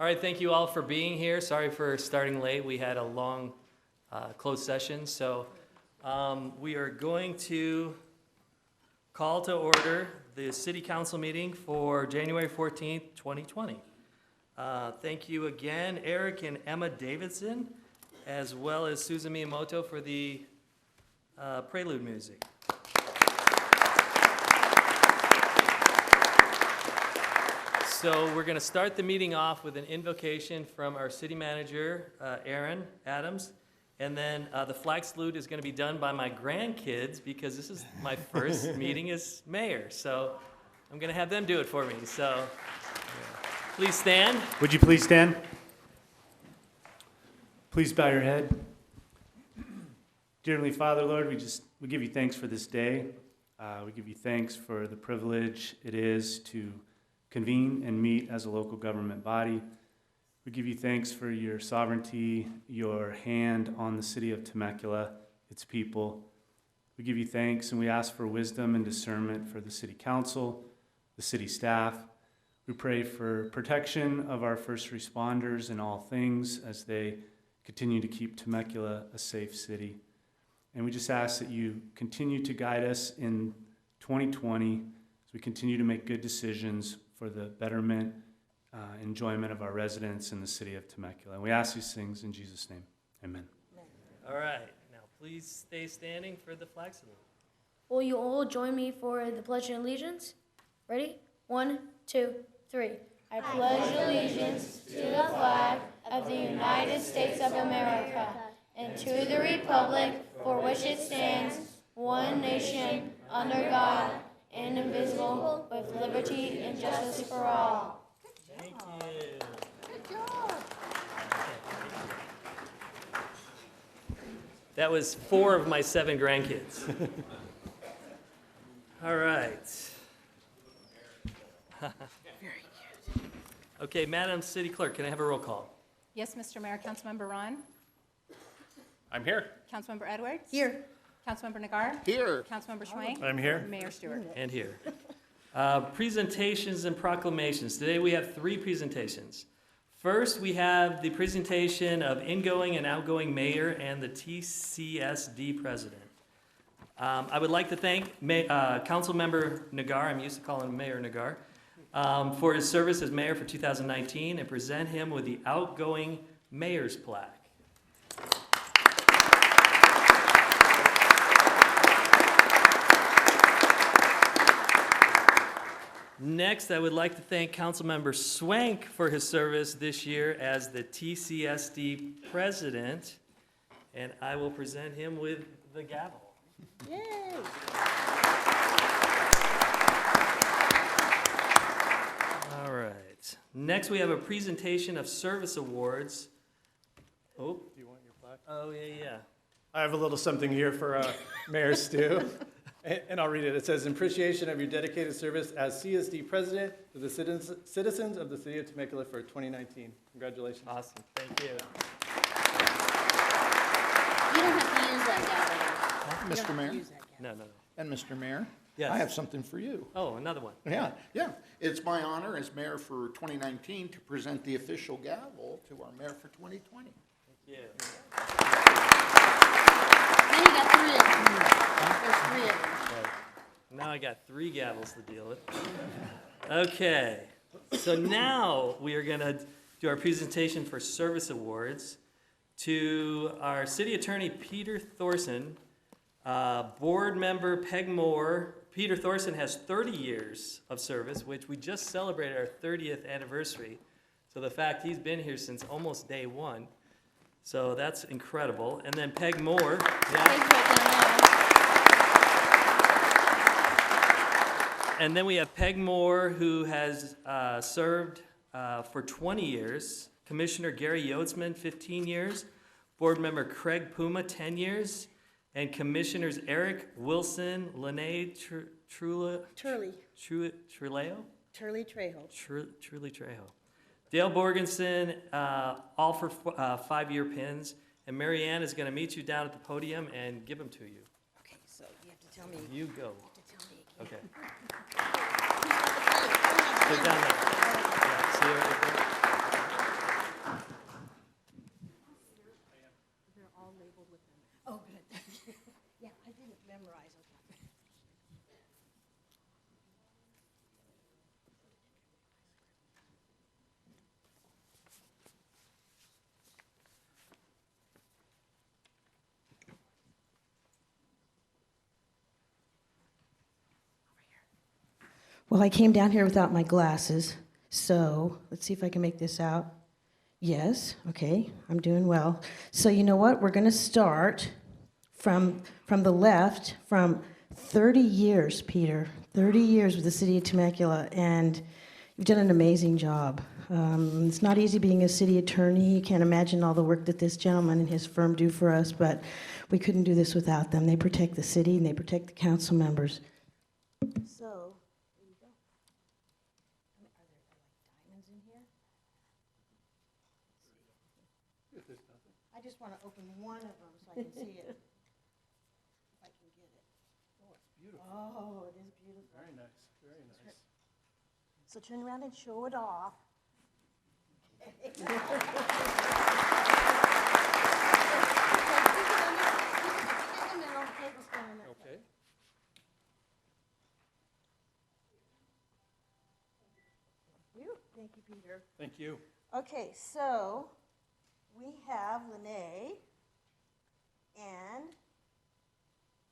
All right, thank you all for being here. Sorry for starting late. We had a long closed session, so we are going to call to order the City Council meeting for January 14th, 2020. Thank you again, Eric and Emma Davidson, as well as Susan Miyamoto for the prelude music. So we're going to start the meeting off with an invocation from our city manager, Aaron Adams, and then the flag salute is going to be done by my grandkids because this is my first meeting as mayor. So I'm going to have them do it for me. So please stand. Would you please stand? Please bow your head. Dear Heavenly Father, Lord, we give you thanks for this day. We give you thanks for the privilege it is to convene and meet as a local government body. We give you thanks for your sovereignty, your hand on the city of Temecula, its people. We give you thanks and we ask for wisdom and discernment for the city council, the city staff. We pray for protection of our first responders in all things as they continue to keep Temecula a safe city. And we just ask that you continue to guide us in 2020 as we continue to make good decisions for the betterment, enjoyment of our residents in the city of Temecula. And we ask these things in Jesus' name. Amen. All right. Now, please stay standing for the flag salute. Will you all join me for the Pledge of Allegiance? Ready? 1, 2, 3. I pledge allegiance to the flag of the United States of America and to the republic for which it stands, one nation, under God, indivisible, with liberty and justice for all. Thank you. Good job. That was 4 of my 7 grandkids. All right. Okay, Madam City Clerk, can I have a roll call? Yes, Mr. Mayor. Councilmember Ron? I'm here. Councilmember Edwards? Here. Councilmember Nagar? Here. Councilmember Schwank? I'm here. Mayor Stewart? And here. Presentations and proclamations. Today we have 3 presentations. First, we have the presentation of Ingoing and Outgoing Mayor and the TCSD President. I would like to thank Councilmember Nagar, I'm used to calling him Mayor Nagar, for his service as mayor for 2019 and present him with the Outgoing Mayor's Plaque. Next, I would like to thank Councilmember Swank for his service this year as the TCSD President, and I will present him with the gavel. Yay! All right. Next, we have a presentation of service awards. Oh. Do you want your plaque? Oh, yeah. I have a little something here for Mayor Stu, and I'll read it. It says, "In appreciation of your dedicated service as CSD President to the citizens of the City of Temecula for 2019. Congratulations." Awesome. Thank you. You don't have to use that gavel. You don't Mr. have to Mayor use that gavel. No. and Mr. Mayor, Yes. I have something for you. Oh, another one. Yeah. It's my honor as mayor for 2019 to present the official gavel to our mayor for 2020. Thank you. Then you got 3 of them. There's 3 of them. Right. Now I got 3 gavels to deal with. Okay. So now we are going to do our presentation for service awards to our city attorney, Peter Thorson, board member Peg Moore. Peter Thorson has 30 years of service, which we just celebrated our 30th anniversary. So the fact he's been here since almost day 1. So that's incredible. And then Peg Moore. And then we have Peg Moore, who has served for 20 years. Commissioner Gary Yotzman, 15 years. Board member Craig Puma, 10 years. And Commissioners Eric Wilson, Lene Truleo? Turley Trejo. Truly Trejo. Dale Borgensen, all for 5-year pins. And Marianne is going to meet you down at the podium and give them to you. Okay, so you have to tell me. You go. You have to tell me again. Okay. Sit down there. Yeah, see you right there. Well, I came down here without my glasses, so let's see if I can make this out. Yes, okay, I'm doing well. So you know what? We're going to start from the left, from 30 years, Peter, 30 years with the city of Temecula, and you've done an amazing job. It's not easy being a city attorney. You can't imagine all the work that this gentleman and his firm do for us, but we couldn't do this without them. They protect the city and they protect the council members. So, here you go. Are there diamonds in here? I just want to open one of them so I can see it. If I can get it. Oh, it's beautiful. Oh, it is beautiful. Very nice, very nice. So turn around and show it off. Okay. Thank you, Peter. Thank you. Okay, so we have Lene and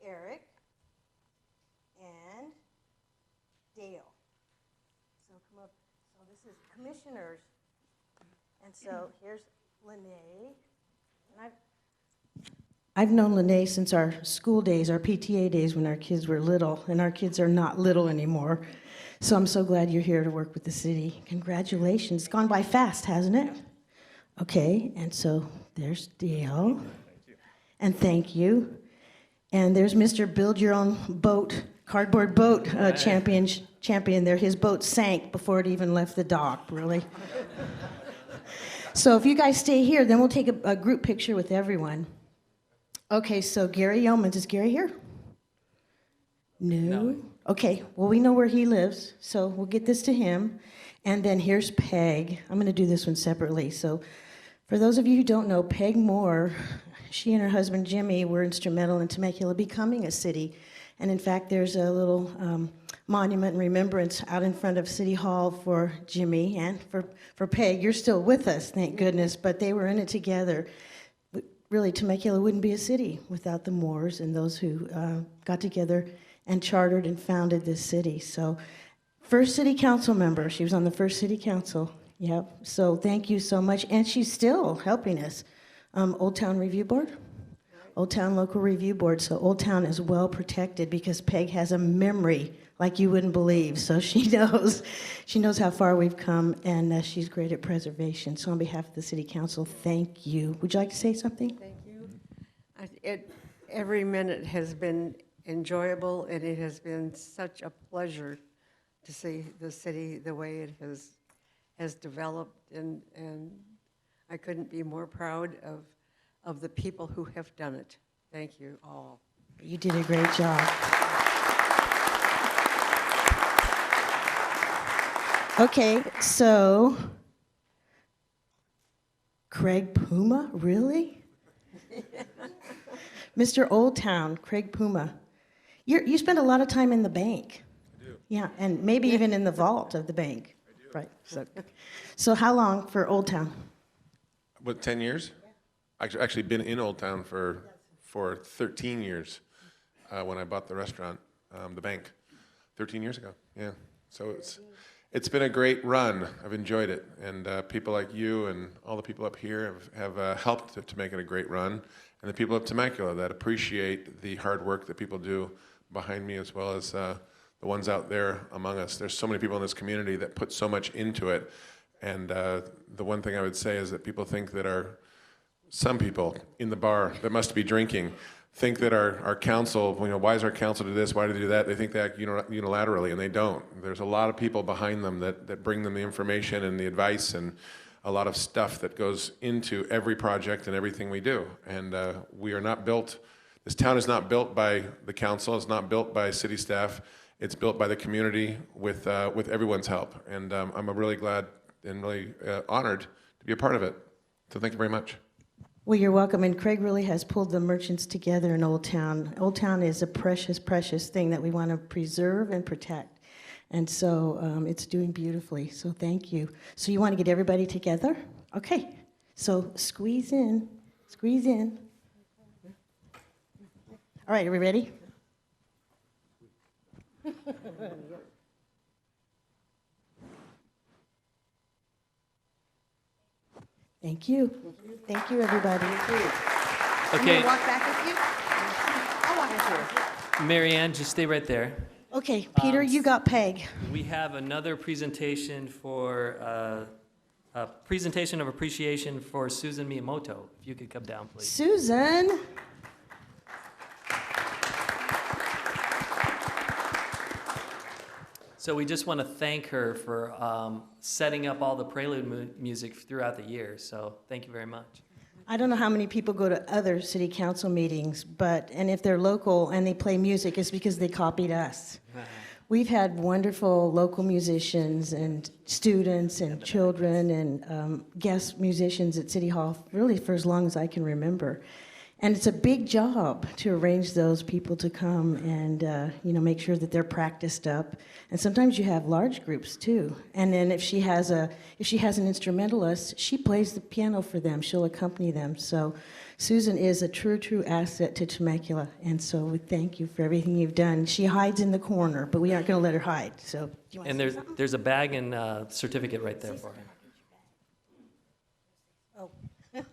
Eric and Dale. So come up. So this is commissioners. And so here's Lene. And I've known Lene since our school days, our PTA days when our kids were little, and our kids are not little anymore. So I'm so glad you're here to work with the city. Congratulations. It's gone by fast, hasn't it? Okay, and so there's Dale. And thank you. And there's Mr. Build Your Own Boat, cardboard boat champion there. His boat sank before it even left the dock, really. So if you guys stay here, then we'll take a group picture with everyone. Okay, so Gary Yeomans, is Gary here? No. Okay, well, we know where he lives, so we'll get this to him. And then here's Peg. I'm going to do this one separately. So for those of you who don't know, Peg Moore, she and her husband Jimmy were instrumental in Temecula becoming a city. And in fact, there's a little monument and remembrance out in front of City Hall for Jimmy and for Peg. You're still with us, thank goodness, but they were in it together. Really, Temecula wouldn't be a city without the Moores and those who got together and chartered and founded this city. So, first city council member. She was on the first city council. Yep. So thank you so much. And she's still helping us. Old Town Review Board. Old Town Local Review Board. So Old Town is well protected because Peg has a memory like you wouldn't believe. So she knows how far we've come, and she's great at preservation. So on behalf of the City Council, thank you. Would you like to say something? Thank you. Every minute has been enjoyable, and it has been such a pleasure to see the city the way it has developed, and I couldn't be more proud of the people who have done it. Thank you all. You did a great job. Okay, so Craig Puma, really? Mr. Old Town, Craig Puma. You spend a lot of time in the bank. I do. Yeah, and maybe even in the vault of the bank. I do. Right. So how long for Old Town? What, 10 years? Actually been in Old Town for 13 years when I bought the restaurant, the bank, 13 years ago. Yeah. So it's been a great run. I've enjoyed it, and people like you and all the people up here have helped to make it a great run, and the people of Temecula that appreciate the hard work that people do behind me, as well as the ones out there among us. There's so many people in this community that put so much into it, and the one thing I would say is that people think that some people in the bar that must be drinking think that our council, why is our council do this, why do they do that? They think they act unilaterally, and they don't. There's a lot of people behind them that bring them the information and the advice and a lot of stuff that goes into every project and everything we do. And we are not built, this town is not built by the council, it's not built by city staff, it's built by the community with everyone's help. And I'm really glad and really honored to be a part of it. So thank you very much. Well, you're welcome, and Craig really has pulled the merchants together in Old Town. Old Town is a precious, precious thing that we want to preserve and protect, and so it's doing beautifully, so thank you. So you want to get everybody together? Okay, so squeeze in. All right, are we ready? Thank you. Thank you, everybody. I'm Okay, gonna walk back with you. I'll walk with you. Mary Ann, just stay right there. Okay, Peter, you got Peg. We have another presentation for, a presentation of appreciation for Susan Miyamoto. If you could come down, please. Susan. So we just want to thank her for setting up all the prelude music throughout the year. So thank you very much. I don't know how many people go to other city council meetings, and if they're local and they play music, it's because they copied us. We've had wonderful local musicians and students and children and guest musicians at City Hall, really for as long as I can remember. And it's a big job to arrange those people to come and make sure that they're practiced up. And sometimes you have large groups too. And then if she has an instrumentalist, she plays the piano for them. She'll accompany them. So Susan is a true asset to Temecula. And so we thank you for everything you've done. She hides in the corner, but we aren't going to let her hide. So do you want And to say something? there's a bag and certificate right there for her. Oh.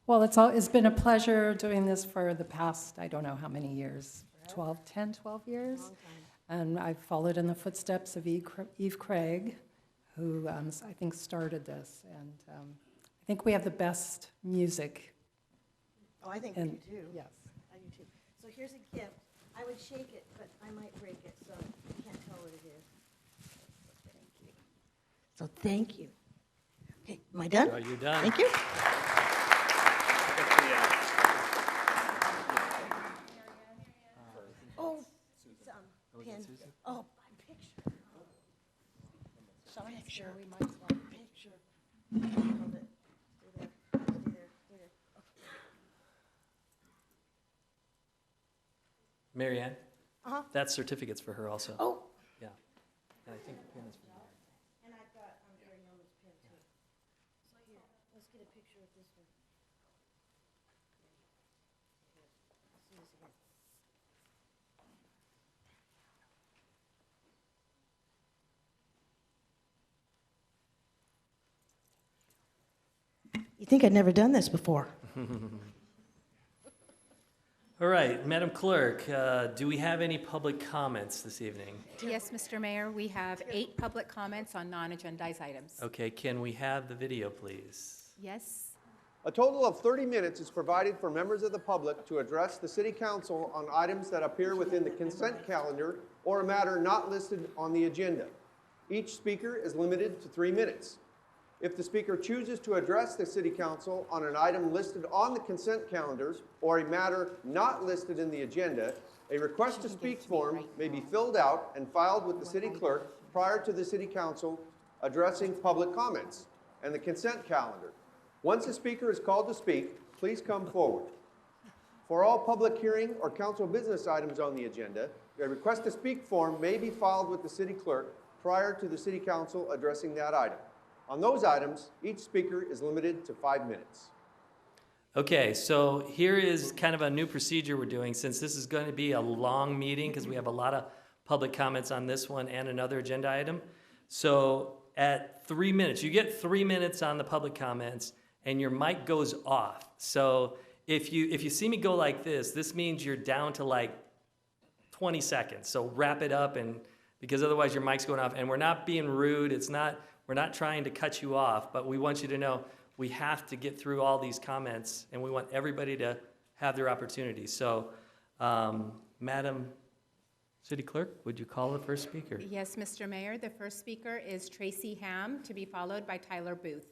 Well, it's been a pleasure doing this for the past, I don't know how many years, 12 years. And I've followed in the footsteps of Eve Craig, who I think started this. And I think we have the best music. Oh, I think we do too. Yes. I do too. So here's a gift. I would shake it, but I might break it, so you can't tell what it is. Thank you. So thank you. Okay, am I done? Are you done? Thank you. Oh, pin. Oh, picture. Picture. We might swap picture. Hold it. Stay there. Stay there. Okay. Mary Ann, Uh-huh. that certificate's for her also. Oh. Yeah. And I think the pin is for her. And I've got Gary Nolan's pin too. So here, let's get a picture of this one. Let's see this again. You think I'd never done this before? All right, Madam Clerk, do we have any public comments this evening? Yes, Mr. Mayor, we have 8 public comments on non-agendized items. Okay, can we have the video, please? Yes. A total of 30 minutes is provided for members of the public to address the City Council on items that appear within the consent calendar or a matter not listed on the agenda. Each speaker is limited to 3 minutes. If the speaker chooses to address the City Council on an item listed on the consent calendars or a matter not listed in the agenda, a request to speak form may be filled out and filed with the City Clerk prior to the City Council addressing public comments and the consent calendar. Once a speaker is called to speak, please come forward. For all public hearing or council business items on the agenda, a request to speak form may be filed with the City Clerk prior to the City Council addressing that item. On those items, each speaker is limited to 5 minutes. Okay, so here is kind of a new procedure we're doing, since this is going to be a long meeting, because we have a lot of public comments on this one and another agenda item. So at 3 minutes, you get 3 minutes on the public comments, and your mic goes off. So if you see me go like this means you're down to like 20 seconds. So wrap it up, and because otherwise your mic's going off. And we're not being rude. We're not trying to cut you off, but we want you to know we have to get through all these comments, and we want everybody to have their opportunity. So, Madam City Clerk, would you call the first speaker? Yes, Mr. Mayor, the first speaker is Tracy Ham, to be followed by Tyler Booth.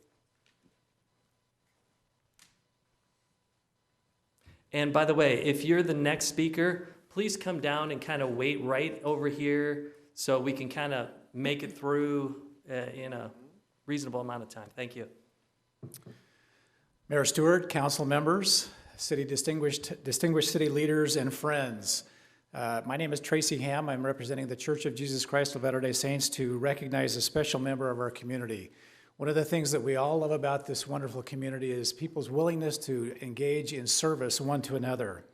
And by the way, if you're the next speaker, please come down and kind of wait right over here so we can kind of make it through in a reasonable amount of time. Thank you. Mayor Stewart, council members, distinguished city leaders, and friends. My name is Tracy Ham. I'm representing the Church of Jesus Christ of Latter-day Saints to recognize a special member of our community. One of the things that we all love about this wonderful community is people's willingness to engage in service one to another.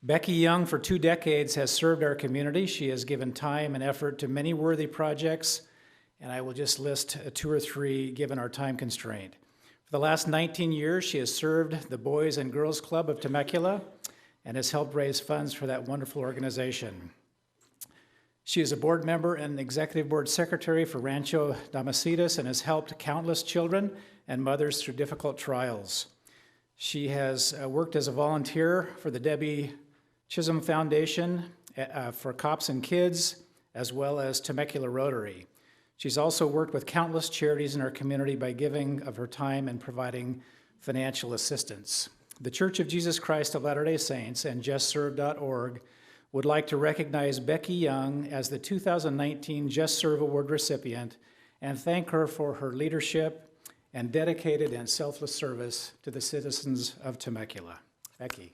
Becky Young, for 2 decades, has served our community. She has given time and effort to many worthy projects, and I will just list 2 or 3 given our time constraint. For the last 19 years, she has served the Boys and Girls Club of Temecula and has helped raise funds for that wonderful organization. She is a board member and executive board secretary for Rancho Damacitas and has helped countless children and mothers through difficult trials. She has worked as a volunteer for the Debbie Chisholm Foundation for Cops and Kids, as well as Temecula Rotary. She's also worked with countless charities in our community by giving of her time and providing financial assistance. The Church of Jesus Christ of Latter-day Saints and JustServe.org would like to recognize Becky Young as the 2019 Just Serve Award recipient and thank her for her leadership and dedicated and selfless service to the citizens of Temecula. Becky.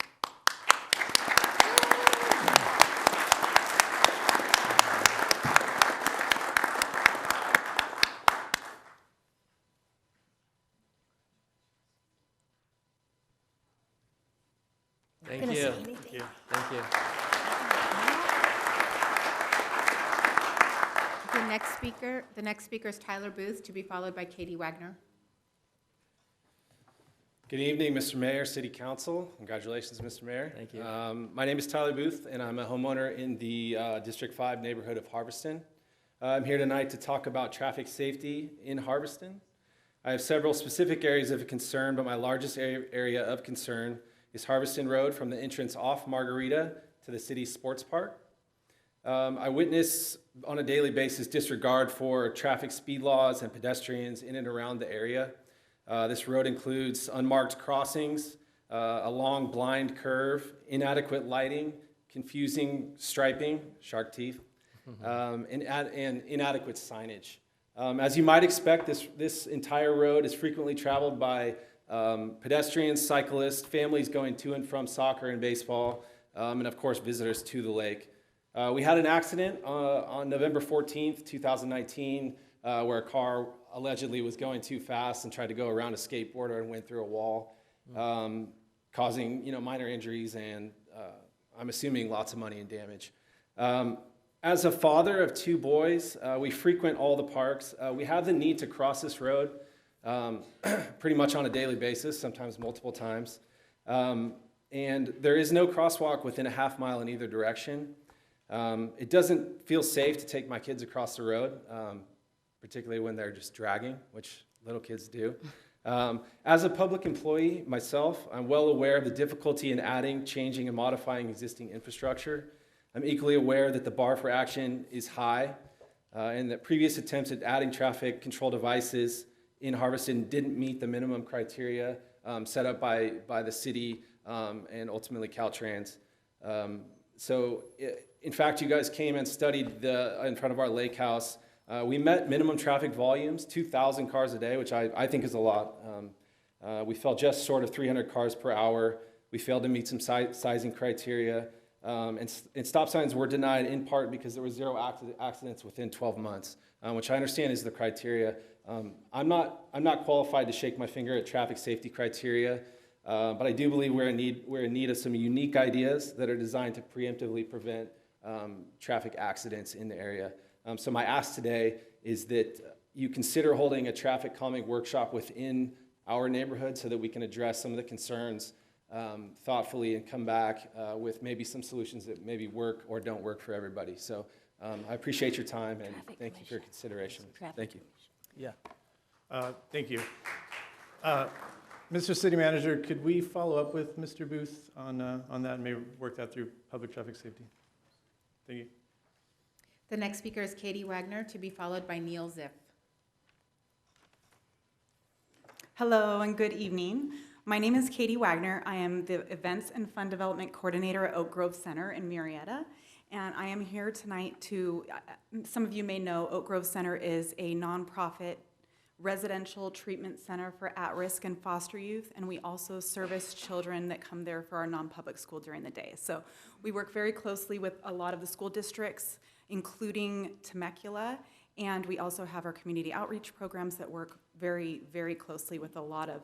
Thank you. Thank you. Thank you. The next speaker is Tyler Booth, to be followed by Katie Wagner. Good evening, Mr. Mayor, City Council. Congratulations, Mr. Mayor. Thank you. My name is Tyler Booth, and I'm a homeowner in the District 5 neighborhood of Harveston. I'm here tonight to talk about traffic safety in Harveston. I have several specific areas of concern, but my largest area of concern is Harveston Road from the entrance off Margarita to the city's sports park. I witness on a daily basis disregard for traffic speed laws and pedestrians in and around the area. This road includes unmarked crossings, a long blind curve, inadequate lighting, confusing striping, shark teeth, and inadequate signage. As you might expect, this entire road is frequently traveled by pedestrians, cyclists, families going to and from soccer and baseball, and of course visitors to the lake. We had an accident on November 14th, 2019, where a car allegedly was going too fast and tried to go around a skateboarder and went through a wall, causing minor injuries and I'm assuming lots of money and damage. As a father of two boys, we frequent all the parks. We have the need to cross this road pretty much on a daily basis, sometimes multiple times. And there is no crosswalk within a half mile in either direction. It doesn't feel safe to take my kids across the road, particularly when they're just dragging, which little kids do. As a public employee myself, I'm well aware of the difficulty in adding, changing, and modifying existing infrastructure. I'm equally aware that the bar for action is high, and that previous attempts at adding traffic control devices in Harveston didn't meet the minimum criteria set up by the city and ultimately Caltrans. In fact, you guys came and studied in front of our lake house. We met minimum traffic volumes, 2,000 cars a day, which I think is a lot. We fell just short of 300 cars per hour. We failed to meet some sizing criteria. And stop signs were denied in part because there were 0 accidents within 12 months, which I understand is the criteria. I'm not qualified to shake my finger at traffic safety criteria, but I do believe we're in need of some unique ideas that are designed to preemptively prevent traffic accidents in the area. So my ask today is that you consider holding a traffic calming workshop within our neighborhood so that we can address some of the concerns thoughtfully and come back with maybe some solutions that maybe work or don't work for everybody. So I appreciate your time and thank you for your consideration. Thank you. Yeah. Thank you. Mr. City Manager, could we follow up with Mr. Booth on that and maybe work that through public traffic safety? Thank you. The next speaker is Katie Wagner, to be followed by Neil Ziff. Hello and good evening. My name is Katie Wagner. I am the Events and Fund Development Coordinator at Oak Grove Center in Marietta. And I am here tonight to, some of you may know, Oak Grove Center is a nonprofit residential treatment center for at-risk and foster youth, and we also service children that come there for our non-public school during the day. So we work very closely with a lot of the school districts, including Temecula, and we also have our community outreach programs that work very, very closely with a lot of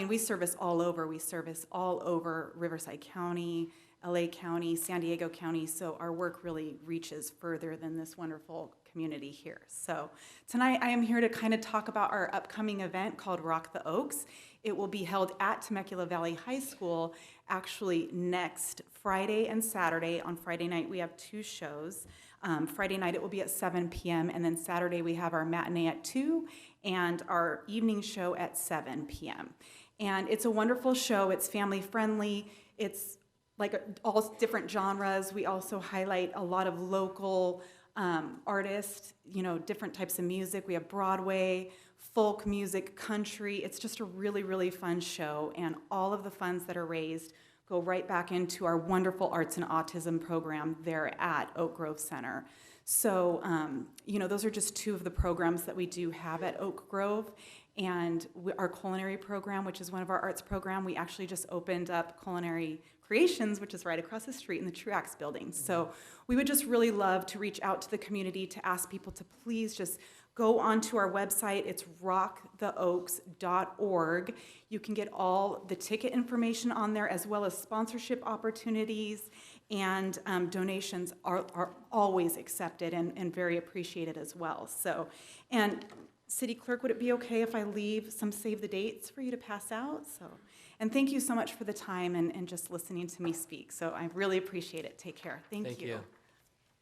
we service all over. We service all over Riverside County, LA County, San Diego County, so our work really reaches further than this wonderful community here. So tonight I am here to kind of talk about our upcoming event called Rock the Oaks. It will be held at Temecula Valley High School actually next Friday and Saturday. On Friday night we have 2 shows. Friday night it will be at 7 p.m. and then Saturday we have our matinee at 2 and our evening show at 7 p.m. And it's a wonderful show. It's family friendly. It's like all different genres. We also highlight a lot of local artists, you know, different types of music. We have Broadway, folk music, country. It's just a really, really fun show. And all of the funds that are raised go right back into our wonderful arts and autism program there at Oak Grove Center. So, you know, those are just 2 of the programs that we do have at Oak Grove. And our culinary program, which is one of our arts program, we actually just opened up Culinary Creations, which is right across the street in the Truax building. So we would just really love to reach out to the community to ask people to please just go onto our website. It's rocktheoaks.org. You can get all the ticket information on there, as well as sponsorship opportunities, and donations are always accepted and very appreciated as well. So, and City Clerk, would it be okay if I leave some save the dates for you to pass out? So, and thank you so much for the time and just listening to me speak. So I really appreciate it. Take care. Thank you.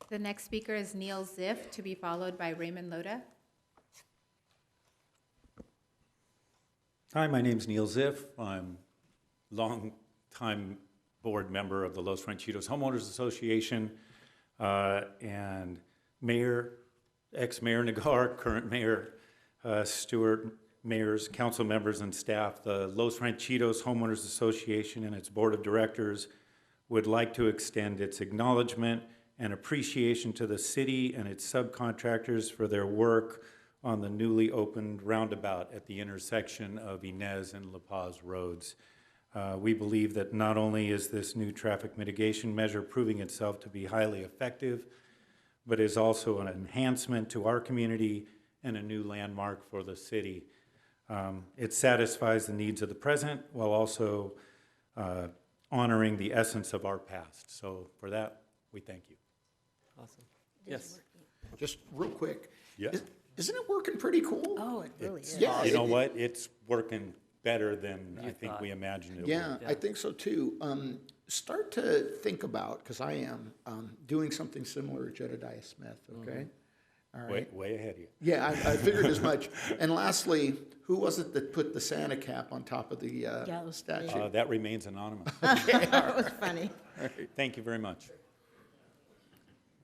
The next speaker is Neil Ziff, to be followed by Raymond Loda. Hi, my name's Neil Ziff. I'm a long-time board member of the Los Ranchitos Homeowners Association and mayor, ex-mayor Nagar, current mayor Stewart, mayors, council members, and staff. The Los Ranchitos Homeowners Association and its board of directors would like to extend its acknowledgement and appreciation to the city and its subcontractors for their work on the newly opened roundabout at the intersection of Inez and La Paz roads. We believe that not only is this new traffic mitigation measure proving itself to be highly effective, but is also an enhancement to our community and a new landmark for the city. It satisfies the needs of the present while also honoring the essence of our past. So for that, we thank you. Awesome. Yes. Just real quick. Yeah. Isn't it working pretty cool? Oh, it really is. Yeah. You know what? It's working better than I think thought. we imagined it Yeah, would. I think so too. Start to think about, because I am doing something similar to Jedediah Smith, okay? All right. Way ahead of you. Yeah, I figured as much. And lastly, who was it that put the Santa cap on top of the statue? That remains anonymous. That was funny. Thank you very much.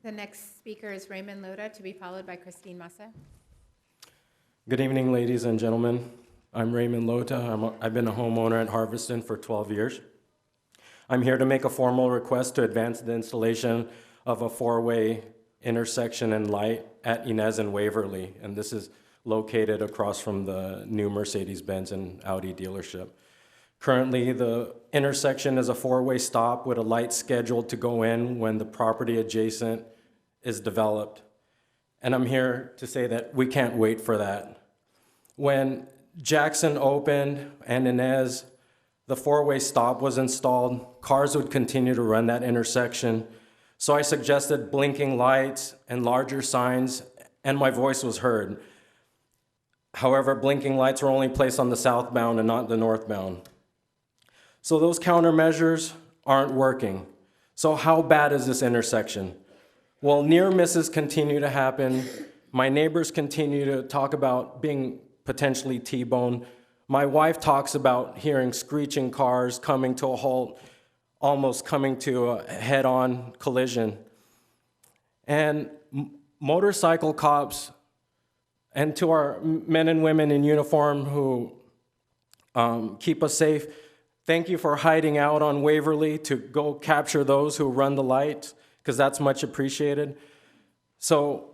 The next speaker is Raymond Loda, to be followed by Christine Massa. Good evening, ladies and gentlemen. I'm Raymond Lota. I've been a homeowner at Harveston for 12 years. I'm here to make a formal request to advance the installation of a 4-way intersection and light at Inez and Waverly, and this is located across from the new Mercedes-Benz and Audi dealership. Currently, the intersection is a 4-way stop with a light scheduled to go in when the property adjacent is developed. And I'm here to say that we can't wait for that. When Jackson opened and Inez, the 4-way stop was installed, cars would continue to run that intersection. So I suggested blinking lights and larger signs, and my voice was heard. However, blinking lights were only placed on the southbound and not the northbound. So those countermeasures aren't working. So how bad is this intersection? Well, near misses continue to happen. My neighbors continue to talk about being potentially T-boned. My wife talks about hearing screeching cars coming to a halt, almost coming to a head-on collision. And motorcycle cops, and to our men and women in uniform who keep us safe, thank you for hiding out on Waverly to go capture those who run the lights, because that's much appreciated. So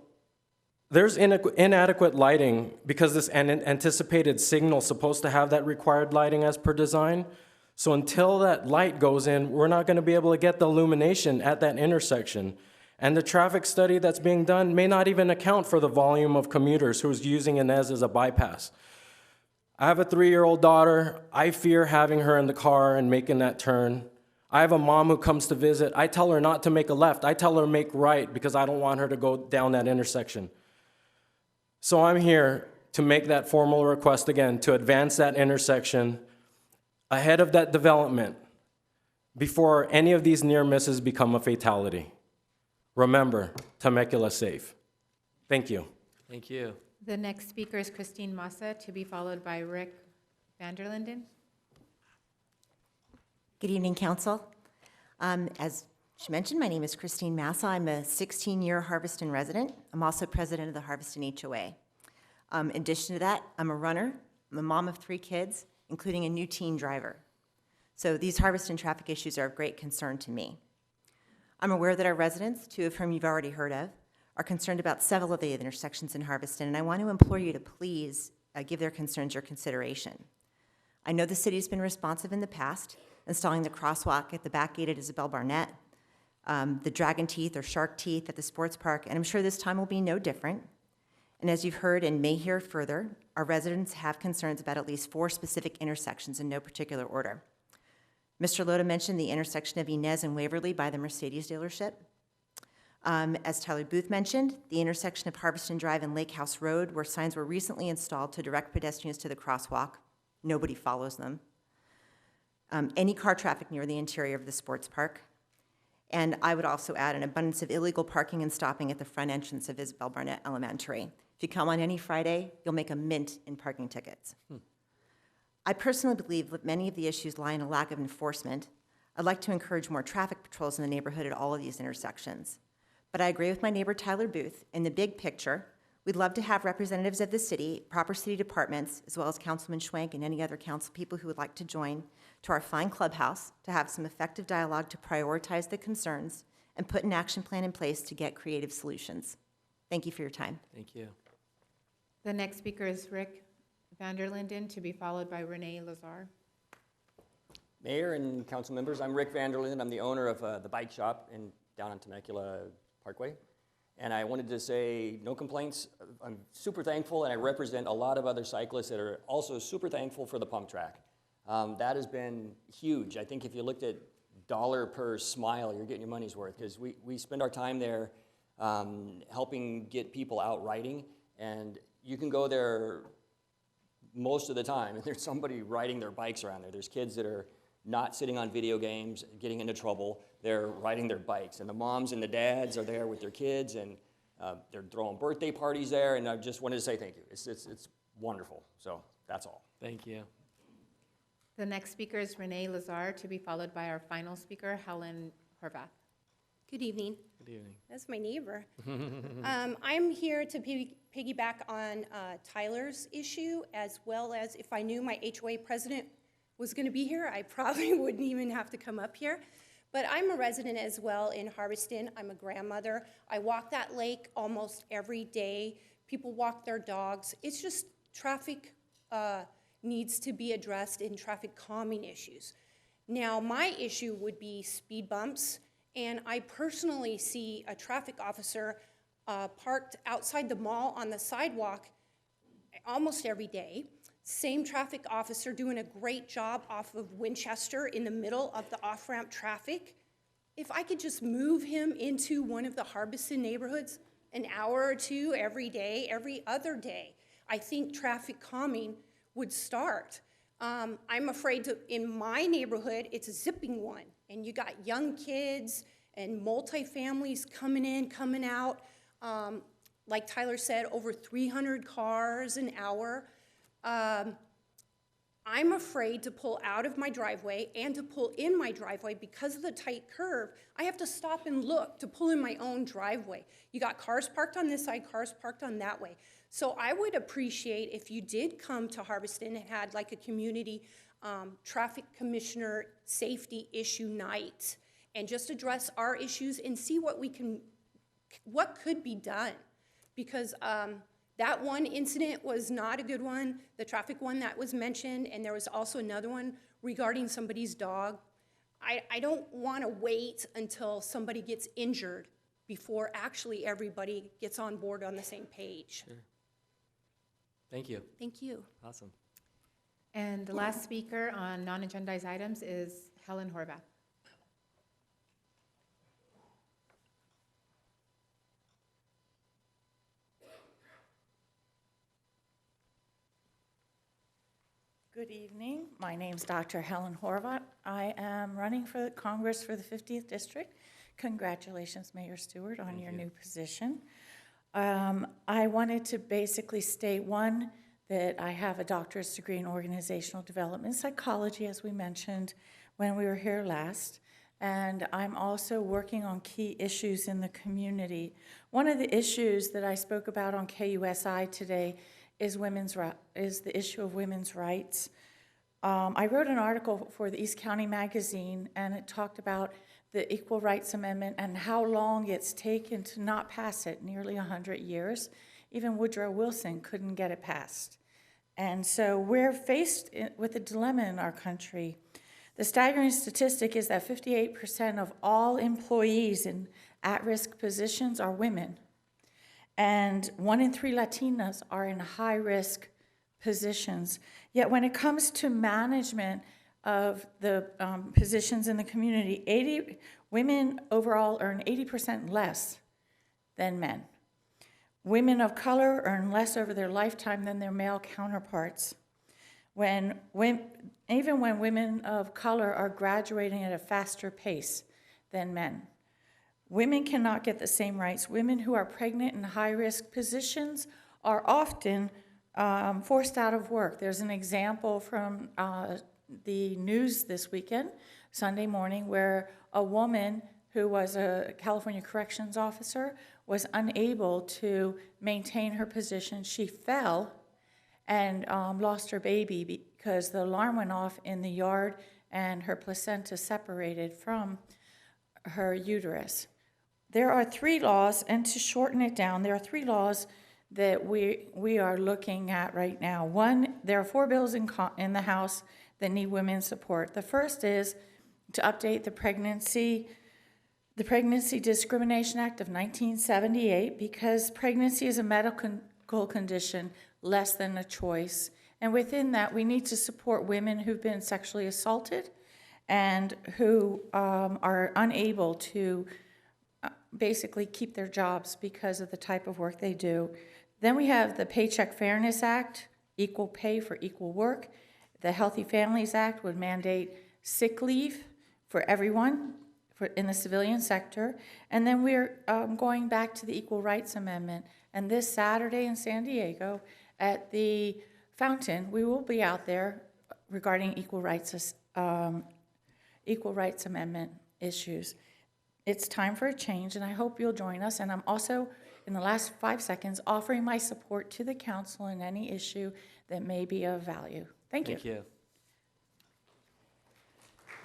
there's inadequate lighting because this anticipated signal is supposed to have that required lighting as per design. So until that light goes in, we're not going to be able to get the illumination at that intersection. And the traffic study that's being done may not even account for the volume of commuters who's using Inez as a bypass. I have a 3-year-old daughter. I fear having her in the car and making that turn. I have a mom who comes to visit. I tell her not to make a left. I tell her make right because I don't want her to go down that intersection. So I'm here to make that formal request again, to advance that intersection ahead of that development before any of these near misses become a fatality. Remember, Temecula safe. Thank you. Thank you. The next speaker is Christine Massa, to be followed by Rick Vanderlinden. Good evening, Council. As she mentioned, my name is Christine Massa. I'm a 16-year Harveston resident. I'm also president of the Harveston HOA. In addition to that, I'm a runner. I'm a mom of 3 kids, including a new teen driver. So these Harveston traffic issues are of great concern to me. I'm aware that our residents, 2 of whom you've already heard of, are concerned about several of the intersections in Harveston, and I want to implore you to please give their concerns your consideration. I know the city's been responsive in the past, installing the crosswalk at the back gate at Isabel Barnett, the dragon teeth or shark teeth at the sports park, and I'm sure this time will be no different. And as you've heard and may hear further, our residents have concerns about at least 4 specific intersections in no particular order. Mr. Loda mentioned the intersection of Inez and Waverly by the Mercedes dealership. As Tyler Booth mentioned, the intersection of Harveston Drive and Lake House Road, where signs were recently installed to direct pedestrians to the crosswalk. Nobody follows them. Any car traffic near the interior of the sports park. And I would also add an abundance of illegal parking and stopping at the front entrance of Isabel Barnett Elementary. If you come on any Friday, you'll make a mint in parking tickets. I personally believe that many of the issues lie in a lack of enforcement. I'd like to encourage more traffic patrols in the neighborhood at all of these intersections. But I agree with my neighbor Tyler Booth. In the big picture, we'd love to have representatives of the city, proper city departments, as well as Councilman Schwank and any other council people who would like to join to our fine clubhouse to have some effective dialogue to prioritize the concerns and put an action plan in place to get creative solutions. Thank you for your time. Thank you. The next speaker is Rick Vanderlinden, to be followed by Renee Lazar. Mayor and council members, I'm Rick Vanderlinden. I'm the owner of the bike shop down on Temecula Parkway. And I wanted to say no complaints. I'm super thankful, and I represent a lot of other cyclists that are also super thankful for the pump track. That has been huge. I think if you looked at dollar per smile, you're getting your money's worth, because we spend our time there helping get people out riding, and you can go there most of the time, and there's somebody riding their bikes around there. There's kids that are not sitting on video games, getting into trouble. They're riding their bikes, and the moms and the dads are there with their kids, and they're throwing birthday parties there, and I just wanted to say thank you. It's wonderful, so that's all. Thank you. The next speaker is Renee Lazar, to be followed by our final speaker, Helen Horvat. Good evening. Good evening. That's my neighbor. I'm here to piggyback on Tyler's issue, as well as if I knew my HOA president was going to be here, I probably wouldn't even have to come up here. But I'm a resident as well in Harveston. I'm a grandmother. I walk that lake almost every day. People walk their dogs. It's just traffic needs to be addressed in traffic calming issues. Now, my issue would be speed bumps, and I personally see a traffic officer parked outside the mall on the sidewalk almost every day. Same traffic officer doing a great job off of Winchester in the middle of the off-ramp traffic. If I could just move him into one of the Harveston neighborhoods an hour or two every day, every other day, I think traffic calming would start. I'm afraid to, in my neighborhood, it's a zipping one, and you got young kids and multi-families coming in, coming out. Like Tyler said, over 300 cars an hour. I'm afraid to pull out of my driveway and to pull in my driveway because of the tight curve. I have to stop and look to pull in my own driveway. You got cars parked on this side, cars parked on that way. So I would appreciate if you did come to Harveston and had like a community traffic commissioner safety issue night and just address our issues and see what could be done. Because that one incident was not a good one, the traffic one that was mentioned, and there was also another one regarding somebody's dog. I don't want to wait until somebody gets injured before actually everybody gets on board on the same page. Sure. Thank you. Thank you. Awesome. And the last speaker on non-agendized items is Helen Horvat. Good evening. My name's Dr. Helen Horvat. I am running for Congress for the 50th District. Congratulations, Mayor Stewart, on your new position. I wanted to basically state, one, that I have a doctorate degree in organizational development psychology, as we mentioned when we were here last. And I'm also working on key issues in the community. One of the issues that I spoke about on KUSI today is the issue of women's rights. I wrote an article for the East County Magazine, and it talked about the Equal Rights Amendment and how long it's taken to not pass it, nearly 100 years. Even Woodrow Wilson couldn't get it passed. And so we're faced with a dilemma in our country. The staggering statistic is that 58% of all employees in at-risk positions are women. And 1 in 3 Latinas are in high-risk positions. Yet when it comes to management of the positions in the community, women overall earn 80% less than men. Women of color earn less over their lifetime than their male counterparts. Even when women of color are graduating at a faster pace than men. Women cannot get the same rights. Women who are pregnant in high-risk positions are often forced out of work. There's an example from the news this weekend, Sunday morning, where a woman who was a California corrections officer was unable to maintain her position. She fell and lost her baby because the alarm went off in the yard and her placenta separated from her uterus. There are 3 laws, and to shorten it down, there are 3 laws that we are looking at right now. One, there are 4 bills in the House that need women's support. The first is to update the Pregnancy Discrimination Act of 1978, because pregnancy is a medical condition less than a choice. And within that, we need to support women who've been sexually assaulted and who are unable to basically keep their jobs because of the type of work they do. Then we have the Paycheck Fairness Act, equal pay for equal work. The Healthy Families Act would mandate sick leave for everyone in the civilian sector. And then we're going back to the Equal Rights Amendment. And this Saturday in San Diego at the Fountain, we will be out there regarding Equal Rights Amendment issues. It's time for a change, and I hope you'll join us. And I'm also, in the last 5 seconds, offering my support to the council in any issue that may be of value. Thank you. Thank you.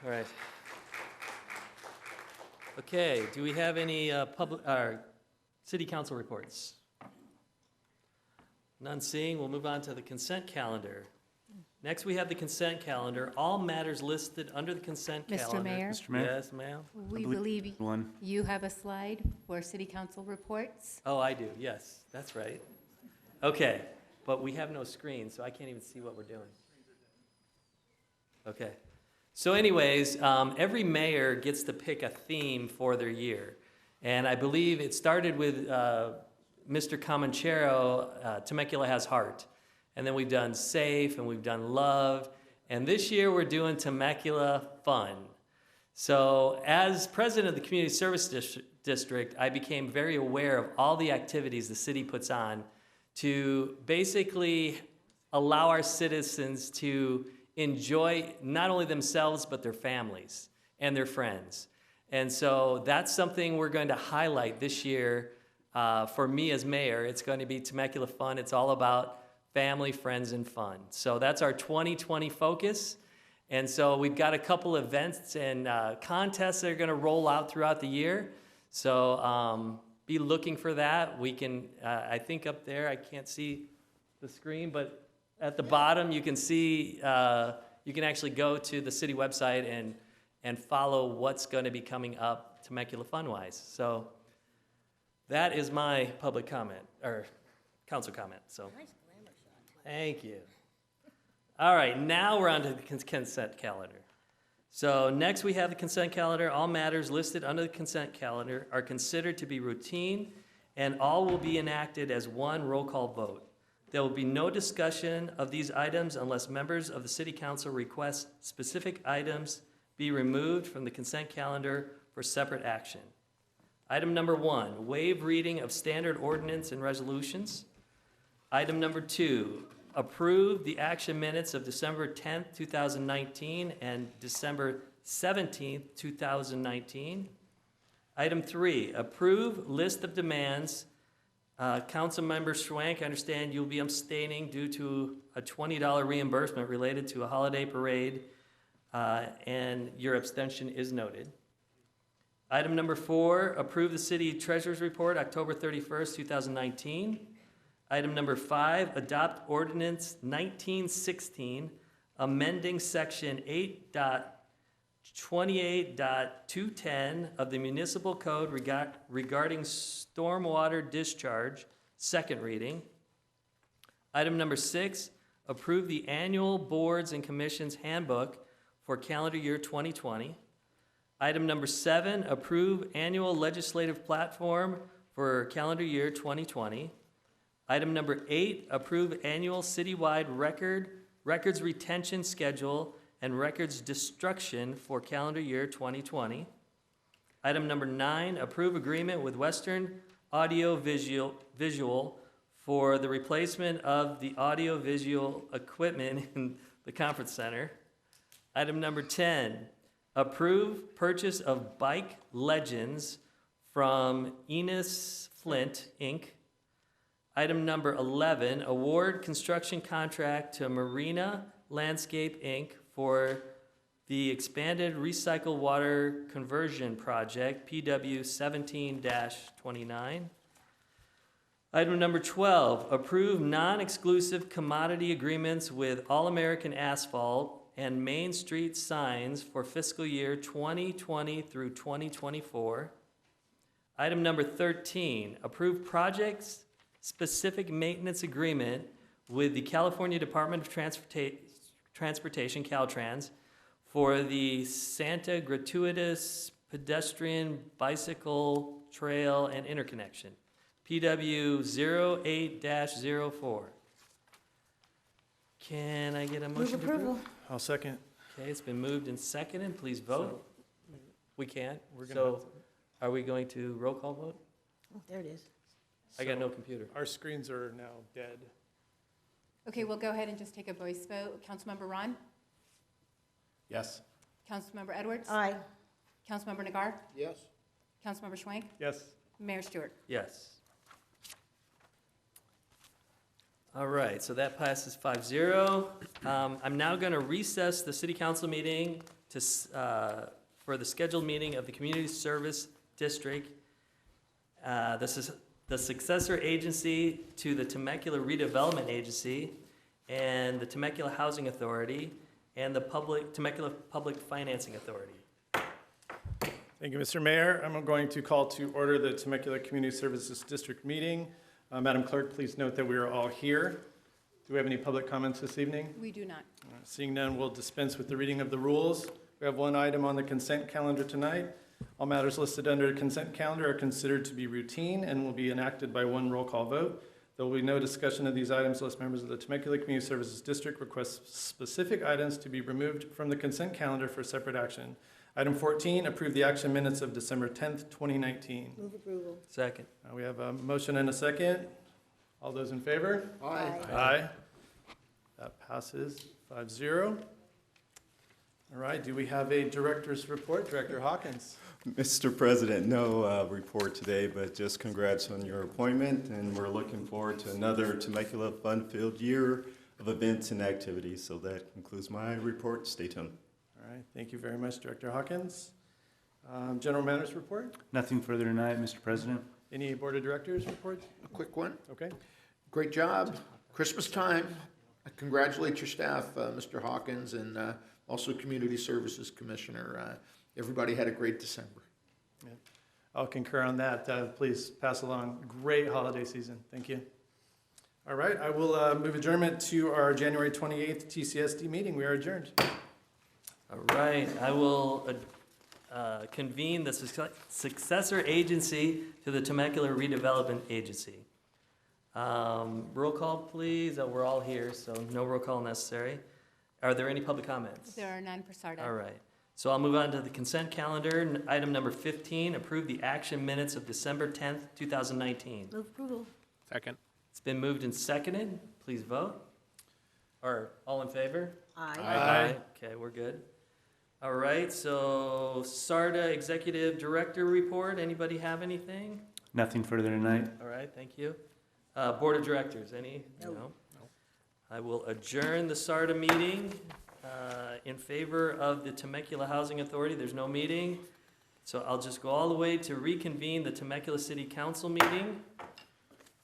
All right. Okay, do we have any city council reports? None seeing. We'll move on to the consent calendar. Next, we have the consent calendar. All matters listed under the consent calendar. Mr. Mayor? Mr. Mayor? Yes, ma'am. We believe you have a slide for city council reports. Oh, I do. Yes, that's right. Okay, but we have no screen, so I can't even see what we're doing. Okay. So anyways, every mayor gets to pick a theme for their year. And I believe it started with Mr. Comanchero, Temecula Has Heart. And then we've done Safe, and we've done Love. And this year we're doing Temecula Fun. So as president of the Community Service District, I became very aware of all the activities the city puts on to basically allow our citizens to enjoy not only themselves, but their families and their friends. And so that's something we're going to highlight this year. For me as mayor, it's going to be Temecula Fun. It's all about family, friends, and fun. So that's our 2020 focus. And so we've got a couple events and contests that are going to roll out throughout the year. So be looking for that. We can, I think up there, I can't see the screen, but at the bottom you can see, you can actually go to the city website and follow what's going to be coming up Temecula Fun-wise. So that is my public comment, or council comment. So. Thank you. All right, now we're on to the consent calendar. So next we have the consent calendar. All matters listed under the consent calendar are considered to be routine, and all will be enacted as one roll call vote. There will be no discussion of these items unless members of the City Council request specific items be removed from the consent calendar for separate action. Item number 1, waive reading of standard ordinance and resolutions. Item number 2, approve the action minutes of December 10th, 2019 and December 17th, 2019. Item 3, approve list of demands. Councilmember Schwank, I understand you'll be abstaining due to a $20 reimbursement related to a holiday parade, and your abstention is noted. Item number 4, approve the city treasurer's report, October 31st, 2019. Item number 5, adopt ordinance 1916, amending section 8.28.210 of the Municipal Code regarding stormwater discharge, second reading. Item number 6, approve the annual boards and commissions handbook for calendar year 2020. Item number 7, approve annual legislative platform for calendar year 2020. Item number 8, approve annual citywide records retention schedule and records destruction for calendar year 2020. Item number 9, approve agreement with Western Audio Visual for the replacement of the audio visual equipment in the conference center. Item number 10, approve purchase of bike legends from Enos Flint, Inc. Item number 11, award construction contract to Marina Landscape, Inc. for the expanded recycled water conversion project, PW 17-29. Item number 12, approve non-exclusive commodity agreements with All American Asphalt and Main Street Signs for fiscal year 2020 through 2024. Item number 13, approve projects specific maintenance agreement with the California Department of Transportation, Caltrans, for the Santa Gratuitous Pedestrian Bicycle Trail and Interconnection, PW 08-04. Can I get a motion to approve? I'll second. Okay, it's been moved and seconded. Please vote. We can't. So are we going to roll call vote? Oh, there it is. I got no computer. Our screens are now dead. Okay, we'll go ahead and just take a voice vote. Councilmember Ron? Yes. Councilmember Edwards? Aye. Councilmember Nagar? Yes. Councilmember Schwank? Yes. Mayor Stewart? Yes. All right, so that passes 5-0. I'm now going to recess the city council meeting for the scheduled meeting of the Community Service District. This is the successor agency to the Temecula Redevelopment Agency and the Temecula Housing Authority and the Temecula Public Financing Authority. Thank you, Mr. Mayor. I'm going to call to order the Temecula Community Services District meeting. Madam Clerk, please note that we are all here. Do we have any public comments this evening? We do not. Seeing none, we'll dispense with the reading of the rules. We have one item on the consent calendar tonight. All matters listed under the consent calendar are considered to be routine and will be enacted by one roll call vote. There will be no discussion of these items unless members of the Temecula Community Services District request specific items to be removed from the consent calendar for separate action. Item 14, approve the action minutes of December 10th, 2019. Move approval. Second. We have a motion and a second. All those in favor? Aye. Aye. That passes 5-0. All right, do we have a director's report? Director Hawkins. Mr. President, no report today, but just congrats on your appointment, and we're looking forward to another Temecula fun-filled year of events and activities. So that concludes my report. Stay tuned. All right, thank you very much, Director Hawkins. General Manager's report? Nothing further tonight, Mr. President. Any Board of Directors reports? A quick one. Okay. Great job. Christmas time. I congratulate your staff, Mr. Hawkins, and also Community Services Commissioner. Everybody had a great December. Yeah. I'll concur on that. Please pass along great holiday season. Thank you. All right, I will move adjournment to our January 28th TCSD meeting. We are adjourned. All right, I will convene the successor agency to the Temecula Redevelopment Agency. Roll call, please. We're all here, so no roll call necessary. Are there any public comments? There are none for SARTA. All right. So I'll move on to the consent calendar. Item number 15, approve the action minutes of December 10th, 2019. Move approval. Second. It's been moved and seconded. Please vote. Or all in favor? Aye. Aye. Okay, we're good. All right, so SARTA Executive Director report. Anybody have anything? Nothing further tonight. All right, thank you. Board of Directors, any? No. I will adjourn the SARTA meeting in favor of the Temecula Housing Authority. There's no meeting. So I'll just go all the way to reconvene the Temecula City Council meeting.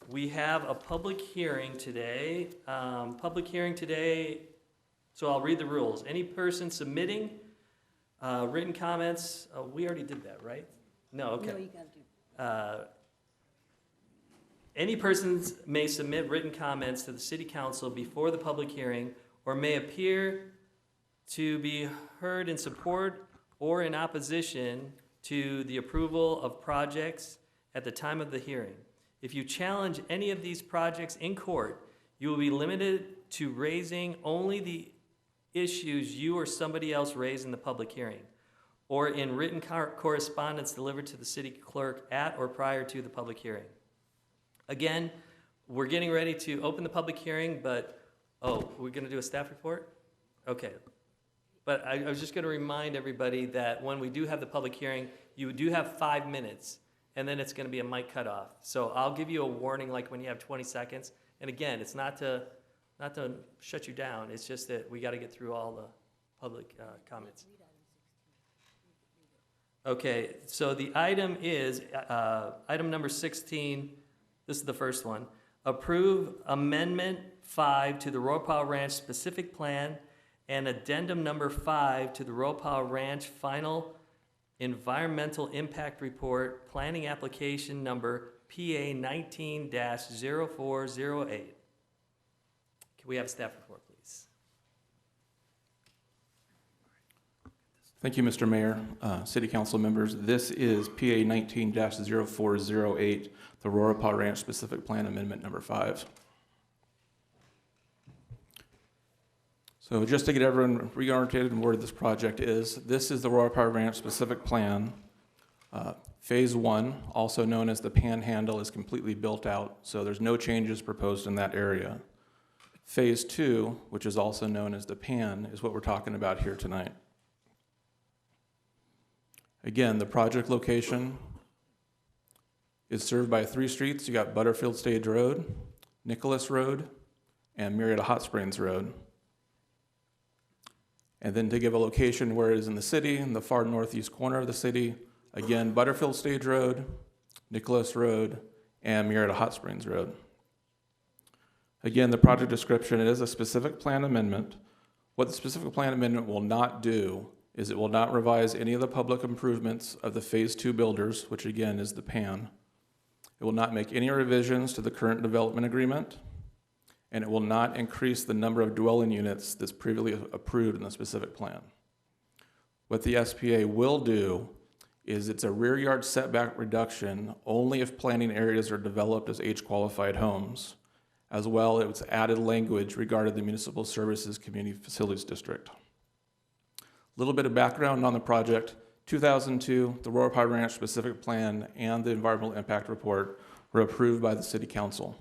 We have a public hearing today. So I'll read the rules. Any person submitting written comments, we already did that, right? No, okay. No, you gotta do. Any persons may submit written comments to the City Council before the public hearing or may appear to be heard in support or in opposition to the approval of projects at the time of the hearing. If you challenge any of these projects in court, you will be limited to raising only the issues you or somebody else raised in the public hearing or in written correspondence delivered to the city clerk at or prior to the public hearing. Again, we're getting ready to open the public hearing, but, we're gonna do a staff report? Okay. But I was just gonna remind everybody that when we do have the public hearing, you do have 5 minutes, and then it's gonna be a mic cutoff. So I'll give you a warning like when you have 20 seconds. And again, it's not to shut you down, it's just that we gotta get through all the public comments. Okay, so the item is, item number 16, this is the first one. Approve Amendment 5 to the Royal Powell Ranch Specific Plan and Addendum number 5 to the Royal Powell Ranch Final Environmental Impact Report, Planning Application Number PA 19-0408. Can we have a staff report, please? Thank you, Mr. Mayor, City Council members. This is PA 19-0408, the Aurora Powell Ranch Specific Plan Amendment Number 5. So just to get everyone reoriented on where this project is, this is the Aurora Powell Ranch Specific Plan. Phase 1, also known as the Panhandle, is completely built out, so there's no changes proposed in that area. Phase 2, which is also known as the Pan, is what we're talking about here tonight. Again, the project location is served by 3 streets. You got Butterfield Stage Road, Nicholas Road, and Marietta Hot Springs Road. And then to give a location where it is in the city, in the far northeast corner of the city, again, Butterfield Stage Road, Nicholas Road, and Marietta Hot Springs Road. Again, the project description, it is a specific plan amendment. What the specific plan amendment will not do is it will not revise any of the public improvements of the Phase 2 builders, which again is the PAN. It will not make any revisions to the current development agreement, and it will not increase the number of dwelling units that's previously approved in the specific plan. What the SPA will do is it's a rear yard setback reduction only if planning areas are developed as age-qualified homes. As well, it's added language regarding the Municipal Services Community Facilities District. A little bit of background on the project. 2002, the Aurora Powell Ranch Specific Plan and the Environmental Impact Report were approved by the City Council.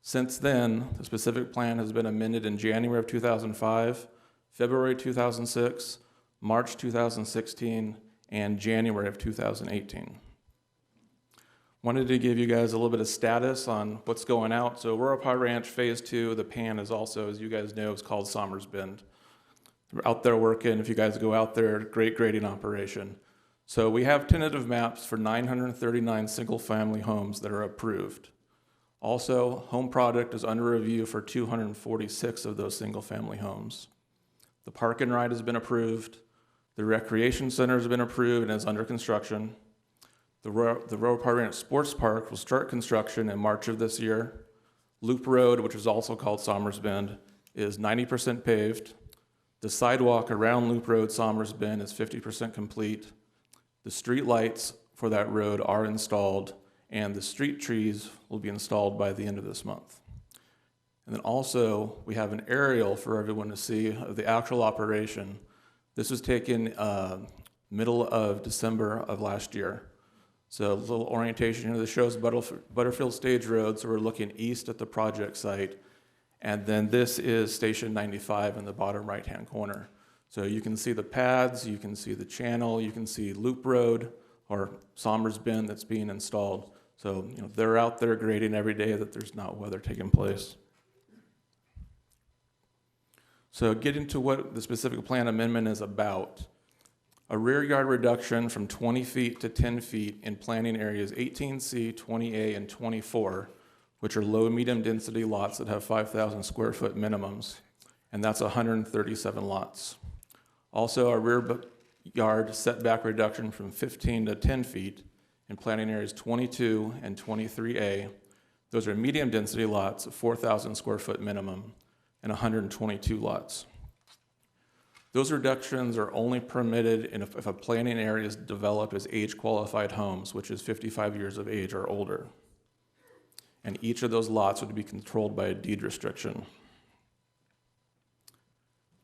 Since then, the specific plan has been amended in January of 2005, February 2006, March 2016, and January of 2018. Wanted to give you guys a little bit of status on what's going out. So Aurora Powell Ranch Phase 2, the PAN is also, as you guys know, is called Somers Bend. We're out there working. If you guys go out there, great grading operation. So we have tentative maps for 939 single-family homes that are approved. Also, home product is under review for 246 of those single-family homes. The park and ride has been approved. The recreation center has been approved and is under construction. The Aurora Powell Ranch Sports Park will start construction in March of this year. Loop Road, which is also called Somers Bend, is 90% paved. The sidewalk around Loop Road, Somers Bend, is 50% complete. The street lights for that road are installed, and the street trees will be installed by the end of this month. And then also, we have an aerial for everyone to see of the actual operation. This was taken middle of December of last year. So a little orientation here. This shows Butterfield Stage Road, so we're looking east at the project site. And then this is Station 95 in the bottom right-hand corner. So you can see the pads, you can see the channel, you can see Loop Road or Somers Bend that's being installed. So they're out there grading every day that there's not weather taking place. So getting to what the specific plan amendment is about. A rear yard reduction from 20 feet to 10 feet in planning areas 18C, 20A, and 24, which are low medium density lots that have 5,000 square foot minimums, and that's 137 lots. Also, a rear yard setback reduction from 15 to 10 feet in planning areas 22 and 23A. Those are medium density lots of 4,000 square foot minimum and 122 lots. Those reductions are only permitted if a planning area is developed as age-qualified homes, which is 55 years of age or older. And each of those lots would be controlled by a deed restriction.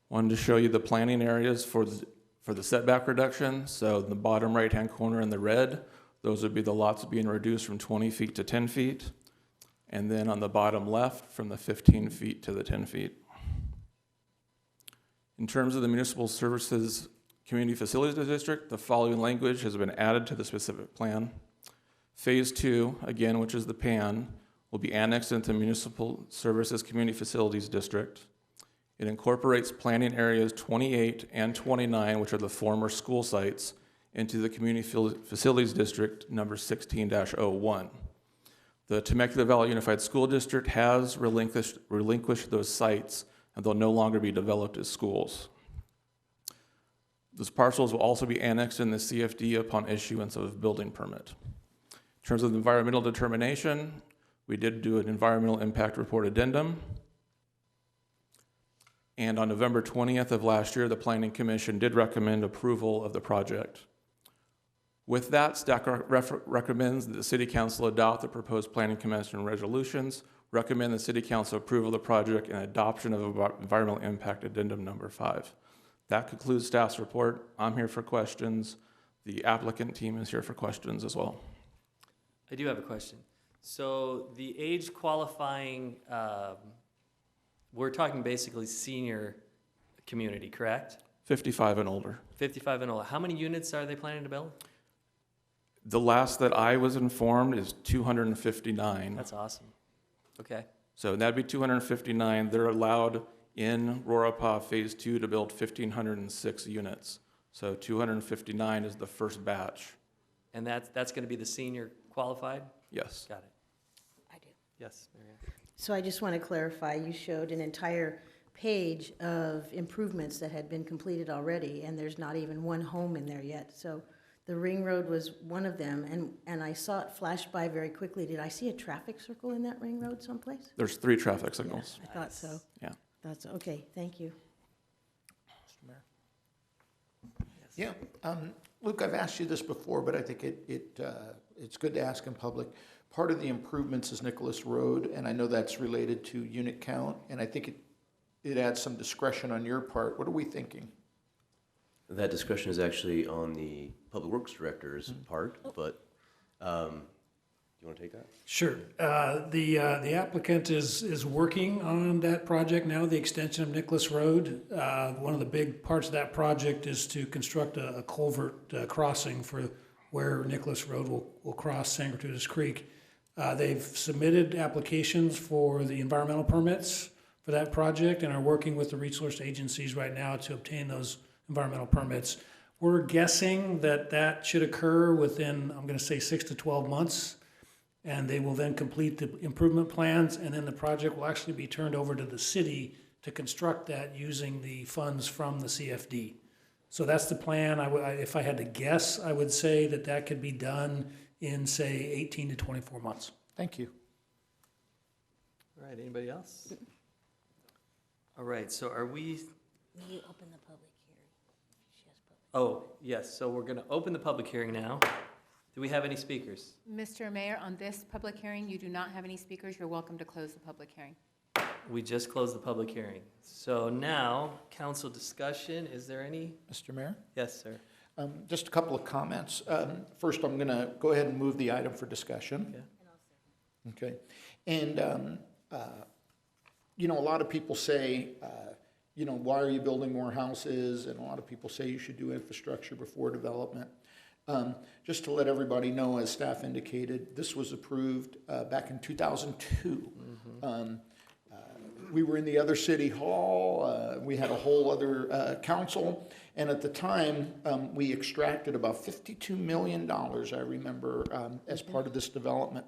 Wanted to show you the planning areas for the setback reduction. So in the bottom right-hand corner in the red, those would be the lots being reduced from 20 feet to 10 feet. And then on the bottom left, from the 15 feet to the 10 feet. In terms of the Municipal Services Community Facilities District, the following language has been added to the specific plan. Phase 2, again, which is the PAN, will be annexed into Municipal Services Community Facilities District. It incorporates planning areas 28 and 29, which are the former school sites, into the Community Facilities District number 16-01. The Temecula Valley Unified School District has relinquished those sites, and they'll no longer be developed as schools. Those parcels will also be annexed in the CFD upon issuance of a building permit. In terms of the environmental determination, we did do an environmental impact report addendum. And on November 20th of last year, the Planning Commission did recommend approval of the project. With that, staff recommends that the City Council adopt the proposed Planning Commission resolutions, recommend the City Council approval of the project, and adoption of Environmental Impact Addendum number 5. That concludes staff's report. I'm here for questions. The applicant team is here for questions as well. I do have a question. So the age qualifying, we're talking basically senior community, correct? 55 and older. 55 and older. How many units are they planning to build? The last that I was informed is 259. That's awesome. Okay. So that'd be 259. They're allowed in Rorapa Phase 2 to build 1,506 units. So 259 is the first batch. And that's going to be the senior qualified? Yes. Got it. I do. Yes, Marietta. So I just want to clarify, you showed an entire page of improvements that had been completed already, and there's not even one home in there yet. So the ring road was one of them, and I saw it flash by very quickly. Did I see a traffic circle in that ring road someplace? There's 3 traffic signals. Yeah, I thought so. Yeah. That's okay. Thank you. Mr. Mayor. Yeah, Luke, I've asked you this before, but I think it's good to ask in public. Part of the improvements is Nicholas Road, and I know that's related to unit count, and I think it adds some discretion on your part. What are we thinking? That discretion is actually on the Public Works Director's part, but do you want to take that? Sure. The applicant is working on that project now, the extension of Nicholas Road. One of the big parts of that project is to construct a culvert crossing for where Nicholas Road will cross San Gratuitous Creek. They've submitted applications for the environmental permits for that project and are working with the resource agencies right now to obtain those environmental permits. We're guessing that should occur within, I'm going to say 6 to 12 months, and they will then complete the improvement plans, and then the project will actually be turned over to the city to construct that using the funds from the CFD. So that's the plan. If I had to guess, I would say that could be done in, say, 18 to 24 months. Thank you. All right, anybody else? All right, so are we... May you open the public hearing? Oh, yes, so we're going to open the public hearing now. Do we have any speakers? Mr. Mayor, on this public hearing, you do not have any speakers. You're welcome to close the public hearing. We just closed the public hearing. So now, council discussion, is there any? Mr. Mayor? Yes, sir. Just a couple of comments. First, I'm going to go ahead and move the item for discussion. Okay. And, you know, a lot of people say, you know, why are you building more houses? And a lot of people say you should do infrastructure before development. Just to let everybody know, as staff indicated, this was approved back in 2002. We were in the other city hall. We had a whole other council. And at the time, we extracted about $52 million, I remember, as part of this development.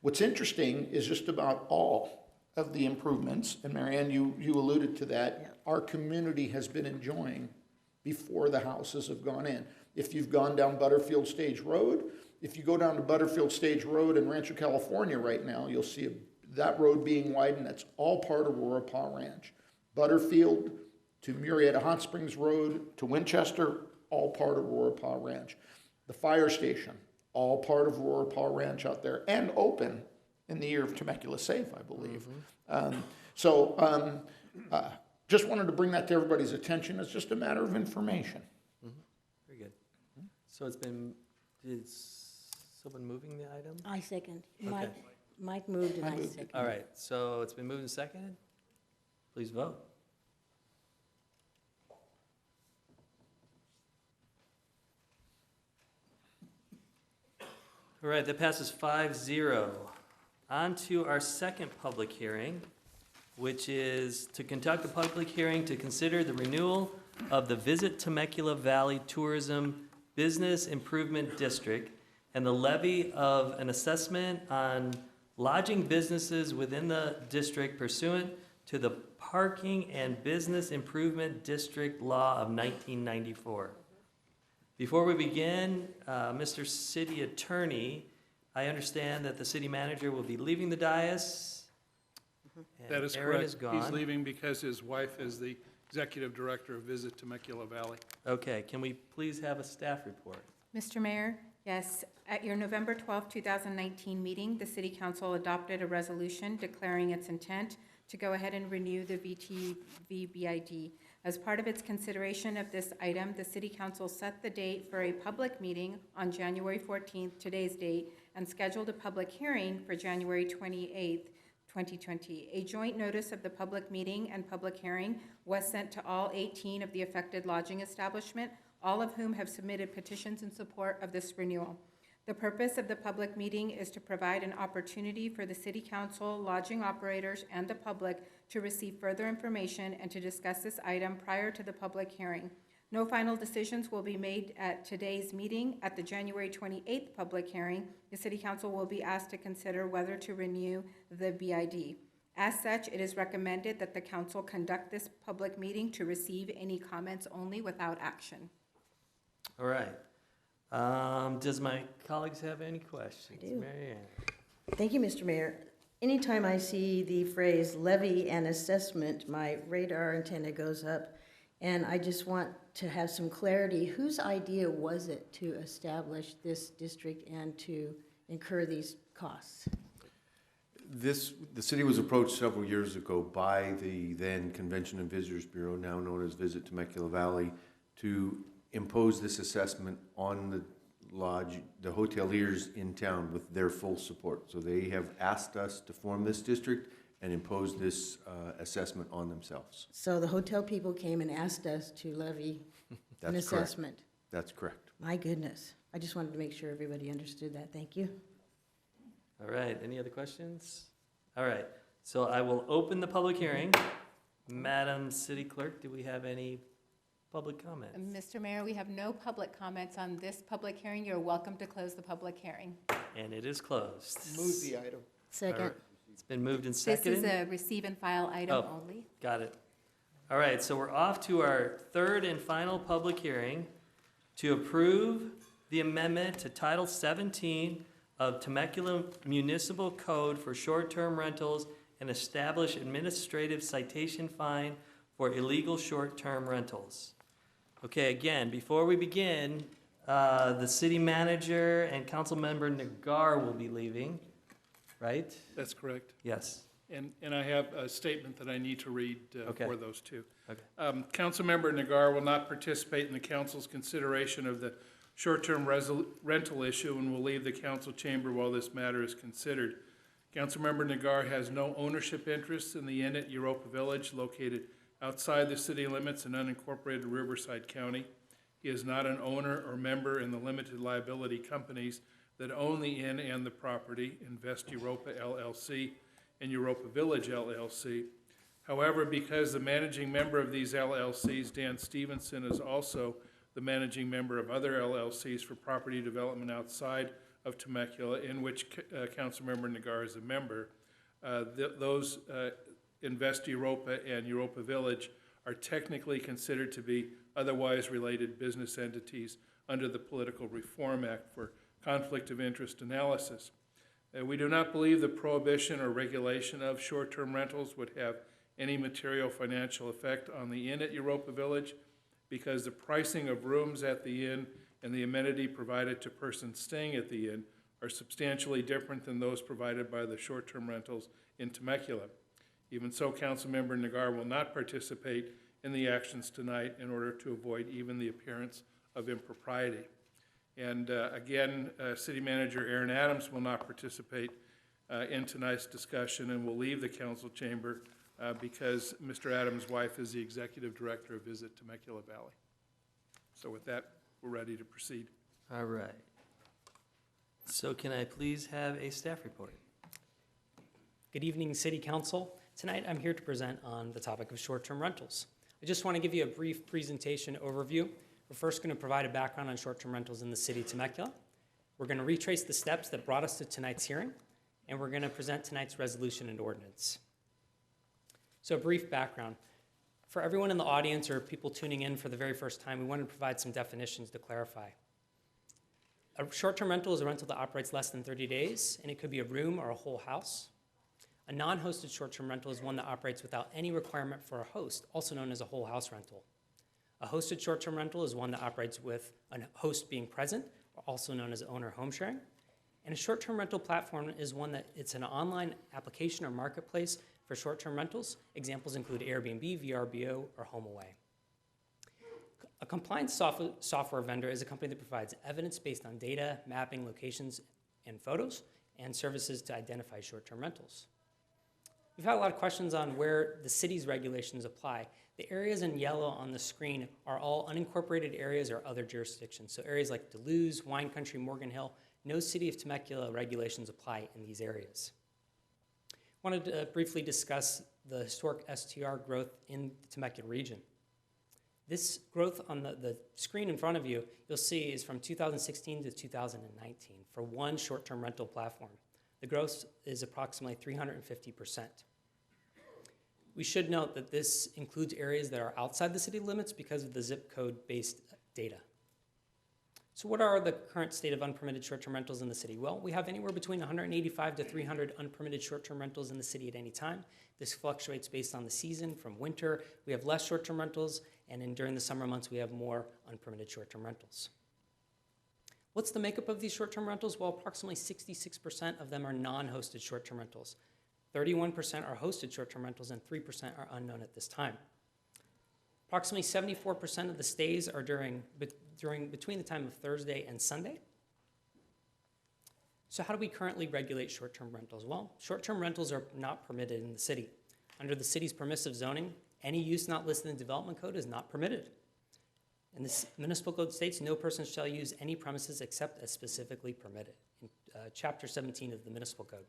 What's interesting is just about all of the improvements, and Marianne, you alluded to that, our community has been enjoying before the houses have gone in. If you've gone down Butterfield Stage Road, if you go down to Butterfield Stage Road in Rancho, California right now, you'll see that road being widened. That's all part of Auropa Ranch. Butterfield to Marietta Hot Springs Road to Winchester, all part of Auropa Ranch. The fire station, all part of Auropa Ranch out there, and open in the year of Temecula Safe, I believe. Just wanted to bring that to everybody's attention. It's just a matter of information. Very good. So it's been, is someone moving the item? I second. Okay. Mike moved and I second. All right, so it's been moved and seconded. Please vote. All right, that passes 5-0. On to our second public hearing, which is to conduct a public hearing to consider the renewal of the Visit Temecula Valley Tourism Business Improvement District and the levy of an assessment on lodging businesses within the district pursuant to the Parking and Business Improvement District Law of 1994. Before we begin, Mr. City Attorney, I understand that the city manager will be leaving the dais. That is Aaron correct. is gone. He's leaving because his wife is the executive director of Visit Temecula Valley. Okay, can we please have a staff report? Mr. Mayor, yes, at your November 12, 2019 meeting, the City Council adopted a resolution declaring its intent to go ahead and renew the VTV BID. As part of its consideration of this item, the City Council set the date for a public meeting on January 14th, today's date, and scheduled a public hearing for January 28th, 2020. A joint notice of the public meeting and public hearing was sent to all 18 of the affected lodging establishment, all of whom have submitted petitions in support of this renewal. The purpose of the public meeting is to provide an opportunity for the City Council, lodging operators, and the public to receive further information and to discuss this item prior to the public hearing. No final decisions will be made at today's meeting. At the January 28th public hearing, the City Council will be asked to consider whether to renew the BID. As such, it is recommended that the Council conduct this public meeting to receive any comments only without action. All right. Does my colleagues have any questions? I do. Marianne? Thank you, Mr. Mayor. Anytime I see the phrase levy and assessment, my radar antenna goes up, and I just want to have some clarity. Whose idea was it to establish this district and to incur these costs? The city was approached several years ago by the then Convention and Visitors Bureau, now known as Visit Temecula Valley, to impose this assessment on the lodge, the hoteliers in town, with their full support. So they have asked us to form this district and impose this assessment on themselves. So the hotel people came and asked us to levy an That's correct. assessment. That's correct. My goodness. I just wanted to make sure everybody understood that. Thank you. All right, any other questions? All right, so I will open the public hearing. Madam City Clerk, do we have any public comments? Mr. Mayor, we have no public comments on this public hearing. You're welcome to close the public hearing. And it is closed. Move the item. Second. All right, it's been moved and This seconded. is a receive and file item Oh. only. Got it. All right, so we're off to our third and final public hearing to approve the amendment to Title 17 of Temecula Municipal Code for short-term rentals and establish administrative citation fine for illegal short-term rentals. Okay, again, before we begin, The city manager and Councilmember Nagar will be leaving, right? That's correct. Yes. And I have a statement that I need to read Okay. for those two. Okay. Councilmember Nagar will not participate in the council's consideration of the short-term rental issue and will leave the council chamber while this matter is considered. Councilmember Nagar has no ownership interests in the inn at Europa Village located outside the city limits in unincorporated Riverside County. He is not an owner or member in the limited liability companies that own the inn and the property, Invest Europa LLC and Europa Village LLC. However, because the managing member of these LLCs, Dan Stevenson, is also the managing member of other LLCs for property development outside of Temecula, in which Councilmember Nagar is a member, those Invest Europa and Europa Village are technically considered to be otherwise related business entities under the Political Reform Act for conflict of interest analysis. We do not believe the prohibition or regulation of short-term rentals would have any material financial effect on the inn at Europa Village because the pricing of rooms at the inn and the amenity provided to persons staying at the inn are substantially different than those provided by the short-term rentals in Temecula. Even so, Councilmember Nagar will not participate in the actions tonight in order to avoid even the appearance of impropriety. And again, City Manager Aaron Adams will not participate in tonight's discussion and will leave the council chamber because Mr. Adams' wife is the Executive Director of Visit Temecula Valley. So with that, we're ready to proceed. All right. So can I please have a staff report? Good evening, City Council. Tonight, I'm here to present on the topic of short-term rentals. I just want to give you a brief presentation overview. We're first going to provide a background on short-term rentals in the city of Temecula. We're going to retrace the steps that brought us to tonight's hearing, and we're going to present tonight's resolution and ordinance. So a brief background. For everyone in the audience or people tuning in for the very first time, we want to provide some definitions to clarify. A short-term rental is a rental that operates less than 30 days, and it could be a room or a whole house. A non-hosted short-term rental is one that operates without any requirement for a host, also known as a whole house rental. A hosted short-term rental is one that operates with a host being present, also known as owner home sharing. And a short-term rental platform is one that it's an online application or marketplace for short-term rentals. Examples include Airbnb, VRBO, or HomeAway. A compliance software vendor is a company that provides evidence based on data, mapping, locations, and photos, and services to identify short-term rentals. We've had a lot of questions on where the city's regulations apply. The areas in yellow on the screen are all unincorporated areas or other jurisdictions. So areas like Duluth, Wine Country, Morgan Hill, no City of Temecula regulations apply in these areas. I wanted to briefly discuss the historic STR growth in the Temecula region. This growth on the screen in front of you, you'll see is from 2016 to 2019 for one short-term rental platform. The growth is approximately 350%. We should note that this includes areas that are outside the city limits because of the zip code-based data. So what are the current state of unpermitted short-term rentals in the city? Well, we have anywhere between 185 to 300 unpermitted short-term rentals in the city at any time. This fluctuates based on the season. From winter, we have less short-term rentals, and during the summer months, we have more unpermitted short-term rentals. What's the makeup of these short-term rentals? Well, approximately 66% of them are non-hosted short-term rentals. 31% are hosted short-term rentals, and 3% are unknown at this time. Approximately 74% of the stays are between the time of Thursday and Sunday. So how do we currently regulate short-term rentals? Well, short-term rentals are not permitted in the city. Under the city's permissive zoning, any use not listed in the development code is not permitted. And the municipal code states no person shall use any premises except as specifically permitted in Chapter 17 of the municipal code.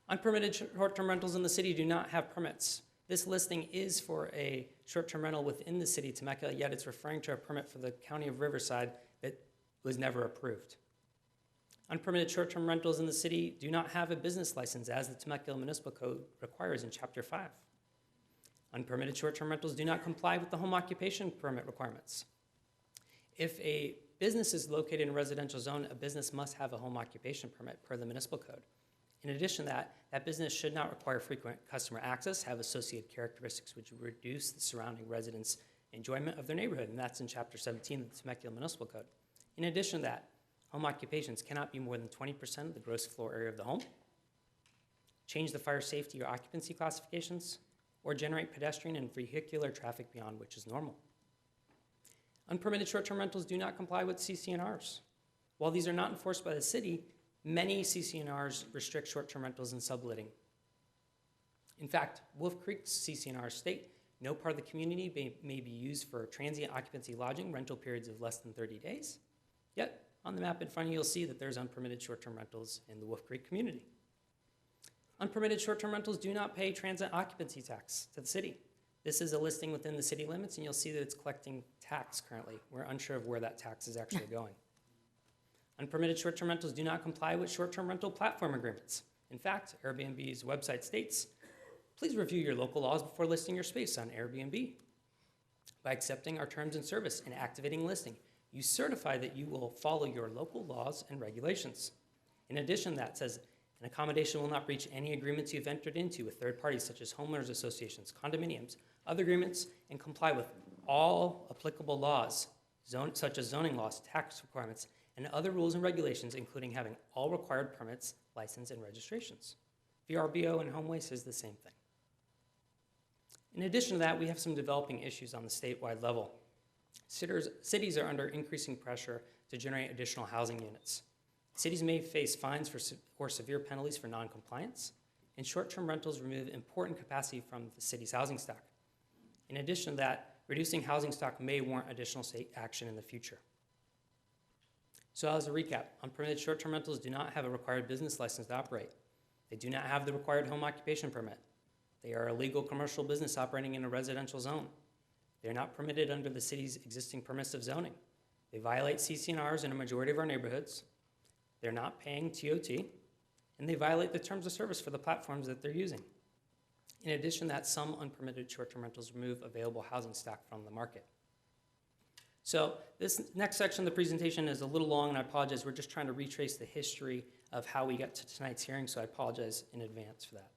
Unpermitted short-term rentals in the city do not have permits. This listing is for a short-term rental within the city of Temecula, yet it's referring to a permit for the county of Riverside that was never approved. Unpermitted short-term rentals in the city do not have a business license as the Temecula Municipal Code requires in Chapter 5. Unpermitted short-term rentals do not comply with the home occupation permit requirements. If a business is located in a residential zone, a business must have a home occupation permit per the municipal code. In addition to that, that business should not require frequent customer access, have associated characteristics which reduce the surrounding residents' enjoyment of their neighborhood, and that's in Chapter 17 of the Temecula Municipal Code. In addition to that, home occupations cannot be more than 20% of the gross floor area of the home, change the fire safety or occupancy classifications, or generate pedestrian and vehicular traffic beyond which is normal. Unpermitted short-term rentals do not comply with CC&Rs. While these are not enforced by the city, many CC&Rs restrict short-term rentals and subletting. In fact, Wolf Creek's CC&R state no part of the community may be used for transient occupancy lodging rental periods of less than 30 days. Yet, on the map in front of you, you'll see that there's unpermitted short-term rentals in the Wolf Creek community. Unpermitted short-term rentals do not pay transit occupancy tax to the city. This is a listing within the city limits, and you'll see that it's collecting tax currently. We're unsure of where that tax is actually going. Unpermitted short-term rentals do not comply with short-term rental platform agreements. In fact, Airbnb's website states, please review your local laws before listing your space on Airbnb. By accepting our terms and service and activating a listing, you certify that you will follow your local laws and regulations. In addition, that says, an accommodation will not breach any agreements you've entered into with third parties such as homeowners associations, condominiums, other agreements, and comply with all applicable laws, such as zoning laws, tax requirements, and other rules and regulations, including having all required permits, license, and registrations. VRBO and HomeWay says the same thing. In addition to that, we have some developing issues on the statewide level. Cities are under increasing pressure to generate additional housing units. Cities may face fines or severe penalties for noncompliance, and short-term rentals remove important capacity from the city's housing stock. In addition to that, reducing housing stock may warrant additional state action in the future. So as a recap, unpermitted short-term rentals do not have a required business license to operate. They do not have the required home occupation permit. They are a legal commercial business operating in a residential zone. They are not permitted under the city's existing permissive zoning. They violate CC&Rs in a majority of our neighborhoods. They're not paying TOT, and they violate the terms of service for the platforms that they're using. In addition to that, some unpermitted short-term rentals remove available housing stock from the market. So this next section of the presentation is a little long, and I apologize. We're just trying to retrace the history of how we got to tonight's hearing, so I apologize in advance for that.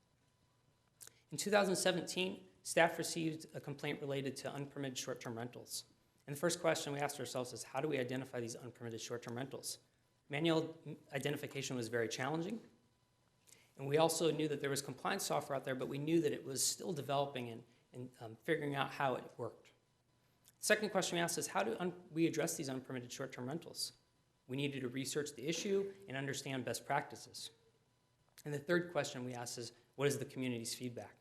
In 2017, staff received a complaint related to unpermitted short-term rentals. And the first question we asked ourselves is, how do we identify these unpermitted short-term rentals? Manual identification was very challenging. And we also knew that there was compliance software out there, but we knew that it was still developing and figuring out how it worked. The second question we asked is, how do we address these unpermitted short-term rentals? We needed to research the issue and understand best practices. And the third question we asked is, what is the community's feedback?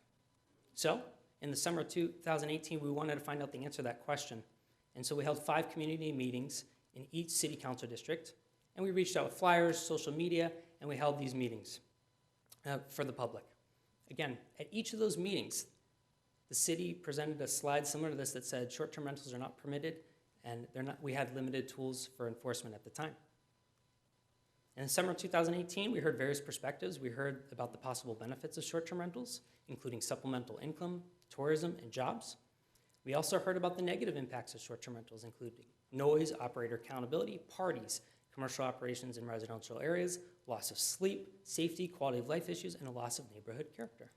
So, in the summer of 2018, we wanted to find out the answer to that question. And so we held 5 community meetings in each city council district, and we reached out with flyers, social media, and we held these meetings for the public. Again, at each of those meetings, the city presented a slide similar to this that said short-term rentals are not permitted, and we had limited tools for enforcement at the time. In the summer of 2018, we heard various perspectives. We heard about the possible benefits of short-term rentals, including supplemental income, tourism, and jobs. We also heard about the negative impacts of short-term rentals, including noise, operator accountability, parties, commercial operations in residential areas, loss of sleep, safety, quality of life issues, and a loss of neighborhood character.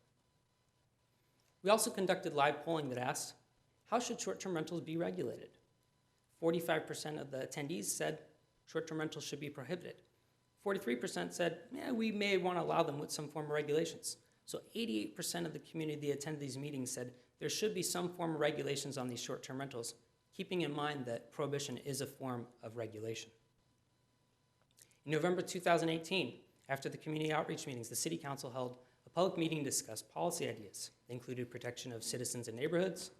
We also conducted live polling that asked, how should short-term rentals be regulated? 45% of the attendees said short-term rentals should be prohibited. 43% said, yeah, we may want to allow them with some form of regulations. So 88% of the community that attended these meetings said there should be some form of regulations on these short-term rentals, keeping in mind that prohibition is a form of regulation. In November 2018, after the community outreach meetings, the City Council held a public meeting to discuss policy ideas. They included protection of citizens and neighborhoods,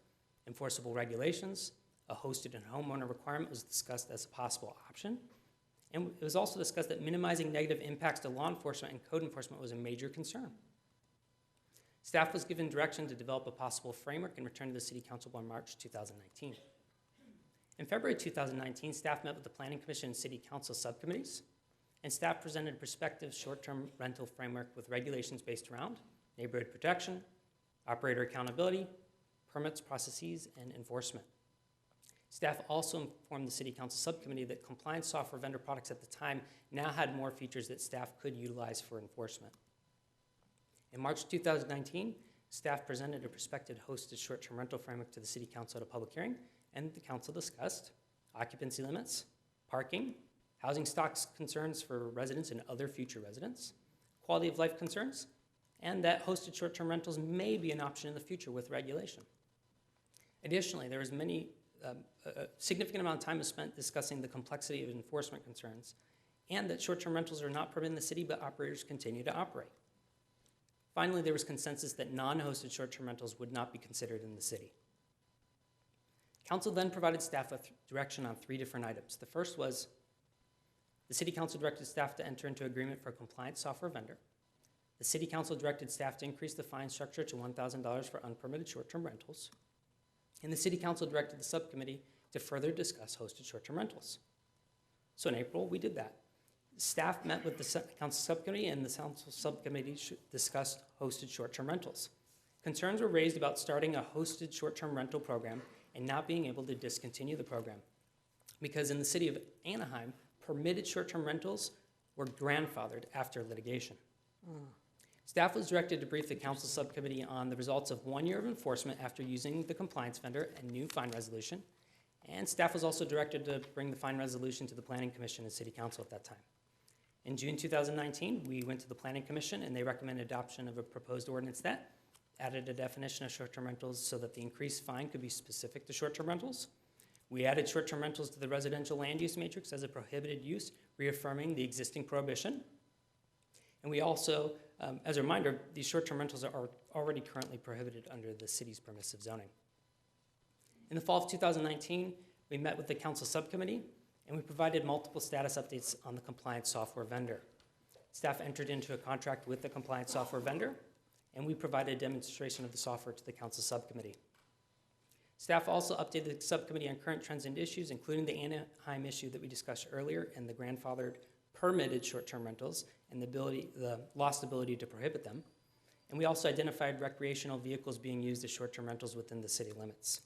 enforceable regulations, a hosted and homeowner requirement was discussed as a possible option, and it was also discussed that minimizing negative impacts to law enforcement and code enforcement was a major concern. Staff was given direction to develop a possible framework and return to the City Council by March 2019. In February 2019, staff met with the Planning Commission and City Council subcommittees, and staff presented a prospective short-term rental framework with regulations based around neighborhood protection, operator accountability, permits, processes, and enforcement. Staff also informed the City Council subcommittee that compliance software vendor products at the time now had more features that staff could utilize for enforcement. In March 2019, staff presented a prospective hosted short-term rental framework to the City Council at a public hearing, and the council discussed occupancy limits, parking, housing stocks concerns for residents and other future residents, quality of life concerns, and that hosted short-term rentals may be an option in the future with regulation. Additionally, there was a significant amount of time was spent discussing the complexity of enforcement concerns and that short-term rentals are not permitted in the city, but operators continue to operate. Finally, there was consensus that non-hosted short-term rentals would not be considered in the city. Council then provided staff with direction on 3 different items. The first was the City Council directed staff to enter into agreement for a compliant software vendor. The City Council directed staff to increase the fine structure to $1,000 for unpermitted short-term rentals. And the City Council directed the subcommittee to further discuss hosted short-term rentals. So in April, we did that. Staff met with the Council subcommittee, and the Council subcommittee discussed hosted short-term rentals. Concerns were raised about starting a hosted short-term rental program and not being able to discontinue the program, because in the city of Anaheim, permitted short-term rentals were grandfathered after litigation. Staff was directed to brief the council subcommittee on the results of 1 year of enforcement after using the compliance vendor and new fine resolution, and staff was also directed to bring the fine resolution to the Planning Commission and City Council at that time. In June 2019, we went to the Planning Commission, and they recommended adoption of a proposed ordinance that added a definition of short-term rentals so that the increased fine could be specific to short-term rentals. We added short-term rentals to the residential land use matrix as a prohibited use, reaffirming the existing prohibition. And we also, as a reminder, these short-term rentals are already currently prohibited under the city's permissive zoning. In the fall of 2019, we met with the council subcommittee, and we provided multiple status updates on the compliance software vendor. Staff entered into a contract with the compliance software vendor, and we provided a demonstration of the software to the council subcommittee. Staff also updated the subcommittee on current trends and issues, including the Anaheim issue that we discussed earlier and the grandfathered permitted short-term rentals and the lost ability to prohibit them. And we also identified recreational vehicles being used as short-term rentals within the city limits.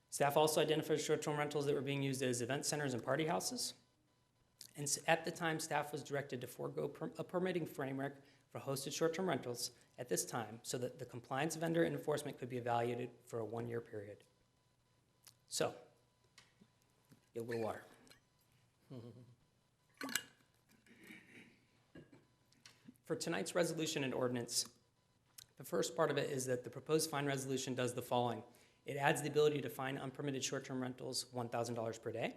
Staff also identified short-term rentals that were being used as event centers and party houses. And at the time, staff was directed to forego a permitting framework for hosted short-term rentals at this time so that the compliance vendor and enforcement could be evaluated for a 1 year period. So, get a little water. For tonight's resolution and ordinance, the first part of it is that the proposed fine resolution does the following. It adds the ability to fine unpermitted short-term rentals $1,000 per day.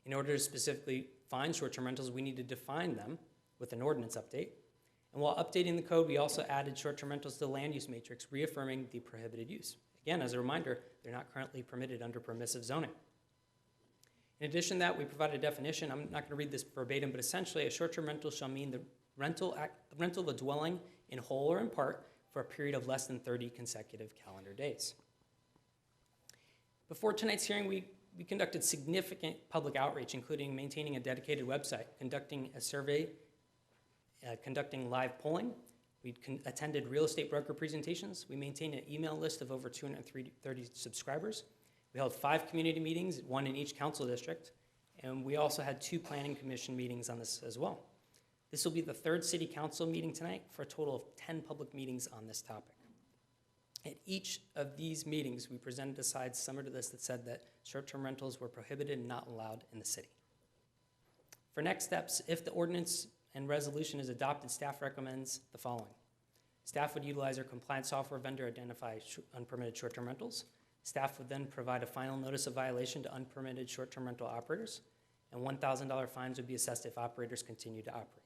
In order to specifically fine short-term rentals, we need to define them with an ordinance update. And while updating the code, we also added short-term rentals to the land use matrix, reaffirming the prohibited use. Again, as a reminder, they're not currently permitted under permissive zoning. In addition to that, we provided a definition. I'm not going to read this verbatim, but essentially a short-term rental shall mean the rental of a dwelling in whole or in part for a period of less than 30 consecutive calendar days. Before tonight's hearing, we conducted significant public outreach, including maintaining a dedicated website, conducting a survey, conducting live polling. We attended real estate broker presentations. We maintained an email list of over 230 subscribers. We held 5 community meetings, 1 in each council district, and we also had 2 planning commission meetings on this as well. This will be the 3rd city council meeting tonight for a total of 10 public meetings on this topic. At each of these meetings, we presented a side similar to this that said that short-term rentals were prohibited and not allowed in the city. For next steps, if the ordinance and resolution is adopted, staff recommends the following. Staff would utilize our compliance software vendor to identify unpermitted short-term rentals. Staff would then provide a final notice of violation to unpermitted short-term rental operators, and $1,000 fines would be assessed if operators continue to operate.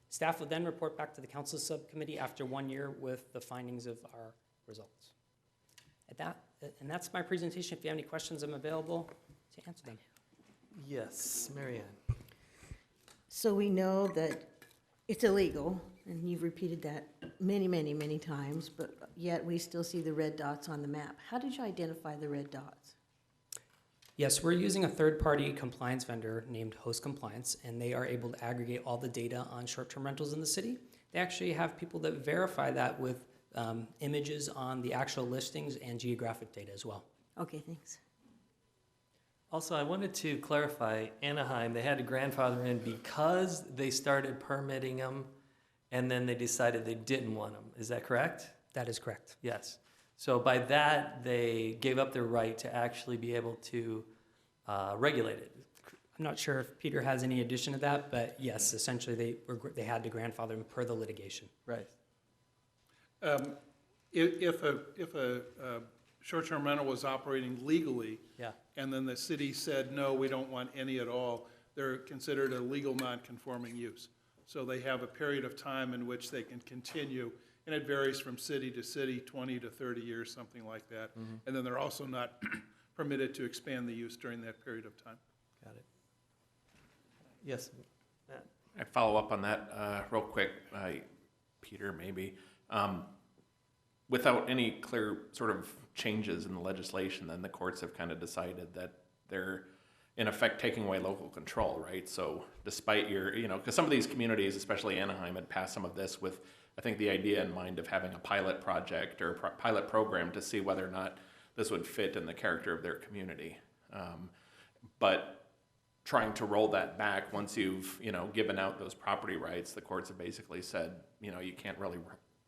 Staff would then report back to the council subcommittee after 1 year with the findings of our results. And that's my presentation. If you have any questions, I'm available to answer them. Yes, Marianne. So we know that it's illegal, and you've repeated that many, many, many times, but yet we still see the red dots on the map. How did you identify the red dots? Yes, we're using a third-party compliance vendor named Host Compliance, and they are able to aggregate all the data on short-term rentals in the city. They actually have people that verify that with images on the actual listings and geographic data as well. Okay, thanks. Also, I wanted to clarify, Anaheim, they had to grandfather in because they started permitting them, and then they decided they didn't want them. Is that correct? That is correct. Yes. So by that, they gave up their right to actually be able to regulate it. I'm not sure if Peter has any addition to that, but yes, essentially they had to grandfather him per the litigation. Right. If a short-term rental was operating legally, Yeah. and then the city said, no, we don't want any at all, they're considered a legal non-conforming use. So they have a period of time in which they can continue, and it varies from city to city, 20 to 30 years, something like that. And then they're also not permitted to expand the use during that period of time. Got it. Yes, Matt. I follow up on that real quick, Peter, maybe. Without any clear sort of changes in the legislation, then the courts have kind of decided that they're in effect taking away local control, right? So despite your, because some of these communities, especially Anaheim, had passed some of this with, I think, the idea in mind of having a pilot project or pilot program to see whether or not this would fit in the character of their community. But trying to roll that back once you've, given out those property rights, the courts have basically said, you can't really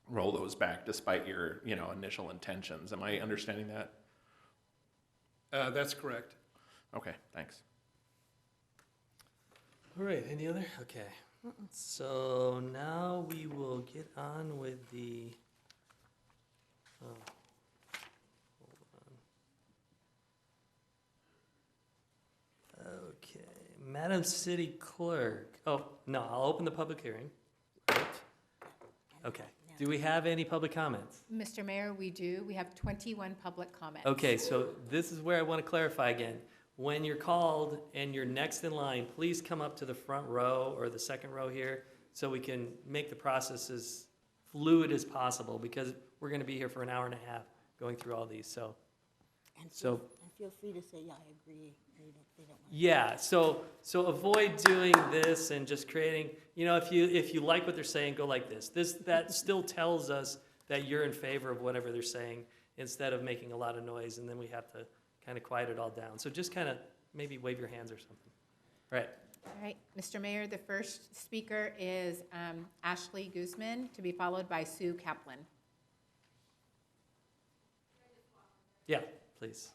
roll those back despite your, initial intentions. Am I understanding that? That's correct. Okay, thanks. All right, any other? Okay. So now we will get on with the, hold on. Okay, Madam City Clerk. Oh, no, I'll open the public hearing. Right. Okay. Do we have any public comments? Mr. Mayor, we do. We have 21 public comments. Okay, so this is where I want to clarify again. When you're called and you're next in line, please come up to the front row or the second row here so we can make the process as fluid as possible, because we're going to be here for an hour and a half going through all these. So feel free to say, yeah, I agree. They don't want yeah, so avoid doing this and just creating, if you like what they're saying, go like this. That still tells us that you're in favor of whatever they're saying, instead of making a lot of noise, and then we have to kind of quiet it all down. So just kind of maybe wave your hands or something. Right. All right, Mr. Mayor, the first speaker is Ashley Guzman, to be followed by Sue Kaplan. Yeah, please.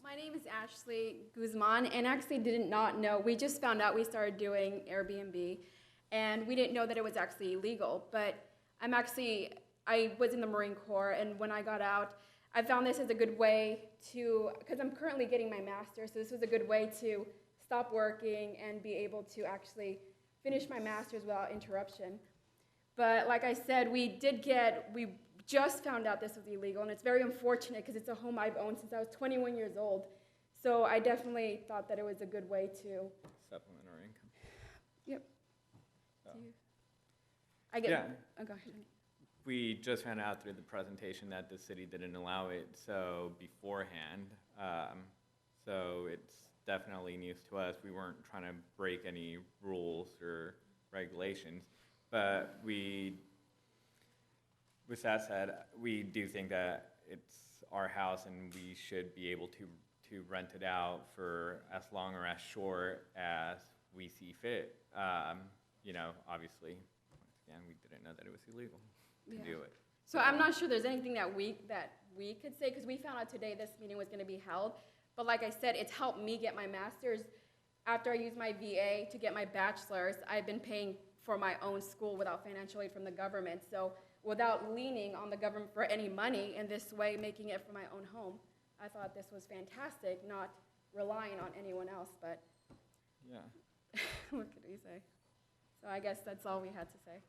My name is Ashley Guzman, and actually did not know. We just found out we started doing Airbnb, and we didn't know that it was actually illegal. But I was in the Marine Corps, and when I got out, I found this as a good way to, because I'm currently getting my master's, so this was a good way to stop working and be able to actually finish my master's without interruption. But like I said, we just found out this was illegal, and it's very unfortunate because it's a home I've owned since I was 21 years old. So I definitely thought that it was a good way to supplement our income. Yep. So. I get. Yeah. Oh, go ahead. We just found out through the presentation that the city didn't allow it so beforehand. So it's definitely news to us. We weren't trying to break any rules or regulations, but with that said, we do think that it's our house and we should be able to rent it out for as long or as short as we see fit. Obviously, once again, we didn't know that it was illegal to do it. So I'm not sure there's anything that we could say, because we found out today this meeting was going to be held. But like I said, it's helped me get my master's. After I used my VA to get my bachelor's, I've been paying for my own school without financial aid from the government. So without leaning on the government for any money, in this way making it for my own home, I thought this was fantastic, not relying on anyone else. But yeah, what could we say? So I guess that's all we had to say.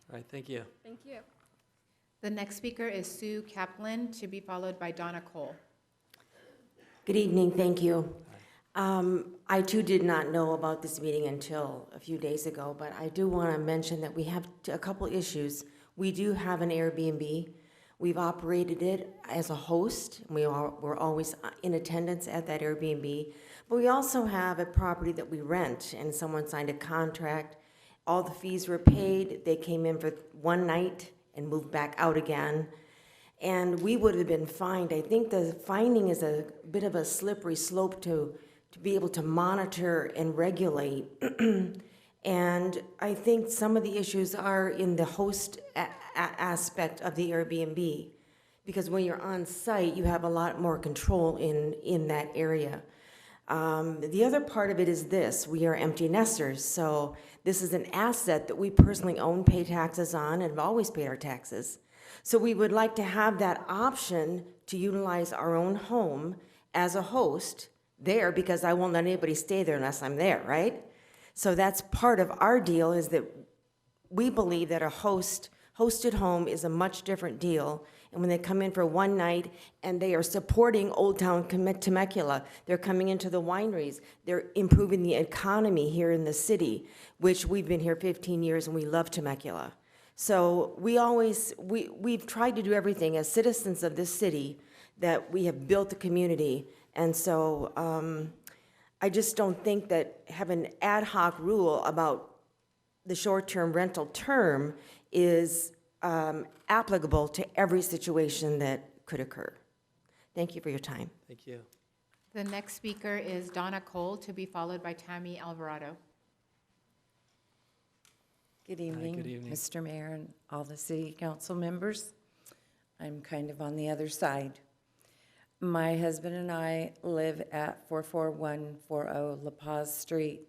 All right, thank you. Thank you. The next speaker is Sue Kaplan, to be followed by Donna Cole. Good evening, thank you. I too did not know about this meeting until a few days ago, but I do want to mention that we have a couple issues. We do have an Airbnb. We've operated it as a host. We're always in attendance at that Airbnb. But we also have a property that we rent, and someone signed a contract. All the fees were paid. They came in for one night and moved back out again. and we would have been fined. I think the finding is a bit of a slippery slope to be able to monitor and regulate. And I think some of the issues are in the host aspect of the Airbnb, because when you're on site, you have a lot more control in that area. The other part of it is this: we are empty nesters, so this is an asset that we personally own, pay taxes on, and have always paid our taxes. So we would like to have that option to utilize our own home as a host there, because I won't let anybody stay there unless I'm there, right? So that's part of our deal, is that we believe that a hosted home is a much different deal. And when they come in for one night and they are supporting Old Town Temecula, they're coming into the wineries, they're improving the economy here in the city, which we've been here 15 years and we love Temecula. So we've tried to do everything as citizens of this city, that we have built the community. And so I just don't think that having an ad hoc rule about the short-term rental term is applicable to every situation that could occur. Thank you for your time. Thank you. The next speaker is Donna Cole, to be followed by Tammy Alvarado. Good evening, good evening. Mr. Mayor and all the city council members. I'm kind of on the other side. My husband and I live at 44140 La Paz Street.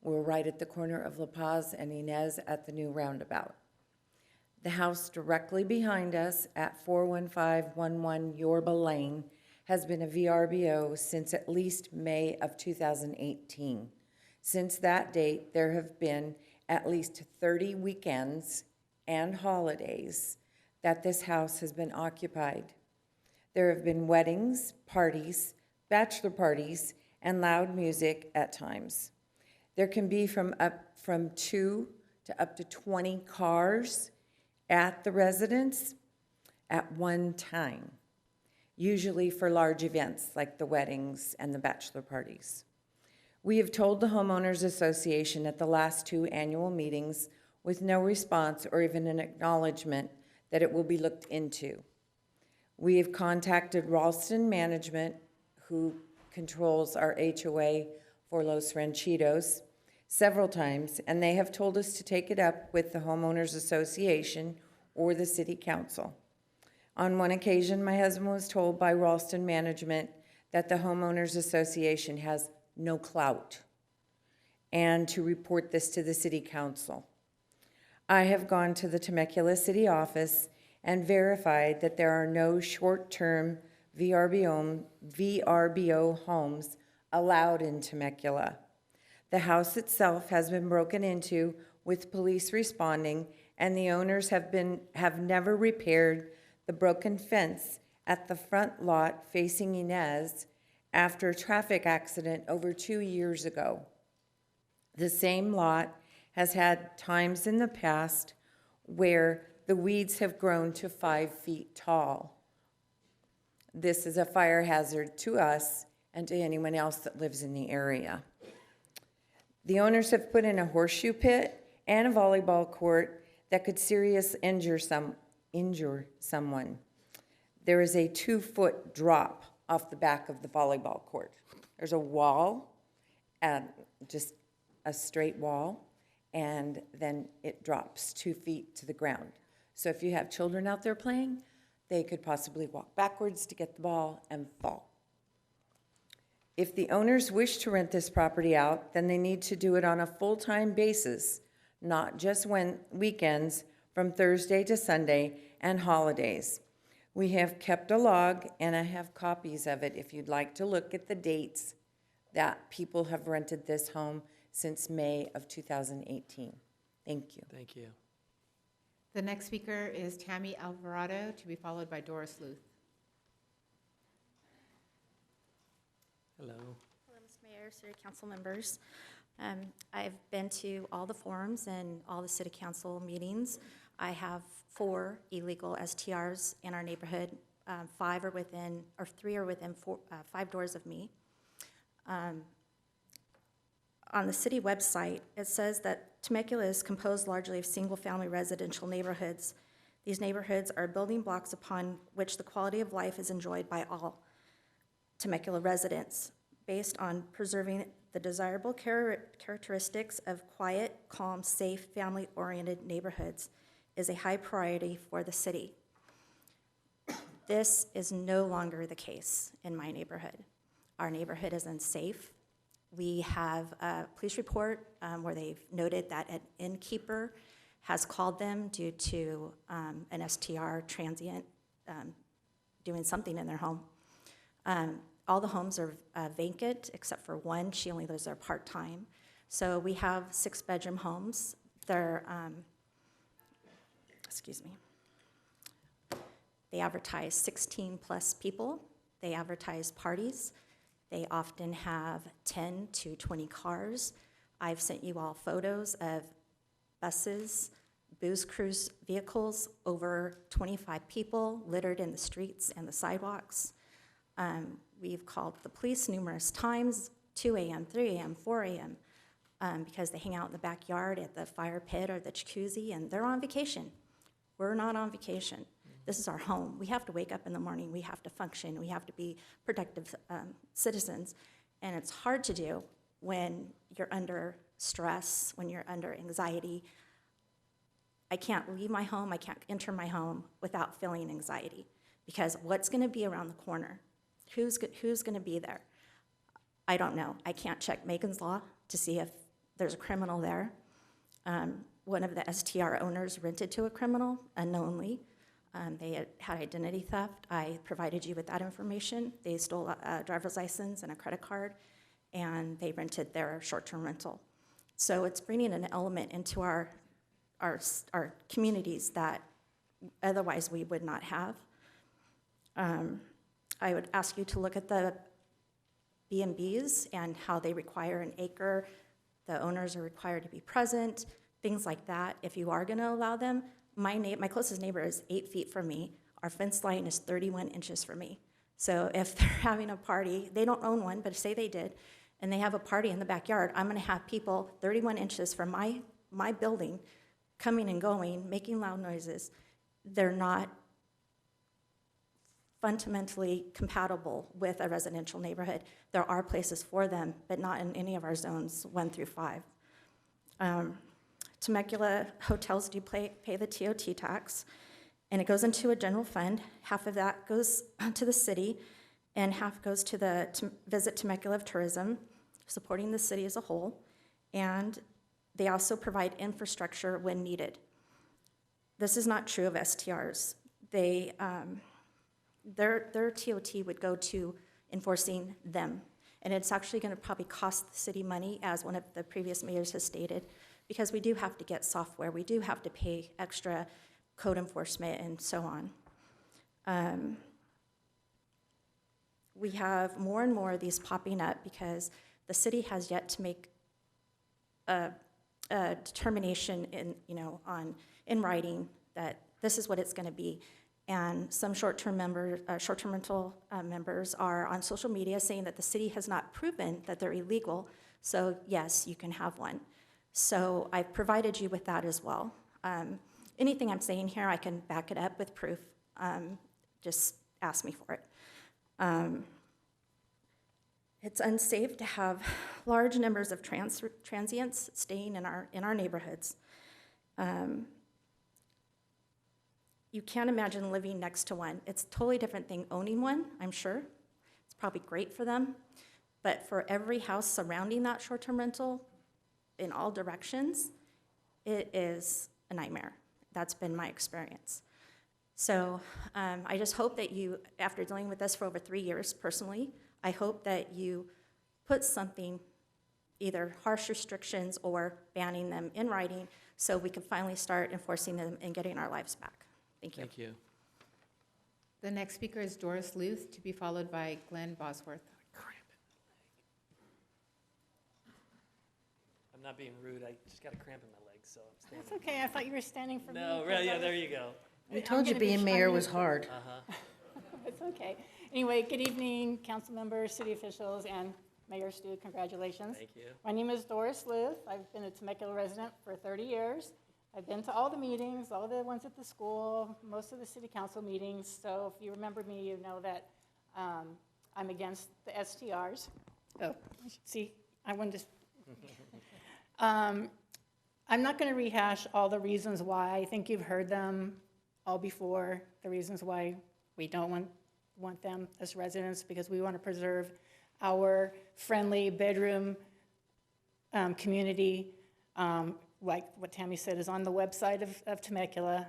We're right at the corner of La Paz and Inez at the new roundabout. The house directly behind us at 41511 Yorba Lane has been a VRBO since at least May of 2018. Since that date, there have been at least 30 weekends and holidays that this house has been occupied. There have been weddings, parties, bachelor parties, and loud music at times. There can be from 2 to up to 20 cars at the residence at one time, usually for large events like the weddings and the bachelor parties. We have told the Homeowners Association at the last 2 annual meetings with no response or even an acknowledgement that it will be looked into. We have contacted Ralston Management, who controls our HOA for Los Ranchitos, several times, and they have told us to take it up with the Homeowners Association or the City Council. On one occasion, my husband was told by Ralston Management that the Homeowners Association has no clout, and to report this to the City Council. I have gone to the Temecula City office and verified that there are no short-term VRBO homes allowed in Temecula. The house itself has been broken into with police responding, and the owners have never repaired the broken fence at the front lot facing Inez after a traffic accident over 2 years ago. The same lot has had times in the past where the weeds have grown to 5 feet tall. This is a fire hazard to us and to anyone else that lives in the area. The owners have put in a horseshoe pit and a volleyball court that could seriously injure someone. There is a 2-foot drop off the back of the volleyball court. There's a wall, just a straight wall, and then it drops 2 feet to the ground. So if you have children out there playing, they could possibly walk backwards to get the ball and fall. If the owners wish to rent this property out, then they need to do it on a full-time basis, not just weekends, from Thursday to Sunday and holidays. We have kept a log, and I have copies of it if you'd like to look at the dates that people have rented this home since May of 2018. Thank you. Thank you. The next speaker is Tammy Alvarado, to be followed by Doris Luth. Hello. Hello, Mr. Mayor, City Council members. I've been to all the forums and all the City Council meetings. I have 4 illegal STRs in our neighborhood. 3 are within 5 doors of me. On the city website, it says that Temecula is composed largely of single-family residential neighborhoods. These neighborhoods are building blocks upon which the quality of life is enjoyed by all Temecula residents, based on preserving the desirable characteristics of quiet, calm, safe, family-oriented neighborhoods is a high priority for the city. This is no longer the case in my neighborhood. Our neighborhood is unsafe. We have a police report where they've noted that an innkeeper has called them due to an STR transient doing something in their home. All the homes are vacant except for one. She only lives there part-time. So we have 6-bedroom homes. They're, excuse me. They advertise 16+ people. They advertise parties. They often have 10 to 20 cars. I've sent you all photos of buses, booze cruise vehicles, over 25 people littered in the streets and the sidewalks. We've called the police numerous times, 2 a.m., 3 a.m., 4 a.m., because they hang out in the backyard at the fire pit or the jacuzzi, and they're on vacation. We're not on vacation. This is our home. We have to wake up in the morning. We have to function. We have to be productive citizens. And it's hard to do when you're under stress, when you're under anxiety. I can't leave my home. I can't enter my home without feeling anxiety, because what's going to be around the corner? Who's going to be there? I don't know. I can't check Megan's Law to see if there's a criminal there. One of the STR owners rented to a criminal unknowingly. They had identity theft. I provided you with that information. They stole a driver's license and a credit card, and they rented their short-term rental. So it's bringing an element into our communities that otherwise we would not have. I would ask you to look at the B&Bs and how they require an acre. The owners are required to be present, things like that. If you are going to allow them, my closest neighbor is 8 feet from me. Our fence line is 31 inches from me. So if they're having a party, they don't own one, but say they did, and they have a party in the backyard, I'm going to have people 31 inches from my building coming and going, making loud noises. They're not fundamentally compatible with a residential neighborhood. There are places for them, but not in any of our zones 1 through 5. Temecula hotels do pay the TOT tax, and it goes into a general fund. Half of that goes to the city, and half goes to the Visit Temecula of Tourism, supporting the city as a whole, and they also provide infrastructure when needed. This is not true of STRs. Their TOT would go to enforcing them, and it's actually going to probably cost the city money, as one of the previous mayors has stated, because we do have to get software, we do have to pay extra code enforcement and so on. We have more and more of these popping up because the city has yet to make a determination in writing that this is what it's going to be. And some short-term rental members are on social media saying that the city has not proven that they're illegal, so yes, you can have one. So I've provided you with that as well. Anything I'm saying here, I can back it up with proof. Just ask me for it. It's unsafe to have large numbers of transients staying in our neighborhoods. You can't imagine living next to one. It's a totally different thing owning one, I'm sure. It's probably great for them. But for every house surrounding that short-term rental, in all directions, it is a nightmare. That's been my experience. So I just hope that you, after dealing with this for over 3 years personally, I hope that you put something, either harsh restrictions or banning them in writing, so we can finally start enforcing them and getting our lives back. Thank you. Thank you. The next speaker is Doris Luth, to be followed by Glenn Bosworth. I'm not being rude. I just got a cramp in my leg, so I'm standing. That's okay. I thought you were standing for me. No, right, yeah, there you go. We told you being mayor was hard. It's okay. Anyway, good evening, council members, city officials, and Mayor Stu. Congratulations. Thank you. My name is Doris Luth. I've been a Temecula resident for 30 years. I've been to all the meetings, all the ones at the school, most of the city council meetings. So if you remember me, you know that I'm against the STRs. Oh, see, I wanted to. I'm not going to rehash all the reasons why. I think you've heard them all before, the reasons why we don't want them as residents, because we want to preserve our friendly bedroom community, like what Tammy said is on the website of Temecula.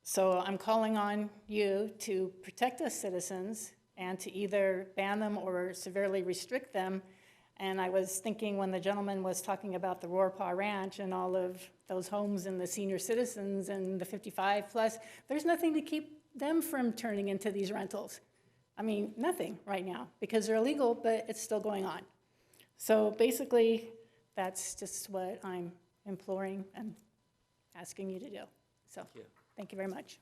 So I'm calling on you to protect us citizens and to either ban them or severely restrict them. And I was thinking when the gentleman was talking about the Roarpaw Ranch and all of those homes and the senior citizens and the 55 plus, there's nothing to keep them from turning into these rentals. I mean, nothing right now because they're illegal, but it's still going on. So basically, that's just what I'm imploring and asking you to do. So thank you very much.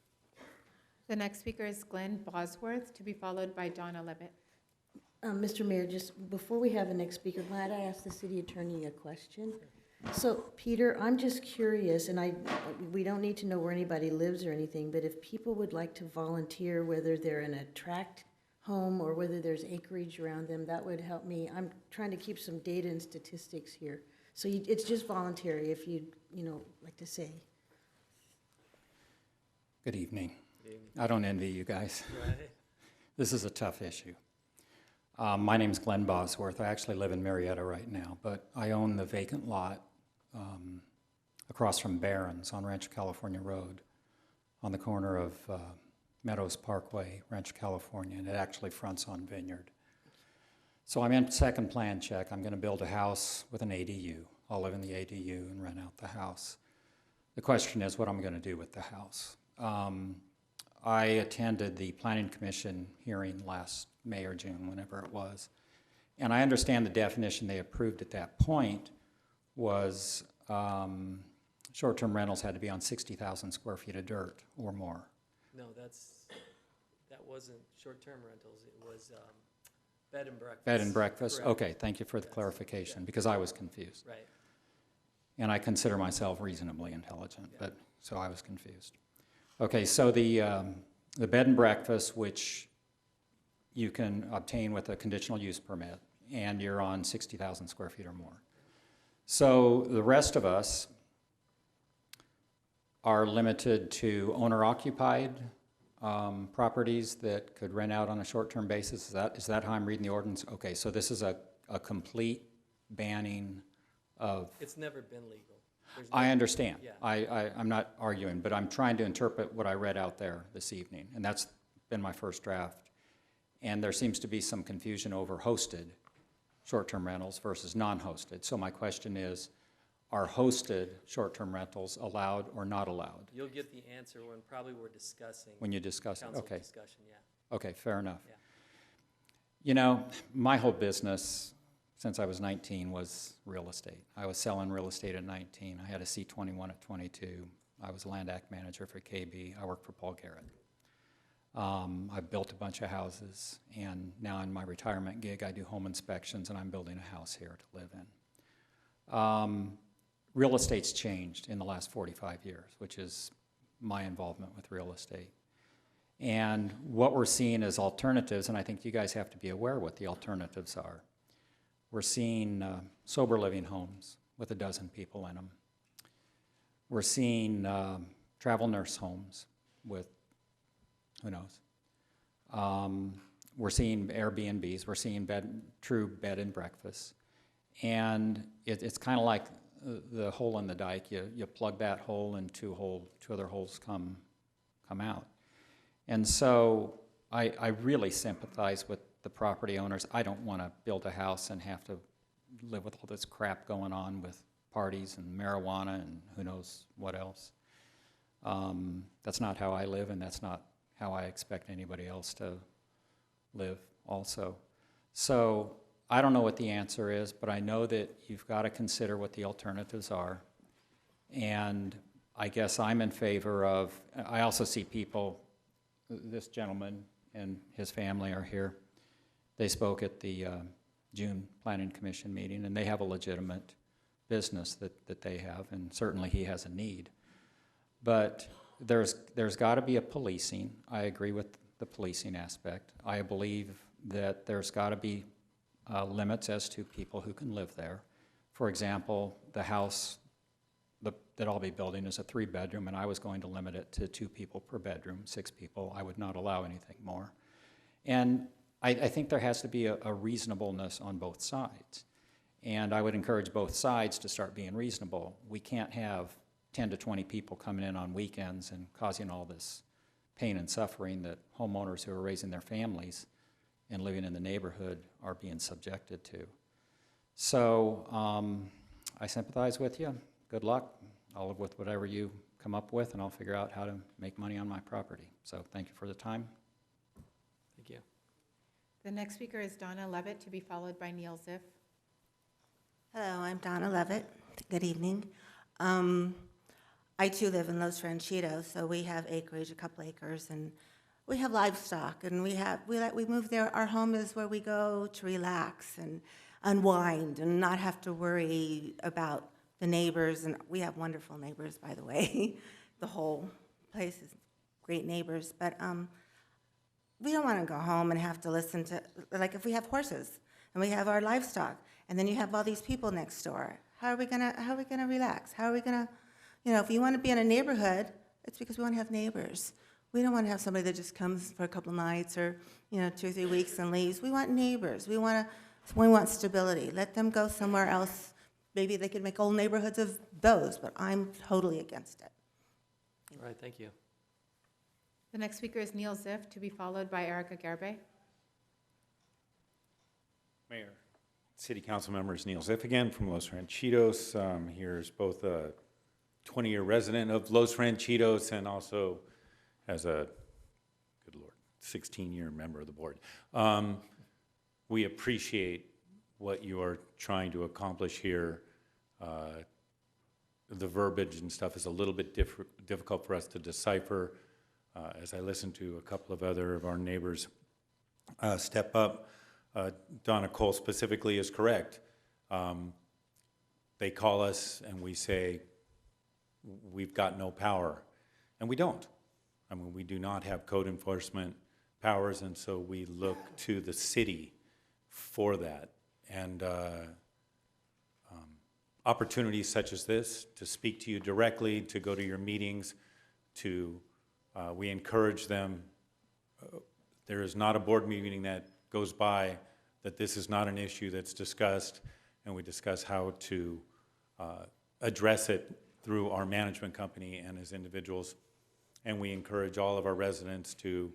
The next speaker is Glenn Bosworth, to be followed by Donna Levitt. Mr. Mayor, just before we have the next speaker, might I ask the city attorney a question? So, Peter, I'm just curious, and we don't need to know where anybody lives or anything, but if people would like to volunteer, whether they're in a tract home or whether there's acreage around them, that would help me. I'm trying to keep some data and statistics here. So it's just voluntary if you'd, like to say. Good evening. I don't envy you guys. Right. This is a tough issue. My name's Glenn Bosworth. I actually live in Marietta right now, but I own the vacant lot across from Barron's on Rancho California Road on the corner of Meadows Parkway, Rancho California, and it actually fronts on Vineyard. So I'm in second plan check. I'm going to build a house with an ADU. I'll live in the ADU and rent out the house. The question is what I'm going to do with the house. I attended the Planning Commission hearing last May or June, whenever it was, and I understand the definition they approved at that point was short-term rentals had to be on 60,000 square feet of dirt or more. No, that wasn't short-term rentals. It was bed and breakfast. Bed and breakfast? Correct. Okay, thank you for the clarification, because I was confused. Right. And I consider myself reasonably intelligent, but so I was confused. Okay, so the bed and breakfast, which you can obtain with a conditional use permit, and you're on 60,000 square feet or more. So the rest of us are limited to owner-occupied properties that could rent out on a short-term basis. Is that how I'm reading the ordinance? Okay, so this is a complete banning of... It's never been legal. I understand. Yeah. I'm not arguing, but I'm trying to interpret what I read out there this evening, and that's been my first draft. And there seems to be some confusion over hosted short-term rentals versus non-hosted. So my question is, are hosted short-term rentals allowed or not allowed? You'll get the answer when probably we're discussing. When you discuss it, council okay. discussion, yeah. Okay, fair enough. Yeah. You know, my whole business since I was 19 was real estate. I was selling real estate at 19. I had a C21 at 22. I was a land act manager for KB. I worked for Paul Garrett. I built a bunch of houses, and now in my retirement gig, I do home inspections, and I'm building a house here to live in. Real estate's changed in the last 45 years, which is my involvement with real estate. And what we're seeing is alternatives, and I think you guys have to be aware what the alternatives are. We're seeing sober living homes with 12 people in them. We're seeing travel nurse homes with, who knows. We're seeing Airbnbs. We're seeing true bed and breakfast. And it's kind of like the hole in the dike. You plug that hole and two other holes come out. And so I really sympathize with the property owners. I don't want to build a house and have to live with all this crap going on with parties and marijuana and who knows what else. That's not how I live, and that's not how I expect anybody else to live also. So I don't know what the answer is, but I know that you've got to consider what the alternatives are. And I guess I'm in favor of, I also see people, this gentleman and his family are here. They spoke at the June Planning Commission meeting, and they have a legitimate business that they have, and certainly he has a need. But there's got to be a policing. I agree with the policing aspect. I believe that there's got to be limits as to people who can live there. For example, the house that I'll be building is a 3-bedroom, and I was going to limit it to 2 people per bedroom, 6 people. I would not allow anything more. And I think there has to be a reasonableness on both sides. And I would encourage both sides to start being reasonable. We can't have 10 to 20 people coming in on weekends and causing all this pain and suffering that homeowners who are raising their families and living in the neighborhood are being subjected to. So I sympathize with you. Good luck. I'll live with whatever you come up with, and I'll figure out how to make money on my property. So thank you for the time. Thank you. The next speaker is Donna Levitt, to be followed by Neil Ziff. Hello, I'm Donna Levitt. Good evening. I too live in Los Ranchitos, so we have acreage, a couple acres, and we have livestock, and we move there. Our home is where we go to relax and unwind and not have to worry about the neighbors. And we have wonderful neighbors, by the way. The whole place is great neighbors, but we don't want to go home and have to listen to, like, if we have horses and we have our livestock, and then you have all these people next door. How are we gonna relax? How are we gonna, if you want to be in a neighborhood, it's because we want to have neighbors. We don't want to have somebody that just comes for a couple nights or 2 or 3 weeks and leaves. We want neighbors. We want stability. Let them go somewhere else. Maybe they could make whole neighborhoods of those, but I'm totally against it. All right, thank you. The next speaker is Neil Ziff, to be followed by Erica Garbe. Mayor, City Council members, Neil Ziff again from Los Ranchitos. Here's both a 20-year resident of Los Ranchitos and also as a, good Lord, 16-year member of the board. We appreciate what you are trying to accomplish here. The verbiage and stuff is a little bit difficult for us to decipher. As I listen to a couple of other of our neighbors step up, Donna Cole specifically is correct. They call us and we say, we've got no power. And we don't. I mean, we do not have code enforcement powers, and so we look to the city for that. And opportunities such as this, to speak to you directly, to go to your meetings, we encourage them. There is not a board meeting that goes by that this is not an issue that's discussed, and we discuss how to address it through our management company and as individuals. And we encourage all of our residents to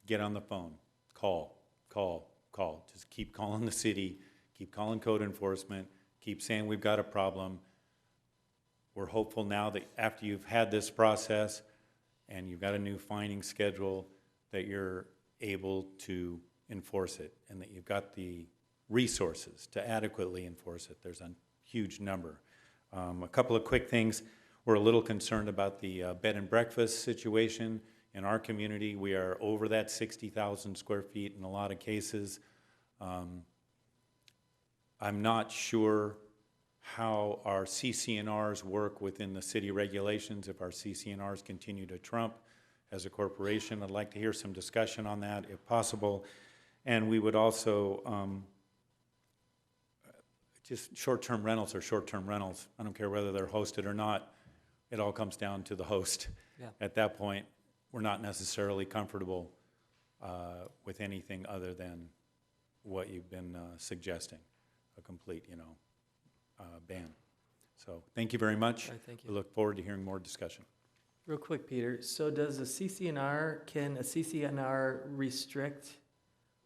get on the phone, call. Just keep calling the city, keep calling code enforcement, keep saying we've got a problem. We're hopeful now that after you've had this process and you've got a new fining schedule, that you're able to enforce it and that you've got the resources to adequately enforce it. There's a huge number. A couple of quick things. We're a little concerned about the bed and breakfast situation in our community. We are over that 60,000 square feet in a lot of cases. I'm not sure how our CC&Rs work within the city regulations, if our CC&Rs continue to trump as a corporation. I'd like to hear some discussion on that if possible. And we would also, just short-term rentals are short-term rentals. I don't care whether they're hosted or not. It all comes down to the host. Yeah. At that point, we're not necessarily comfortable with anything other than what you've been suggesting, a complete, ban. So thank you very much. All right, thank you. We look forward to hearing more discussion. Real quick, Peter, so does a CC&R, can a CC&R restrict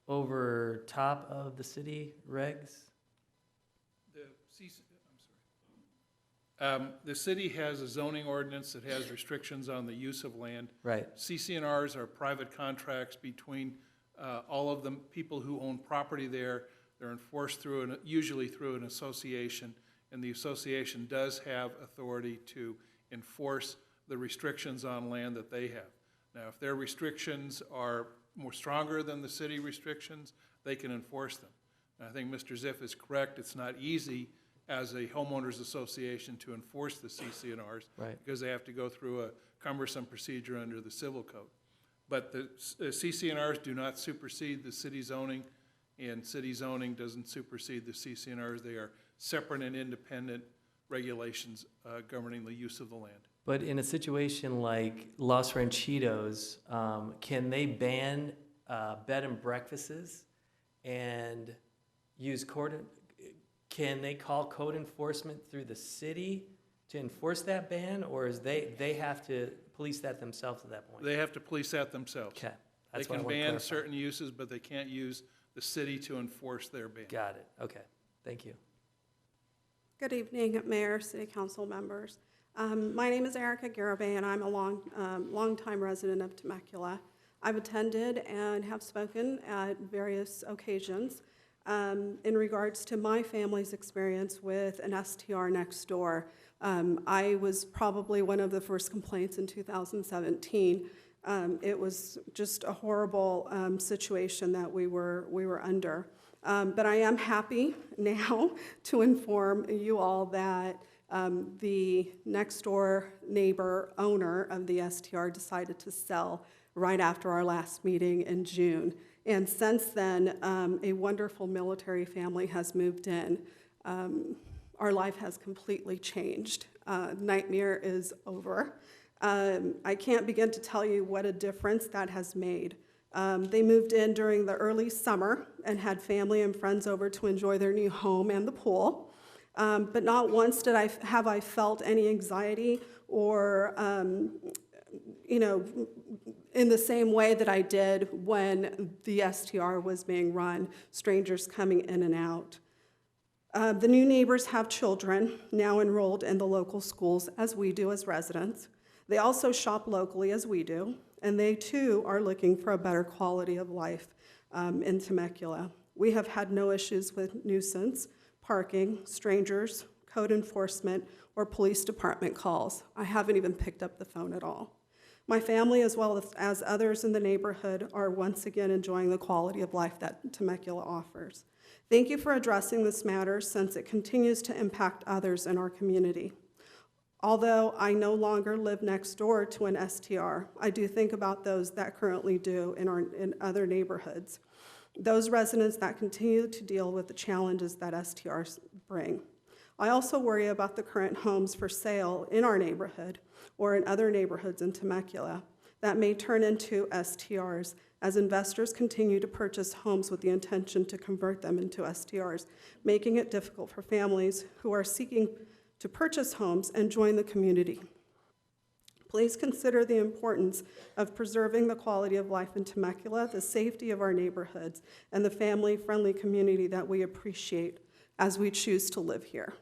over top of the city regs? The city has a zoning ordinance that has restrictions on the use of land. Right. CC&Rs are private contracts between all of the people who own property there. They're enforced usually through an association, and the association does have authority to enforce the restrictions on land that they have. Now, if their restrictions are more stronger than the city restrictions, they can enforce them. And I think Mr. Ziff is correct. It's not easy as a homeowners association to enforce the CCNRs. Right. Because they have to go through a cumbersome procedure under the civil code. But the CCNRs do not supersede the city zoning, and city zoning doesn't supersede the CCNRs. They are separate and independent regulations governing the use of the land. But in a situation like Los Ranchitos, can they ban bed and breakfasts and use can they call code enforcement through the city to enforce that ban, or is they have to police that themselves at that point? They have to police that themselves. Okay. They That's what I can want to ban clarify. certain uses, but they can't use the city to enforce their ban. Got it. Okay. Thank you. Good evening, Mayor, City Council members. My name is Erica Garibay, and I'm a longtime resident of Temecula. I've attended and have spoken at various occasions in regards to my family's experience with an STR next door. I was probably one of the first complaints in 2017. It was just a horrible situation that we were under. But I am happy now to inform you all that the next door neighbor owner of the STR decided to sell right after our last meeting in June. And since then, a wonderful military family has moved in. Our life has completely changed. Nightmare is over. I can't begin to tell you what a difference that has made. They moved in during the early summer and had family and friends over to enjoy their new home and the pool. But not once have I felt any anxiety or, in the same way that I did when the STR was being run, strangers coming in and out. The new neighbors have children now enrolled in the local schools, as we do as residents. They also shop locally, as we do, and they too are looking for a better quality of life in Temecula. We have had no issues with nuisance, parking, strangers, code enforcement, or police department calls. I haven't even picked up the phone at all. My family, as well as others in the neighborhood, are once again enjoying the quality of life that Temecula offers. Thank you for addressing this matter, since it continues to impact others in our community. Although I no longer live next door to an STR, I do think about those that currently do in other neighborhoods, those residents that continue to deal with the challenges that STRs bring. I also worry about the current homes for sale in our neighborhood or in other neighborhoods in Temecula that may turn into STRs as investors continue to purchase homes with the intention to convert them into STRs, making it difficult for families who are seeking to purchase homes and join the community. Please consider the importance of preserving the quality of life in Temecula, the safety of our neighborhoods, and the family-friendly community that we appreciate as we choose to live here.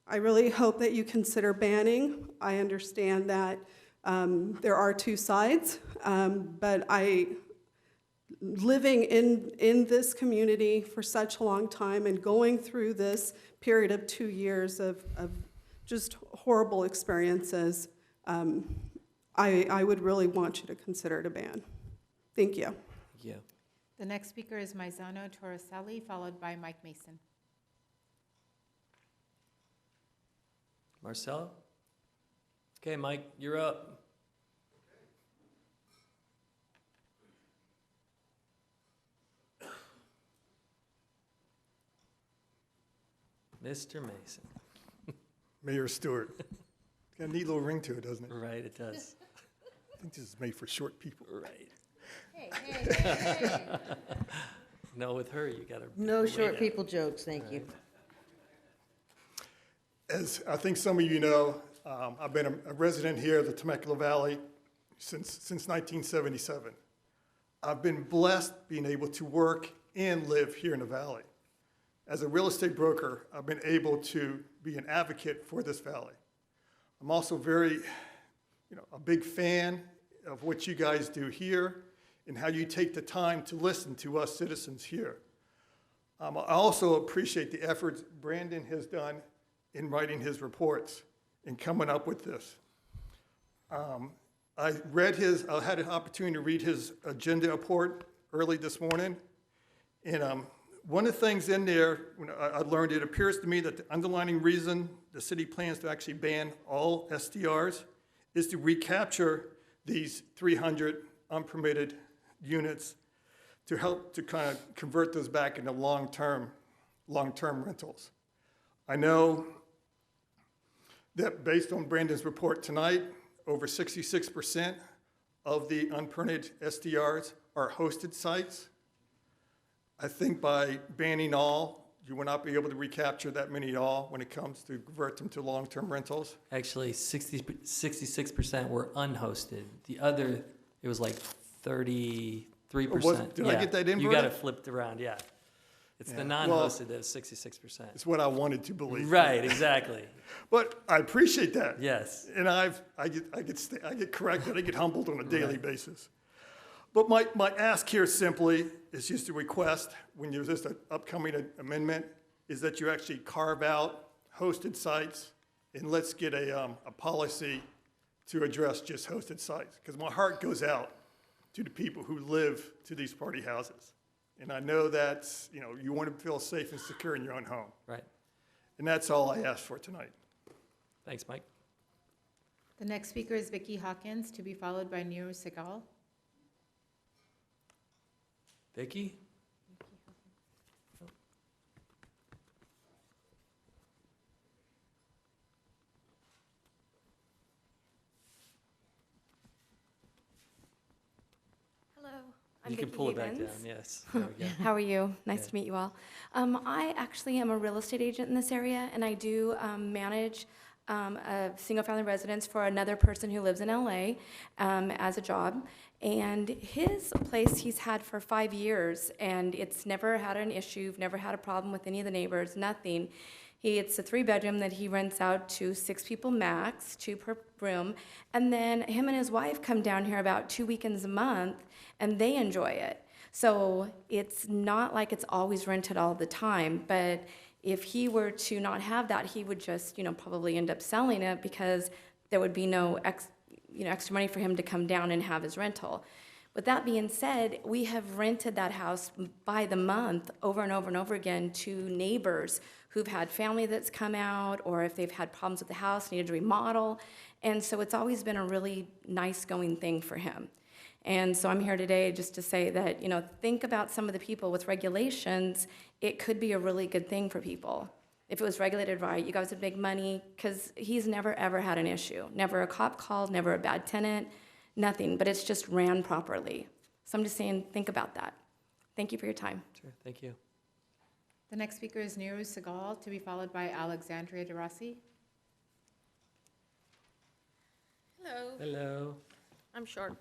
I really hope that you consider banning. I understand that there are two sides, but living in this community for such a long time and going through this period of 2 years of just horrible experiences, I would really want you to consider it a ban. Thank you. Thank you. The next speaker is Maizano Torricelli, followed by Mike Mason. Marcelo? Okay, Mike, you're up. Mr. Mason. Mayor Stewart. It's got a neat little ring to it, doesn't it? Right, it does. I think this is made for short people. Right. Hey, hey, hey, hey. No, with her, you gotta. No way short down. people jokes, thank you. As I think some of you know, I've been a resident here of the Temecula Valley since 1977. I've been blessed being able to work and live here in the valley. As a real estate broker, I've been able to be an advocate for this valley. I'm also a big fan of what you guys do here and how you take the time to listen to us citizens here. I also appreciate the efforts Brandon has done in writing his reports and coming up with this. I had an opportunity to read his agenda report early this morning, and one of the things in there, when I learned, it appears to me that the underlying reason the city plans to actually ban all STRs is to recapture these 300 unpermitted units to help to kind of convert those back into long-term rentals. I know that based on Brandon's report tonight, over 66% of the unpermitted STRs are hosted sites. I think by banning all, you will not be able to recapture that many at all when it comes to convert them to long-term rentals. Actually, 66% were unhosted. The other, it was like 33%. Did I get that inverted? You got it flipped around, yeah. It's the non-hosted that was 66%. It's what I wanted to believe. Right, exactly. But I appreciate that. Yes. And I get corrected, I get humbled on a daily basis. But my ask here simply is just a request, when there's this upcoming amendment, is that you actually carve out hosted sites, and let's get a policy to address just hosted sites. Because my heart goes out to the people who live to these party houses. And I know that, you want to feel safe and secure in your own home. Right. And that's all I asked for tonight. Thanks, Mike. The next speaker is Vicki Hawkins, to be followed by Nero Segal. Vicki? Hello, I'm You can Vicki pull it back Havens. down, yes. There we go. How are you? Nice Good. to meet you all. I actually am a real estate agent in this area, and I do manage a single-family residence for another person who lives in LA as a job. And his place he's had for 5 years, and it's never had an issue, never had a problem with any of the neighbors, nothing. It's a 3-bedroom that he rents out to 6 people max, 2 per room. And then him and his wife come down here about 2 weekends a month, and they enjoy it. So it's not like it's always rented all the time, but if he were to not have that, he would just, probably end up selling it because there would be no extra money for him to come down and have his rental. With that being said, we have rented that house by the month over and over and over again to neighbors who've had family that's come out, or if they've had problems with the house, needed to remodel. And so it's always been a really nice going thing for him. And so I'm here today just to say that, think about some of the people with regulations. It could be a really good thing for people. If it was regulated right, you guys would make money, because he's never, ever had an issue. Never a cop called, never a bad tenant, nothing, but it's just ran properly. So I'm just saying, think about that. Thank you for your time. Sure, thank you. The next speaker is Nero Segal, to be followed by Alexandria De Rossi. Hello. Hello. I'm short.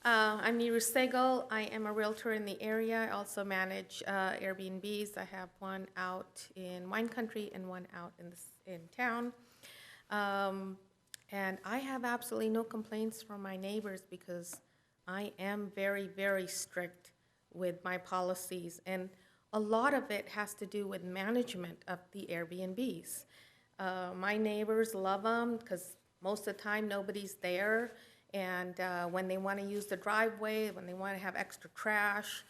I'm Nero Segal. I am a realtor in the area. I also manage Airbnbs. I have one out in wine country and one out in town. And I have absolutely no complaints from my neighbors because I am very, very strict with my policies. And a lot of it has to do with management of the Airbnbs. My neighbors love them because most of the time nobody's there. And when they want to use the driveway, when they want to have extra trash,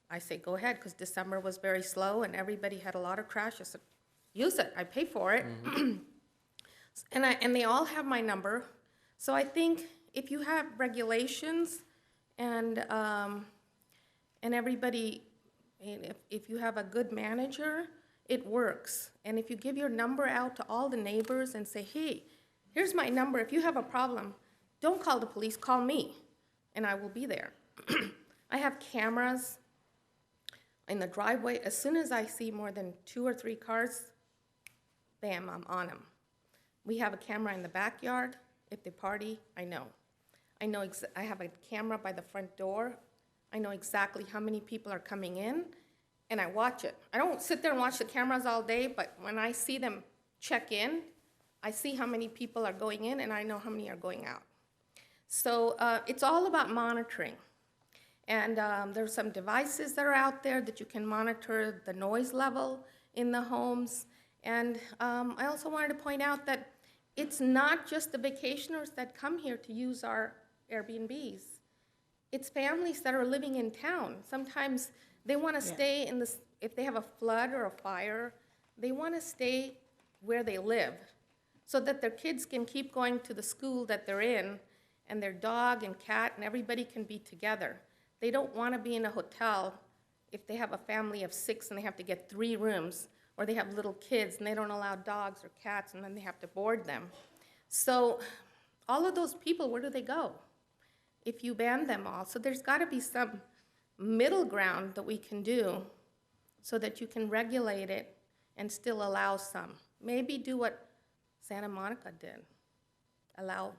I say, go ahead, because December was very slow and everybody had a lot of trash. I said, use it, I pay for it. Mm-hmm. And they all have my number. So I think if you have regulations and everybody, if you have a good manager, it works. And if you give your number out to all the neighbors and say, hey, here's my number. If you have a problem, don't call the police, call me, and I will be there. I have cameras in the driveway. As soon as I see more than 2 or 3 cars, bam, I'm on them. We have a camera in the backyard. If they party, I know. I have a camera by the front door. I know exactly how many people are coming in, and I watch it. I don't sit there and watch the cameras all day, but when I see them check in, I see how many people are going in, and I know how many are going out. So it's all about monitoring. And there's some devices that are out there that you can monitor the noise level in the homes. And I also wanted to point out that it's not just the vacationers that come here to use our Airbnbs. it's families that are living in town. Sometimes they want to stay in this, if they have a flood or a fire, they want to stay where they live so that their kids can keep going to the school that they're in, and their dog and cat and everybody can be together. They don't want to be in a hotel if they have a family of 6 and they have to get 3 rooms, or they have little kids and they don't allow dogs or cats and then they have to board them. So all of those people, where do they go if you ban them all? So there's got to be some middle ground that we can do so that you can regulate it and still allow some. Maybe do what Santa Monica did, allow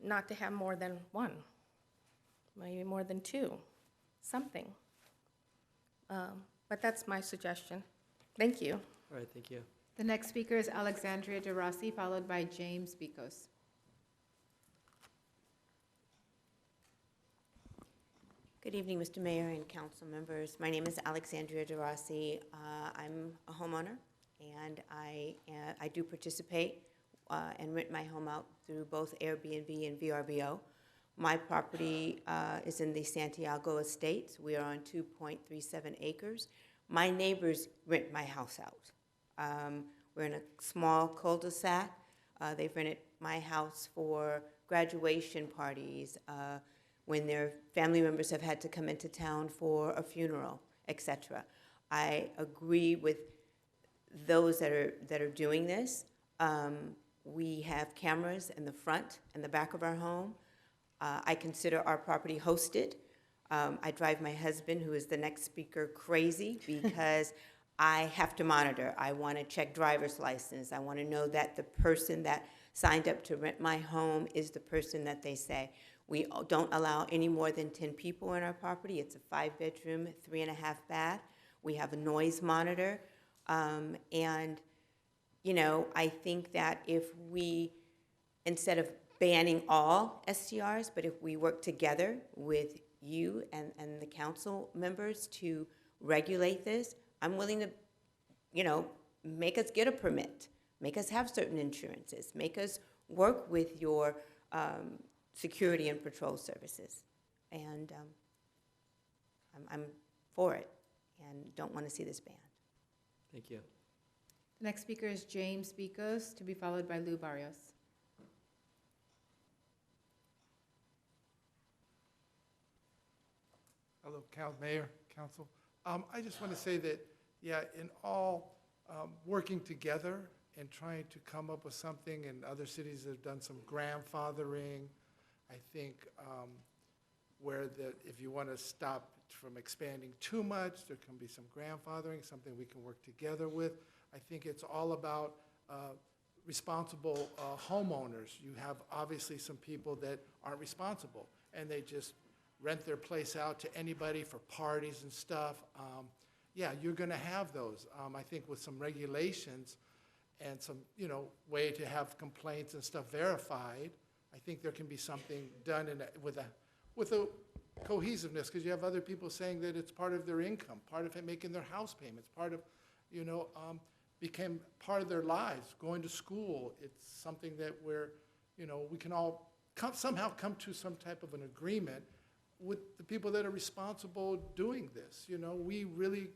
not to have more than 1, maybe more than 2, something. But that's my suggestion. Thank you. All right, thank you. The next speaker is Alexandria De Rossi, followed by James Bicos. Good evening, Mr. Mayor and council members. My name is Alexandria De Rossi. I'm a homeowner, and I do participate and rent my home out through both Airbnb and VRBO. My property is in the Santiago Estates. We are on 2.37 acres. My neighbors rent my house out. We're in a small cul-de-sac. They've rented my house for graduation parties, when their family members have had to come into town for a funeral, etc. I agree with those that are doing this. We have cameras in the front and the back of our home. I consider our property hosted. I drive my husband, who is the next speaker, crazy because I have to monitor. I want to check driver's license. I want to know that the person that signed up to rent my home is the person that they say. We don't allow any more than 10 people in our property. It's a 5-bedroom, 3.5 bath. We have a noise monitor. And, you know, I think that if we, instead of banning all STRs, but if we work together with you and the council members to regulate this, I'm willing to, you know, make us get a permit, make us have certain insurances, make us work with your security and patrol services. And I'm for it and don't want to see this banned. Thank you. The next speaker is James Bicos, to be followed by Lou Barrios. Hello, Mayor, Council. I just want to say that, yeah, in all working together and trying to come up with something, and other cities have done some grandfathering, I think, where if you want to stop from expanding too much, there can be some grandfathering, something we can work together with. I think it's all about responsible homeowners. You have obviously some people that aren't responsible, and they just rent their place out to anybody for parties and stuff. Yeah, you're going to have those. I think with some regulations and some, you know, way to have complaints and stuff verified, I think there can be something done with a cohesiveness, because you have other people saying that it's part of their income, part of it making their house payments, part of, you know, became part of their lives, going to school. It's something that we're, you know, we can all somehow come to some type of an agreement with the people that are responsible doing this. You know, we really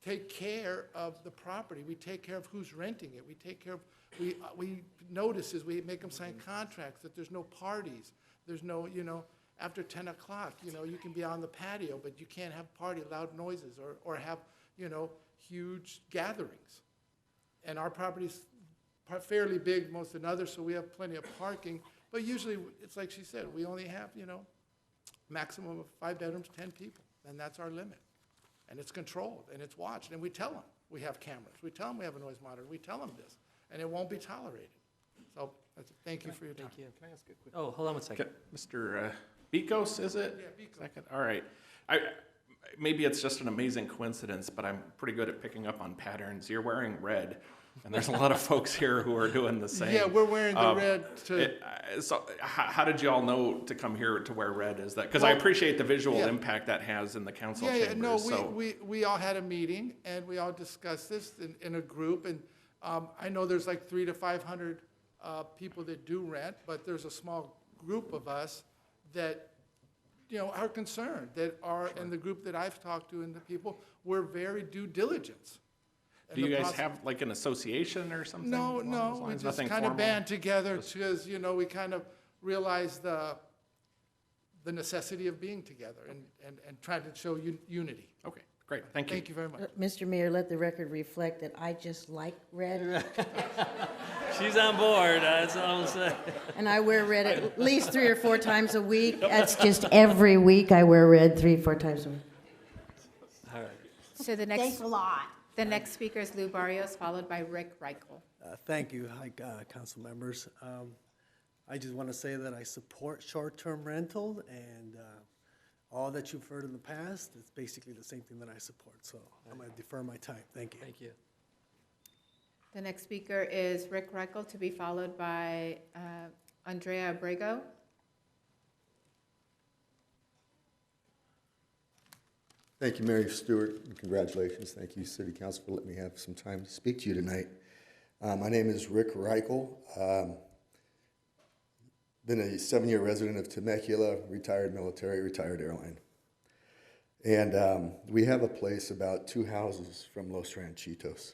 take care of the property. We take care of who's renting it. We take care of, we notices, we make them sign contracts that there's no parties. There's no, you know, after 10 o'clock, you know, you can be on the patio, but you can't have loud noises or have, you know, huge gatherings. And our property's fairly big, most than others, so we have plenty of parking. But usually, it's like she said, we only have, you know, maximum of 5 bedrooms, 10 people, and that's our limit. And it's controlled, and it's watched, and we tell them we have cameras. We tell them we have a noise monitor. We tell them this, and it won't be tolerated. So thank you for your time. Thank you. Can I ask a quick? Oh, hold on one second. Mr. Bicos, is it? Yeah, Bicos. Second. All right. Maybe it's just an amazing coincidence, but I'm pretty good at picking up on patterns. You're wearing red, and there's a lot of folks here who are doing the same. Yeah, we're wearing the red too. So how did you all know to come here to wear red? Is that because I appreciate the visual impact that has in the council chambers? Yeah, no, we all had a meeting, and we all discussed this in a group, and I know there's like 300 to 500 people that do rent, but there's a small group of us that are concerned, that are, and the group that I've talked to and the people, we're very due diligence. Do you guys have like an association or something? No, along those no, we lines? just Nothing kind of formal? band together because, we kind of realized the necessity of being together and trying to show unity. Okay, great, thank you. Thank you very much. Mr. Mayor, let the record reflect that I just like red, She's on board, that's all I'm saying. and I wear red at least 3 or 4 times a week. That's just every week I wear red 3 or 4 times a week. All right. So the next. Thanks a lot. The next speaker is Lou Barrios, followed by Rick Reichel. Thank you. Hi, council members. I just want to say that I support short-term rental, and all that you've heard in the past, it's basically the same thing that I support. So I'm going to defer my time. Thank you. Thank you. The next speaker is Rick Reichel, to be followed by Andrea Abrego. Thank you, Mary Stewart, and congratulations. Thank you, City Council, for letting me have some time to speak to you tonight. My name is Rick Reichel. Been a 7-year resident of Temecula, retired military, retired airline. And we have a place about 2 houses from Los Ranchitos.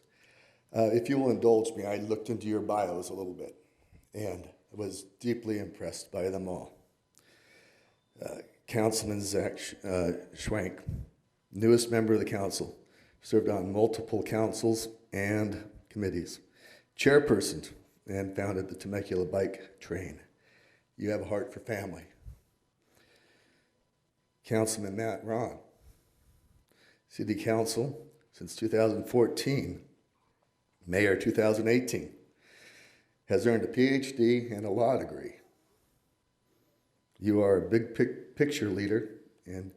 If you will indulge me, I looked into your bios a little bit and was deeply impressed by them all. Councilman Zach Schwank, newest member of the council, served on multiple councils and committees. Chairperson and founded the Temecula Bike Train. You have a heart for family. Councilman Matt Ron, City Council since 2014, Mayor 2018, has earned a PhD and a law degree. You are a big picture leader and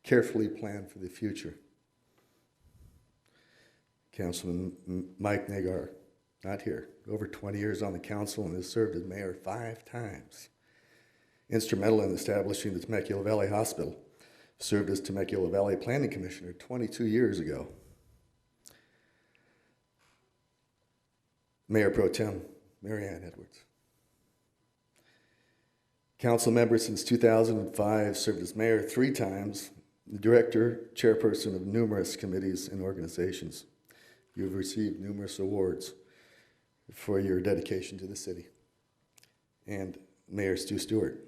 carefully plan for the future. Councilman Mike Nagar, not here, over 20 years on the council and has served as mayor 5 times. Instrumental in establishing the Temecula Valley Hospital, served as Temecula Valley Planning Commissioner 22 years ago. Mayor Pro Tem Mary Ann Edwards. Council member since 2005, served as mayor 3 times, the director, chairperson of numerous committees and organizations. You have received numerous awards for your dedication to the city. And Mayor Stu Stewart,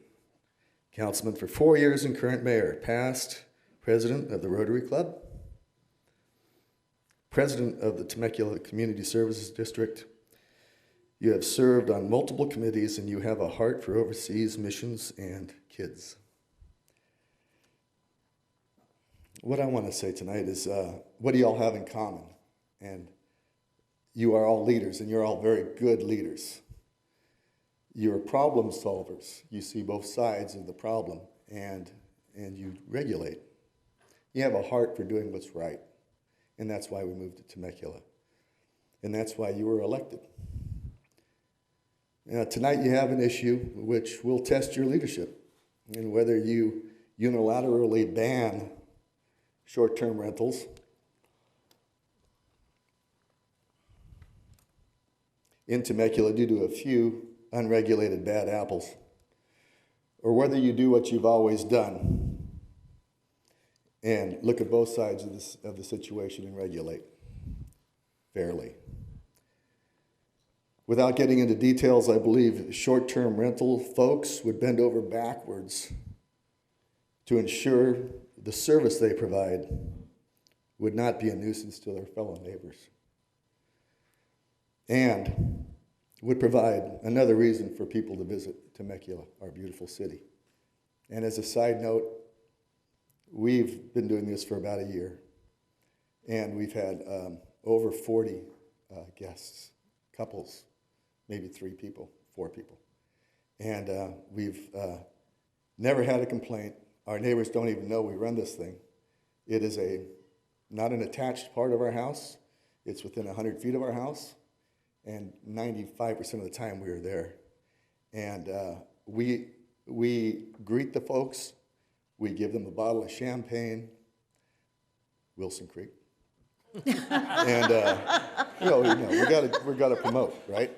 councilman for 4 years and current mayor, past president of the Rotary Club, president of the Temecula Community Services District. You have served on multiple committees and you have a heart for overseas missions and kids. What I want to say tonight is, what do y'all have in common? And you are all leaders, and you're all very good leaders. You're problem solvers. You see both sides of the problem, and you regulate. You have a heart for doing what's right, and that's why we moved to Temecula. And that's why you were elected. Tonight you have an issue which will test your leadership, and whether you unilaterally ban short-term rentals in Temecula due to a few unregulated bad apples, or whether you do what you've always done and look at both sides of the situation and regulate fairly. Without getting into details, I believe short-term rental folks would bend over backwards to ensure the service they provide would not be a nuisance to their fellow neighbors, and would provide another reason for people to visit Temecula, our beautiful city. And as a side note, we've been doing this for about a year, and we've had over 40 guests, couples, maybe 3 people, 4 people. And we've never had a complaint. Our neighbors don't even know we run this thing. It is not an attached part of our house. It's within 100 feet of our house. And 95% of the time we are there. And we greet the folks. We give them a bottle of champagne, Wilson Creek. And we got to promote, right?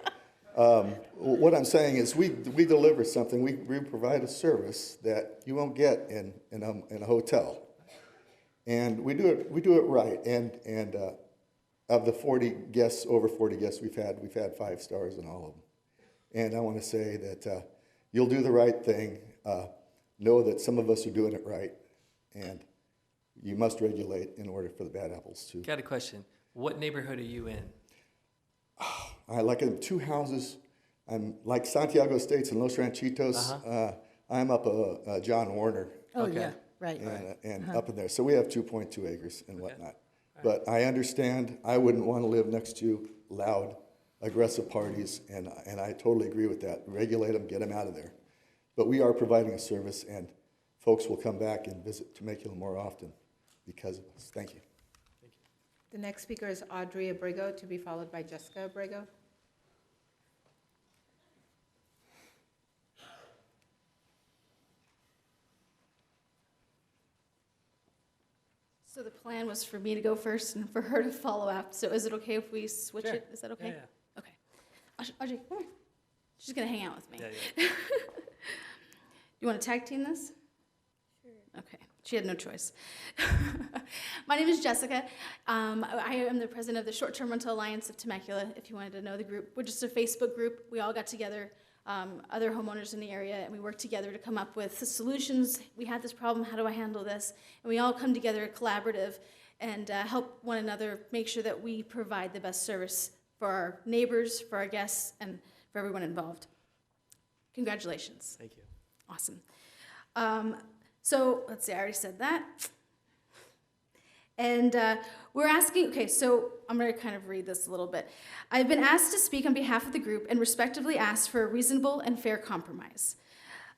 What I'm saying is we deliver something, we provide a service that you won't get in a hotel. And we do it right. And of the 40 guests, over 40 guests we've had 5 stars in all of them. And I want to say that you'll do the right thing. Know that some of us are doing it right. And you must regulate in order for the bad apples to. Got a question. What neighborhood are you in? I like in 2 houses. I'm like Santiago Estates and Los Ranchitos. I'm up John Warner. Oh, yeah, right. And up in there. So we have 2.2 acres and whatnot. But I understand I wouldn't want to live next to loud, aggressive parties, and I totally agree with that. Regulate them, get them out of there. But we are providing a service, and folks will come back and visit Temecula more often because of us. Thank you. The next speaker is Audrey Abrego, to be followed by Jessica Abrego. So the plan was for me to go first and for her to follow up. So is it okay if we switch it? Is that okay? Yeah. Okay. Audrey, come on. She's going to hang out with me. Yeah. You want to tag team this? Sure. Okay. She had no choice. My name is Jessica. I am the president of the Short-Term Rental Alliance of Temecula, if you wanted to know the group. We're just a Facebook group. We all got together, other homeowners in the area, and we worked together to come up with the solutions. We had this problem, how do I handle this? And we all come together collaborative and help one another make sure that we provide the best service for our neighbors, for our guests, and for everyone involved. Congratulations. Thank you. Awesome. So let's see, I already said that. And we're asking, okay, so I'm going to kind of read this a little bit. I've been asked to speak on behalf of the group and respectively asked for a reasonable and fair compromise.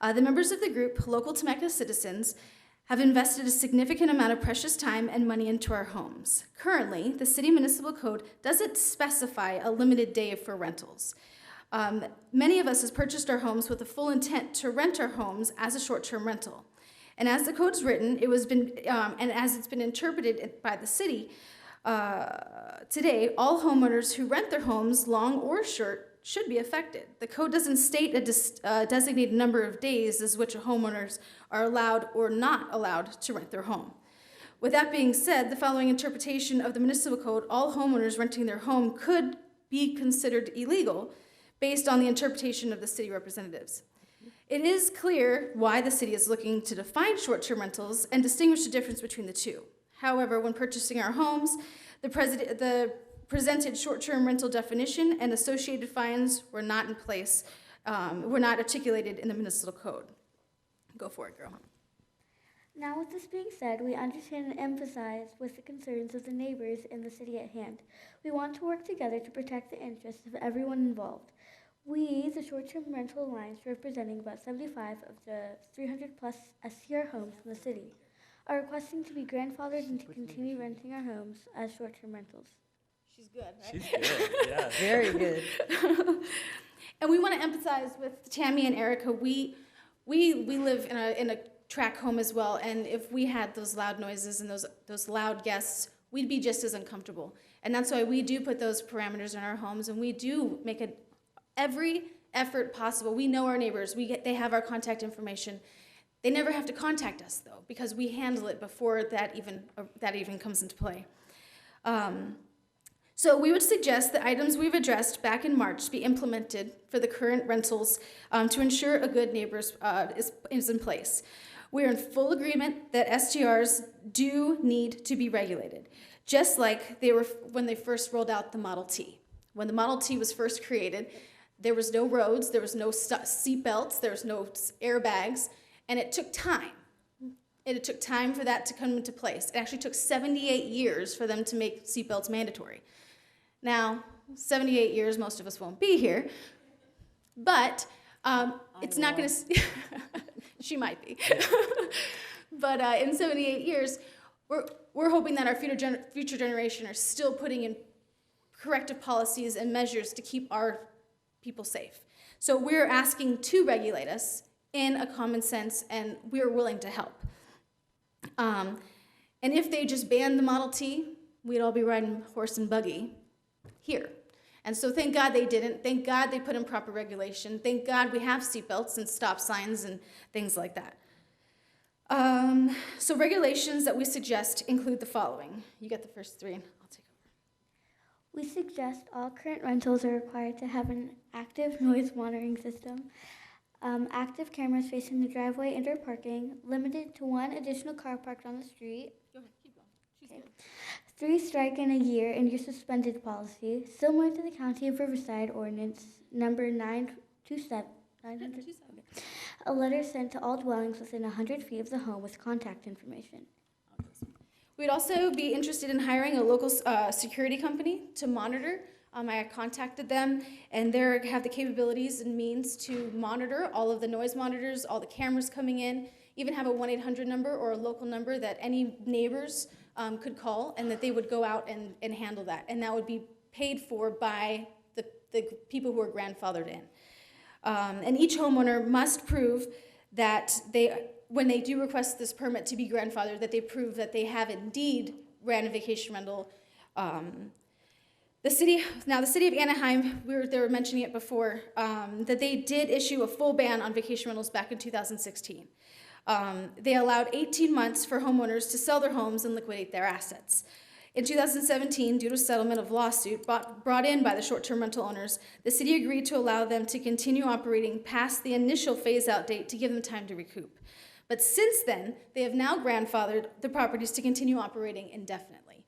The members of the group, local Temecula citizens, have invested a significant amount of precious time and money into our homes. Currently, the city municipal code doesn't specify a limited day for rentals. Many of us have purchased our homes with the full intent to rent our homes as a short-term rental. And as the code's written, and as it's been interpreted by the city, today, all homeowners who rent their homes, long or short, should be affected. The code doesn't state a designated number of days as which homeowners are allowed or not allowed to rent their home. With that being said, the following interpretation of the municipal code, all homeowners renting their home could be considered illegal based on the interpretation of the city representatives. It is clear why the city is looking to define short-term rentals and distinguish the difference between the two. However, when purchasing our homes, the presented short-term rental definition and associated fines were not in place, were not articulated in the municipal code. Go for it, girl. Now, with this being said, we understand and empathize with the concerns of the neighbors in the city at hand. We want to work together to protect the interests of everyone involved. We, the Short-Term Rental Alliance, representing about 75 of the 300-plus STR homes in the city, are requesting to be grandfathered and to continue renting our homes as short-term rentals. She's good, right? She's good, yeah. Very good. And we want to empathize with Tammy and Erica. We live in a tract home as well, and if we had those loud noises and those loud guests, we'd be just as uncomfortable. And that's why we do put those parameters in our homes, and we do make every effort possible. We know our neighbors. They have our contact information. They never have to contact us, though, because we handle it before that even comes into play. So we would suggest the items we've addressed back in March be implemented for the current rentals to ensure a good neighbors is in place. We're in full agreement that STRs do need to be regulated, just like they were when they first rolled out the Model T. When the Model T was first created, there was no roads, there was no seat belts, there was no airbags, and it took time. It took time for that to come into place. It actually took 78 years for them to make seat belts mandatory. Now, 78 years, most of us won't be here, but it's not going to. She might be, but in 78 years, we're hoping that our future generation are still putting in corrective policies and measures to keep our people safe. So we're asking to regulate us in a common sense, and we're willing to help. And if they just banned the Model T, we'd all be riding horse and buggy here. And so thank God they didn't. Thank God they put in proper regulation. Thank God we have seatbelts and stop signs and things like that. So regulations that we suggest include the following. You get the first three, and I'll take over. We suggest all current rentals are required to have an active noise monitoring system, active cameras facing the driveway and or parking, limited to 1 additional car parked on the street. Go ahead, keep going. She's good. 3 strike in a year and you're suspended policy, similar to the County of Riverside Ordinance number 927. A letter sent to all dwellings within 100 feet of the home with contact information. We'd also be interested in hiring a local security company to monitor. I contacted them, and they have the capabilities and means to monitor all of the noise monitors, all the cameras coming in, even have a 1-800 number or a local number that any neighbors could call, and that they would go out and handle that. And that would be paid for by the people who are grandfathered in. And each homeowner must prove that when they do request this permit to be grandfathered, that they prove that they have indeed ran a vacation rental. The city of Anaheim, they were mentioning it before, that they did issue a full ban on vacation rentals back in 2016. They allowed 18 months for homeowners to sell their homes and liquidate their assets. In 2017, due to settlement of lawsuit brought in by the short-term rental owners, the city agreed to allow them to continue operating past the initial phase-out date to give them time to recoup. But since then, they have now grandfathered the properties to continue operating indefinitely.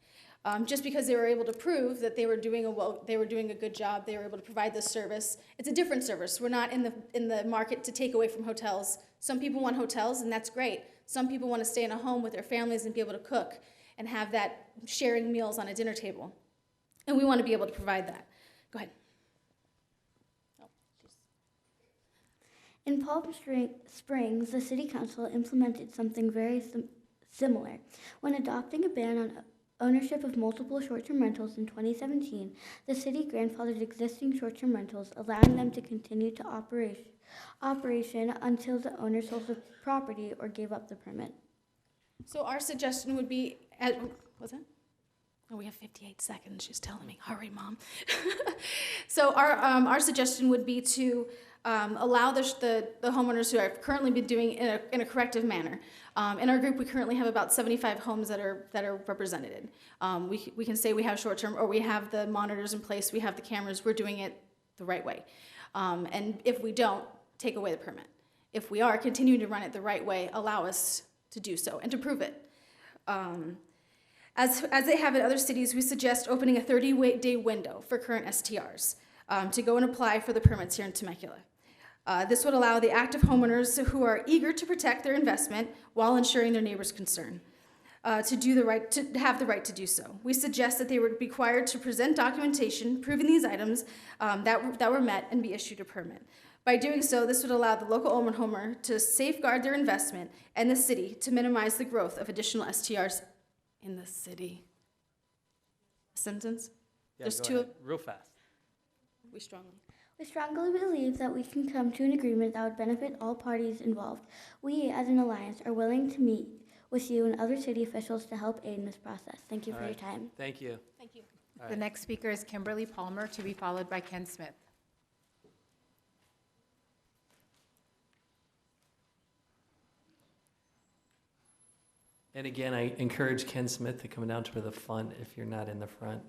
Just because they were able to prove that they were doing a good job, they were able to provide this service. It's a different service. We're not in the market to take away from hotels. Some people want hotels, and that's great. Some people want to stay in a home with their families and be able to cook and have that sharing meals on a dinner table. And we want to be able to provide that. Go ahead. In Palm Springs, the City Council implemented something very similar. When adopting a ban on ownership of multiple short-term rentals in 2017, the city grandfathered existing short-term rentals, allowing them to continue to operation until the owner sold the property or gave up the permit. So our suggestion would be, what's that? Oh, we have 58 seconds. She's telling me, hurry, Mom. So our suggestion would be to allow the homeowners who have currently been doing it in a corrective manner. In our group, we currently have about 75 homes that are represented. We can say we have short-term, or we have the monitors in place, we have the cameras, we're doing it the right way. And if we don't, take away the permit. If we are, continue to run it the right way, allow us to do so and to prove it. As they have in other cities, we suggest opening a 30-day window for current STRs to go and apply for the permits here in Temecula. This would allow the active homeowners who are eager to protect their investment while ensuring their neighbors' concern to have the right to do so. We suggest that they would be required to present documentation proving these items that were met and be issued a permit. By doing so, this would allow the local homeowner to safeguard their investment and the city to minimize the growth of additional STRs in the city. Sentence? Yeah, There's go two. ahead. Real fast. We strongly believe that we can come to an agreement that would benefit all parties involved. We, as an alliance, are willing to meet with you and other city officials to help aid in this process. Thank you for your time. Thank you. Thank you. The next speaker is Kimberly Palmer, to be followed by Ken Smith. And again, I encourage Ken Smith to come down to the front if you're not in the front.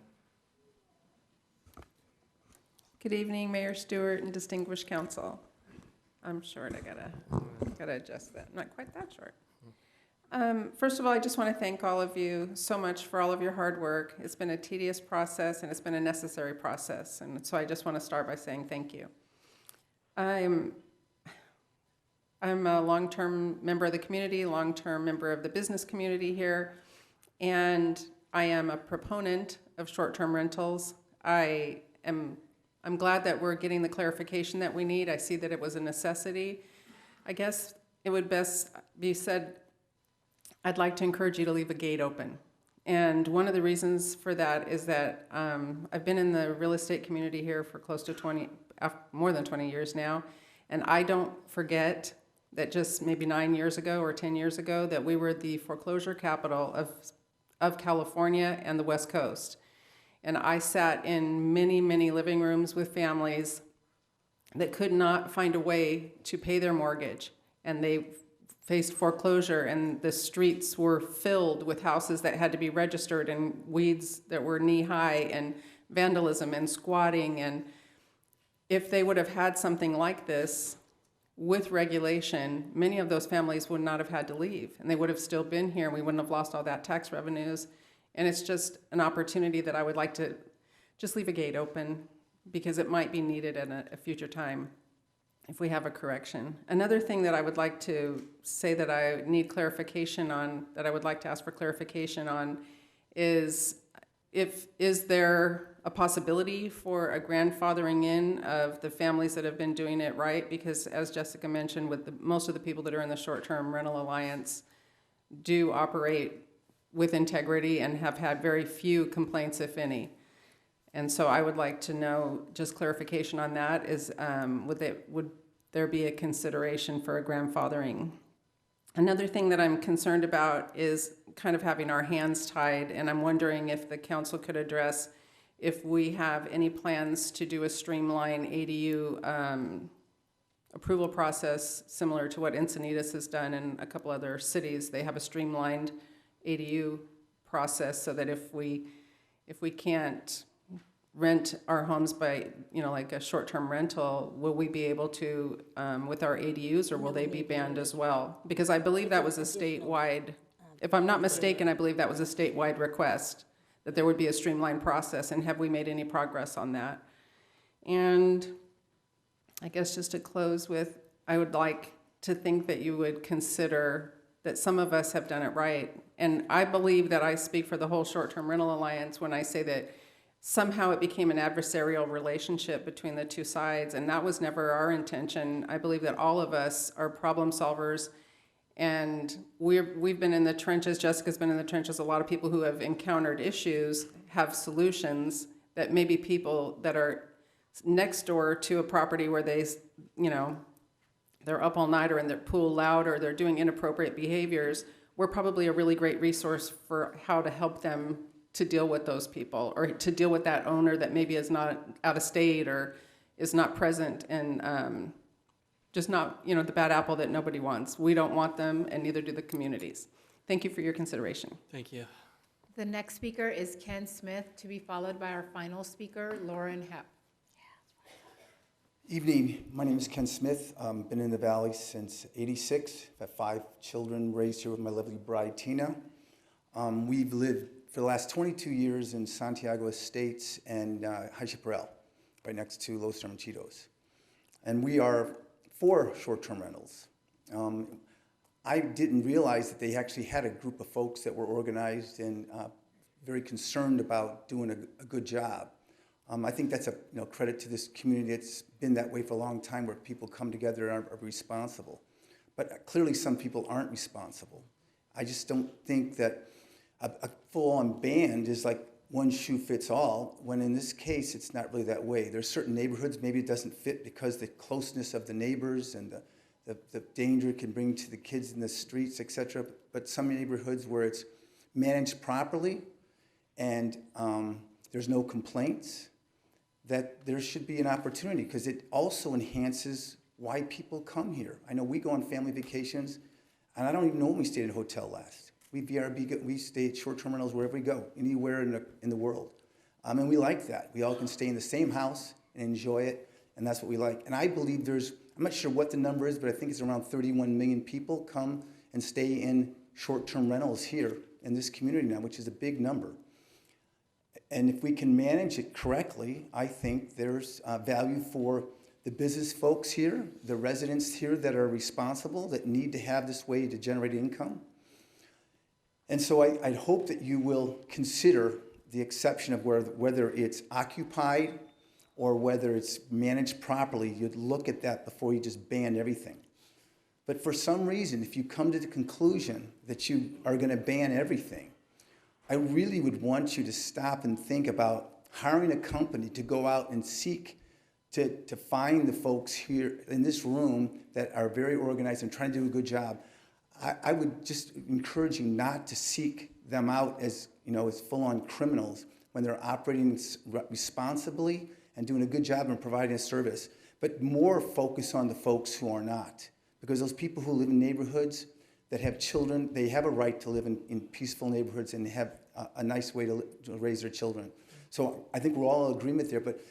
Good evening, Mayor Stewart and distinguished council. I'm short, I gotta adjust that. Not quite that short. First of all, I just want to thank all of you so much for all of your hard work. It's been a tedious process and it's been a necessary process. And so I just want to start by saying thank you. I'm a long-term member of the community, long-term member of the business community here, and I am a proponent of short-term rentals. I'm glad that we're getting the clarification that we need. I see that it was a necessity. I guess it would best be said, I'd like to encourage you to leave a gate open. And one of the reasons for that is that I've been in the real estate community here for close to more than 20 years now, and I don't forget that just maybe 9 years ago or 10 years ago that we were the foreclosure capital of California and the West Coast. And I sat in many, many living rooms with families that could not find a way to pay their mortgage. And they faced foreclosure, and the streets were filled with houses that had to be registered, and weeds that were knee-high, and vandalism and squatting. And if they would have had something like this with regulation, many of those families would not have had to leave, and they would have still been here, and we wouldn't have lost all that tax revenues. And it's just an opportunity that I would like to just leave a gate open, because it might be needed at a future time if we have a correction. Another thing that I would like to say that I need clarification on, that I would like to ask for clarification on, is there a possibility for a grandfathering in of the families that have been doing it right? Because as Jessica mentioned, with most of the people that are in the short-term rental alliance do operate with integrity and have had very few complaints, if any. And so I would like to know just clarification on that. Is would there be a consideration for a grandfathering? Another thing that I'm concerned about is kind of having our hands tied, and I'm wondering if the council could address if we have any plans to do a streamlined ADU approval process similar to what Encinitas has done in a couple other cities. They have a streamlined ADU process so that if we can't rent our homes by, like a short-term rental, will we be able to with our ADUs, or will they be banned as well? Because I believe that was a statewide, if I'm not mistaken, I believe that was a statewide request, that there would be a streamlined process, and have we made any progress on that? And I guess just to close with, I would like to think that you would consider that some of us have done it right. And I believe that I speak for the whole Short-Term Rental Alliance when I say that somehow it became an adversarial relationship between the two sides, and that was never our intention. I believe that all of us are problem solvers, and we've been in the trenches. Jessica's been in the trenches. A lot of people who have encountered issues have solutions that maybe people that are next door to a property where they're up all night, or in their pool loud, or they're doing inappropriate behaviors, we're probably a really great resource for how to help them to deal with those people, or to deal with that owner that maybe is not out of state or is not present, and just not, the bad apple that nobody wants. We don't want them, and neither do the communities. Thank you for your consideration. Thank you. The next speaker is Ken Smith, to be followed by our final speaker, Lauren Hepp. Evening, my name is Ken Smith. Been in the Valley since '86. I've 5 children raised here with my lovely bride, Tina. We've lived for the last 22 years in Santiago Estates and High Chaparral, right next to Los Hermanitos. And we are for short-term rentals. I didn't realize that they actually had a group of folks that were organized and very concerned about doing a good job. I think that's a credit to this community. It's been that way for a long time, where people come together and are responsible. But clearly some people aren't responsible. I just don't think that a full-on ban is like one shoe fits all, when in this case it's not really that way. There's certain neighborhoods maybe it doesn't fit because the closeness of the neighbors and the danger it can bring to the kids in the streets, etc. But some neighborhoods where it's managed properly and there's no complaints, that there should be an opportunity, because it also enhances why people come here. I know we go on family vacations, and I don't even know when we stayed in a hotel last. We stay at short-term rentals wherever we go, anywhere in the world. And we like that. We all can stay in the same house and enjoy it, and that's what we like. and I believe I'm not sure what the number is, but I think it's around 31 million people come and stay in short-term rentals here in this community now, which is a big number. And if we can manage it correctly, I think there's value for the business folks here, the residents here that are responsible, that need to have this way to generate income. And so I hope that you will consider the exception of whether it's occupied or whether it's managed properly. You'd look at that before you just ban everything. But for some reason, if you come to the conclusion that you are going to ban everything, I really would want you to stop and think about hiring a company to go out and seek to find the folks here in this room that are very organized and trying to do a good job. I would just encourage you not to seek them out as, as full-on criminals, when they're operating responsibly and doing a good job and providing a service, but more focus on the folks who are not. Because those people who live in neighborhoods that have children, they have a right to live in peaceful neighborhoods and have a nice way to raise their children. So I think we're all in agreement there, but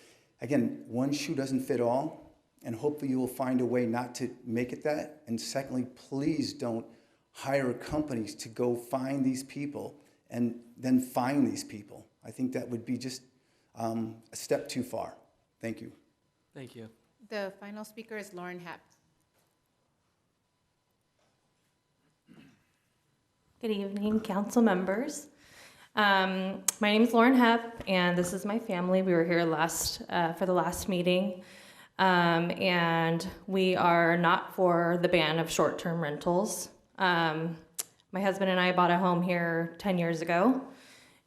again, one shoe doesn't fit all, and hopefully you will find a way not to make it that. And secondly, please don't hire companies to go find these people and then fine these people. I think that would be just a step too far. Thank you. Thank you. The final speaker is Lauren Hepp. Good evening, council members. My name is Lauren Hepp, and this is my family. We were here for the last meeting, and we are not for the ban of short-term rentals. My husband and I bought a home here 10 years ago,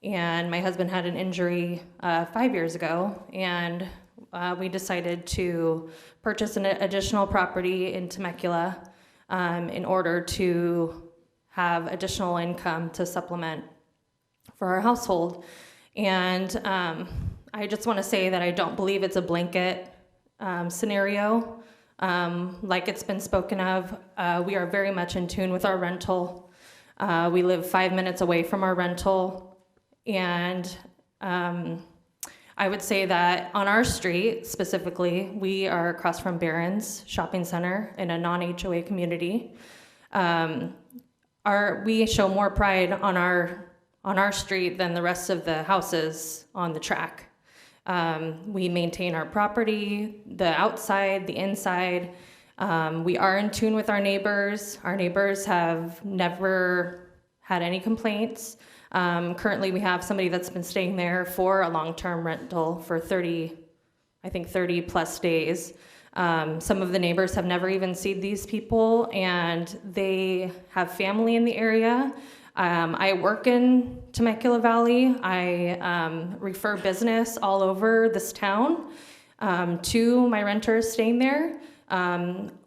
and my husband had an injury 5 years ago, and we decided to purchase an additional property in Temecula in order to have additional income to supplement for our household. And I just want to say that I don't believe it's a blanket scenario. Like it's been spoken of, we are very much in tune with our rental. We live 5 minutes away from our rental. And I would say that on our street specifically, we are across from Barron's Shopping Center in a non-HOA community. We show more pride on our street than the rest of the houses on the track. We maintain our property, the outside, the inside. We are in tune with our neighbors. Our neighbors have never had any complaints. Currently, we have somebody that's been staying there for a long-term rental for 30 plus days. Some of the neighbors have never even seen these people, and they have family in the area. I work in Temecula Valley. I refer business all over this town to my renters staying there.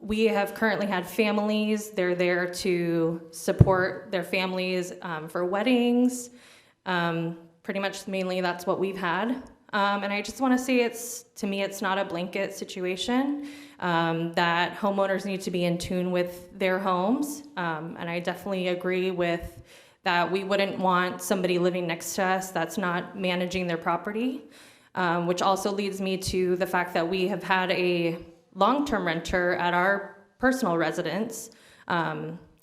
We have currently had families. They're there to support their families for weddings. Pretty much mainly that's what we've had. And I just want to say to me, it's not a blanket situation, that homeowners need to be in tune with their homes. And I definitely agree with that. We wouldn't want somebody living next to us that's not managing their property, which also leads me to the fact that we have had a long-term renter at our personal residence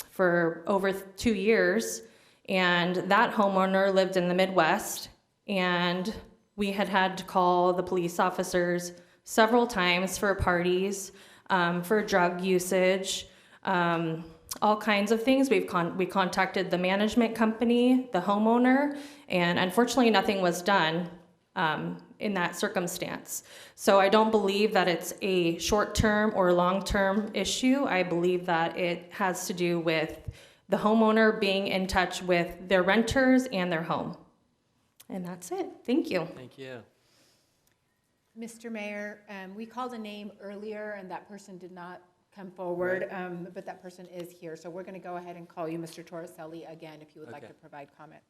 for over 2 years. And that homeowner lived in the Midwest, and we had to call the police officers several times for parties, for drug usage, all kinds of things. We contacted the management company, the homeowner, and unfortunately nothing was done in that circumstance. So I don't believe that it's a short-term or long-term issue. I believe that it has to do with the homeowner being in touch with their renters and their home. And that's it. Thank you. Thank you. Mr. Mayor, we called a name earlier and that person did not come forward, but that person is here. So we're going to go ahead and call you, Mr. Torricelli, again, if you would like to provide comment.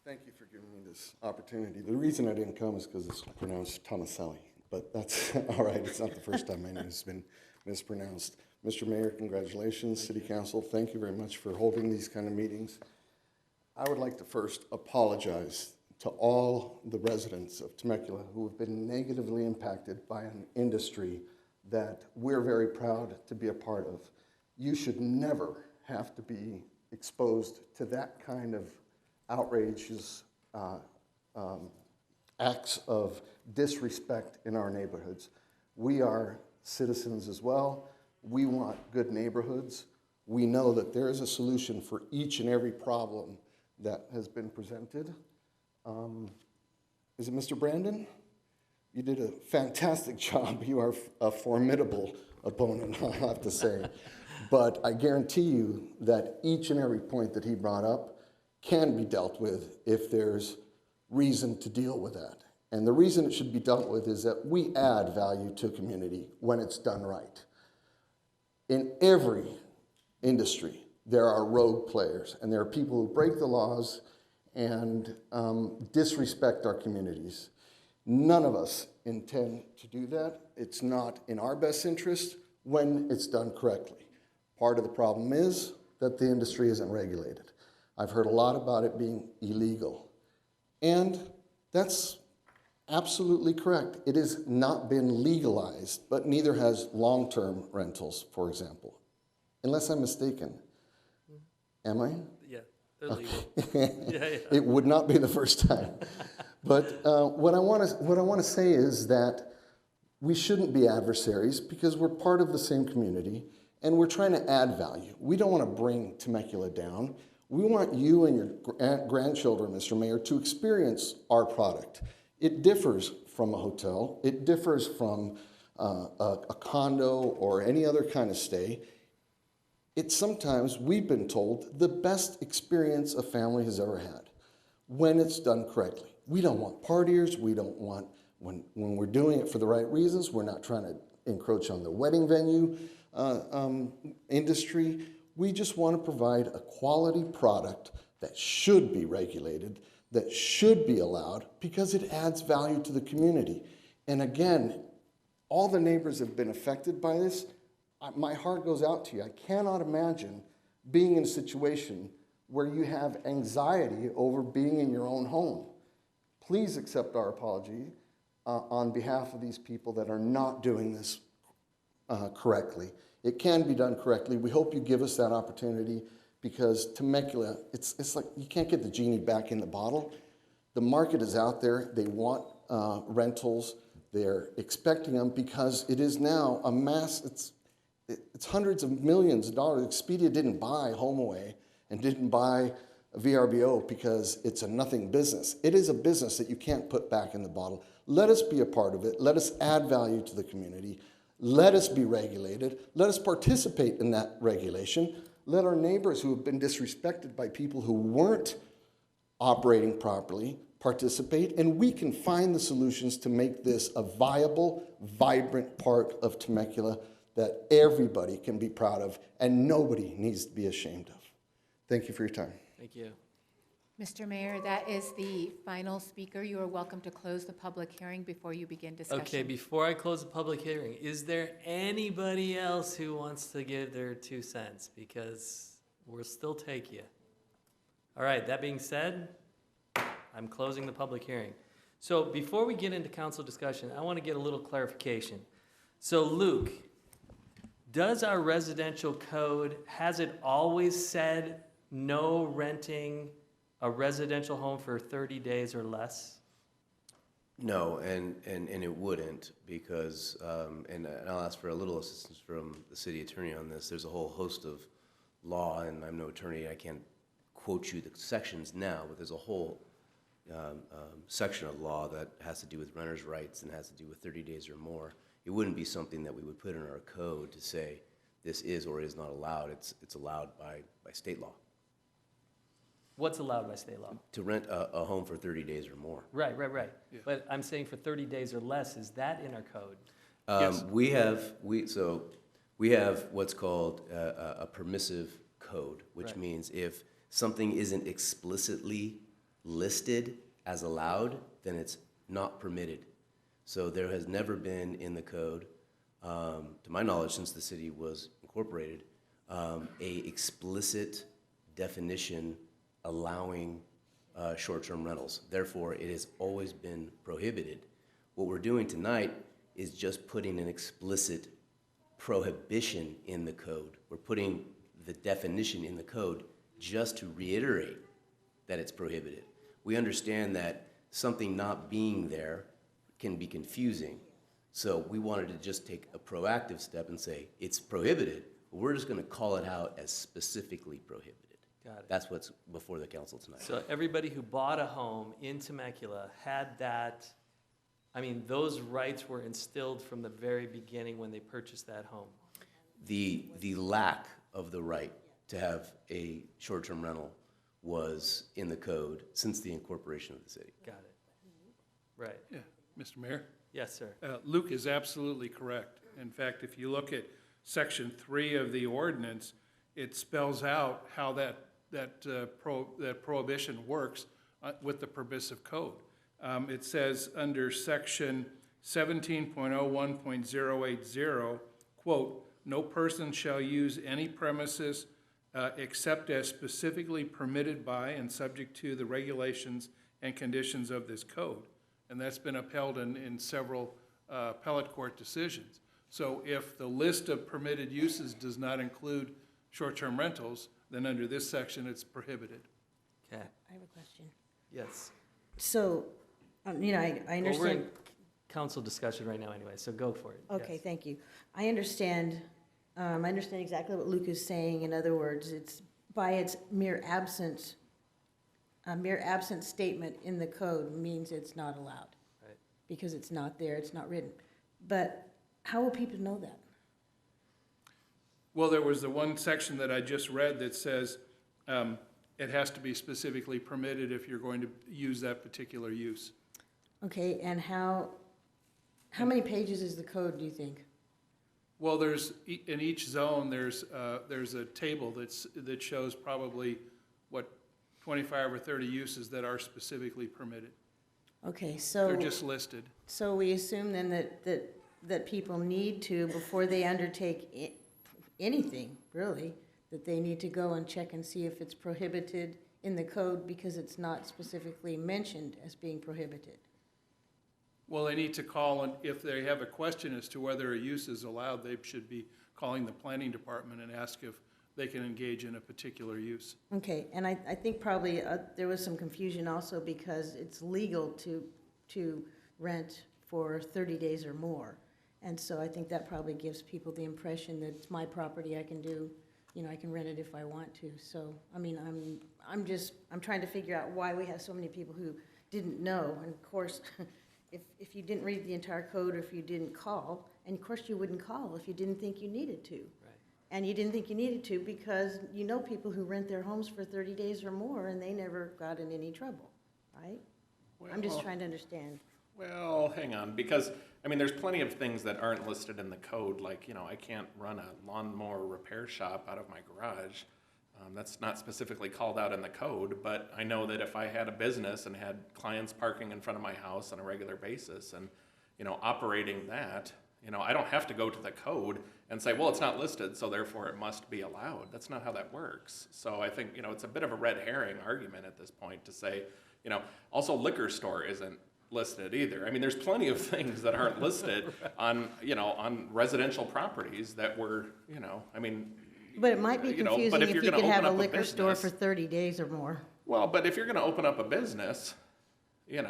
Thank you for giving me this opportunity. The reason I didn't come is because it's pronounced Tomaselli, but that's all right. It's not the first time my name has been mispronounced. Mr. Mayor, congratulations. City Council, thank you very much for holding these kind of meetings. I would like to first apologize to all the residents of Temecula who have been negatively impacted by an industry that we're very proud to be a part of. You should never have to be exposed to that kind of outrageous acts of disrespect in our neighborhoods. We are citizens as well. We want good neighborhoods. We know that there is a solution for each and every problem that has been presented. Is it Mr. Brandon? You did a fantastic job. You are a formidable opponent, I have to say. But I guarantee you that each and every point that he brought up can be dealt with if there's reason to deal with that. And the reason it should be dealt with is that we add value to a community when it's done right. In every industry, there are rogue players, and there are people who break the laws and disrespect our communities. None of us intend to do that. It's not in our best interest when it's done correctly. Part of the problem is that the industry isn't regulated. I've heard a lot about it being illegal, and that's absolutely correct. It has not been legalized, but neither has long-term rentals, for example, unless I'm mistaken. Am I? Yeah, they're legal. Yeah. It would not be the first time. But what I want to say is that we shouldn't be adversaries because we're part of the same community and we're trying to add value. We don't want to bring Temecula down. We want you and your grandchildren, Mr. Mayor, to experience our product. It differs from a hotel. It differs from a condo or any other kind of stay. It's sometimes, we've been told, the best experience a family has ever had when it's done correctly. We don't want partiers. We don't want, when we're doing it for the right reasons, we're not trying to encroach on the wedding venue industry. We just want to provide a quality product that should be regulated, that should be allowed, because it adds value to the community. And again, all the neighbors have been affected by this. My heart goes out to you. I cannot imagine being in a situation where you have anxiety over being in your own home. Please accept our apology on behalf of these people that are not doing this correctly. It can be done correctly. We hope you give us that opportunity because Temecula, it's like you can't get the genie back in the bottle. The market is out there. They want rentals. They're expecting them because it is now a mass, it's hundreds of millions of dollars. Expedia didn't buy HomeAway and didn't buy VRBO because it's a nothing business. It is a business that you can't put back in the bottle. Let us be a part of it. Let us add value to the community. Let us be regulated. Let us participate in that regulation. Let our neighbors who have been disrespected by people who weren't operating properly participate, and we can find the solutions to make this a viable, vibrant part of Temecula that everybody can be proud of and nobody needs to be ashamed of. Thank you for your time. Thank you. Mr. Mayor, that is the final speaker. You are welcome to close the public hearing before you begin discussion. Okay, before I close the public hearing, is there anybody else who wants to give their 2 cents? Because we'll still take you. All right, that being said, I'm closing the public hearing. So before we get into council discussion, I want to get a little clarification. So Luke, does our residential code, has it always said no renting a residential home for 30 days or less? No, and it wouldn't because, and I'll ask for a little assistance from the city attorney on this. There's a whole host of law, and I'm no attorney. I can't quote you the sections now, but there's a whole section of law that has to do with renters' rights and has to do with 30 days or more. It wouldn't be something that we would put in our code to say this is or is not allowed. It's allowed by state law. What's allowed by state law? To rent a home for 30 days or more. Right. Yeah. But I'm saying for 30 days or less, is that in our code? Yes. We have what's called a permissive code, which Right. means if something isn't explicitly listed as allowed, then it's not permitted. So there has never been in the code, to my knowledge, since the city was incorporated, a explicit definition allowing short-term rentals. Therefore, it has always been prohibited. What we're doing tonight is just putting an explicit prohibition in the code. We're putting the definition in the code just to reiterate that it's prohibited. We understand that something not being there can be confusing. So we wanted to just take a proactive step and say it's prohibited, but we're just going to call it out as specifically prohibited. Got it. That's what's before the council tonight. So everybody who bought a home in Temecula had that, I mean, those rights were instilled from the very beginning when they purchased that home. The lack of the right to have a short-term rental was in the code since the incorporation of the city. Got it. Right. Yeah, Mr. Mayor? Yes, sir. Luke is absolutely correct. In fact, if you look at Section 3 of the ordinance, it spells out how that prohibition works with the permissive code. It says under section 17.01.080, quote, "No person shall use any premises except as specifically permitted by and subject to the regulations and conditions of this code." And that's been upheld in several appellate court decisions. So if the list of permitted uses does not include short-term rentals, then under this section, it's prohibited. Okay. I have a question. Yes. So, I Well, we're understand. in council discussion right now anyway, so go for it. Okay, Yes. thank you. I understand exactly what Luke is saying. In other words, it's by its mere absence, a mere absent statement in the code means it's not allowed. Right. Because it's not there, it's not written. But how will people know that? Well, there was the one section that I just read that says it has to be specifically permitted if you're going to use that particular use. Okay, and how many pages is the code, do you think? Well, in each zone, there's a table that shows probably, 25 or 30 uses that are specifically permitted. Okay, so. They're just listed. So we assume then that people need to, before they undertake anything, really, that they need to go and check and see if it's prohibited in the code because it's not specifically mentioned as being prohibited. Well, they need to call, and if they have a question as to whether a use is allowed, they should be calling the planning department and ask if they can engage in a particular use. Okay, and I think probably there was some confusion also because it's legal to rent for 30 days or more. And so I think that probably gives people the impression that it's my property, I can do, I can rent it if I want to. So, I mean, I'm trying to figure out why we have so many people who didn't know. And of course, if you didn't read the entire code or if you didn't call, and of course you wouldn't call if you didn't think you needed to. Right. And you didn't think you needed to because you know people who rent their homes for 30 days or more and they never got in any trouble, right? I'm just trying to understand. Well, hang on, because, there's plenty of things that aren't listed in the code, like, I can't run a lawnmower repair shop out of my garage. That's not specifically called out in the code, but I know that if I had a business and had clients parking in front of my house on a regular basis and, operating that, I don't have to go to the code and say, well, it's not listed, so therefore it must be allowed. That's not how that works. So I think, it's a bit of a red herring argument at this point to say, also liquor store isn't listed either. There's plenty of things that aren't listed on residential properties that were, But it might be confusing but if you could have a liquor store for 30 days or more. Well, but if you're going to open up a business, in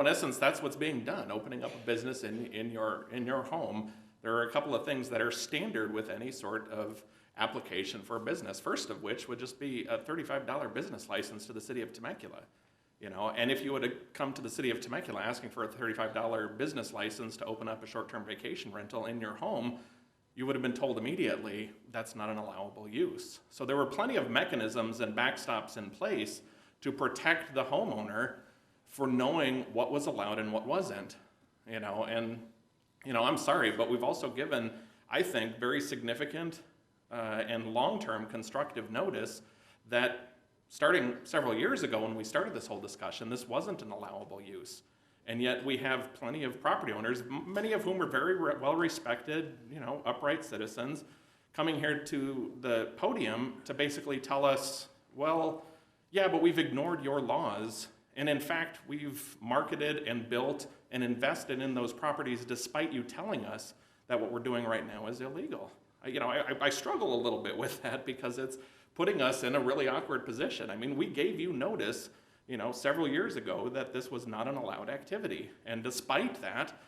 essence, that's what's being done, opening up a business in your home. There are a couple of things that are standard with any sort of application for a business, first of which would just be a $35 business license to the city of Temecula. And if you would have come to the city of Temecula asking for a $35 business license to open up a short-term vacation rental in your home, you would have been told immediately that's not an allowable use. So there were plenty of mechanisms and backstops in place to protect the homeowner for knowing what was allowed and what wasn't. I'm sorry, but we've also given, I think, very significant and long-term constructive notice that starting several years ago when we started this whole discussion, this wasn't an allowable use. And yet we have plenty of property owners, many of whom are very well-respected, upright citizens, coming here to the podium to basically tell us, well, yeah, but we've ignored your laws. And in fact, we've marketed and built and invested in those properties despite you telling us that what we're doing right now is illegal. I struggle a little bit with that because it's putting us in a really awkward position. we gave you notice, several years ago that this was not an allowed activity. And despite that,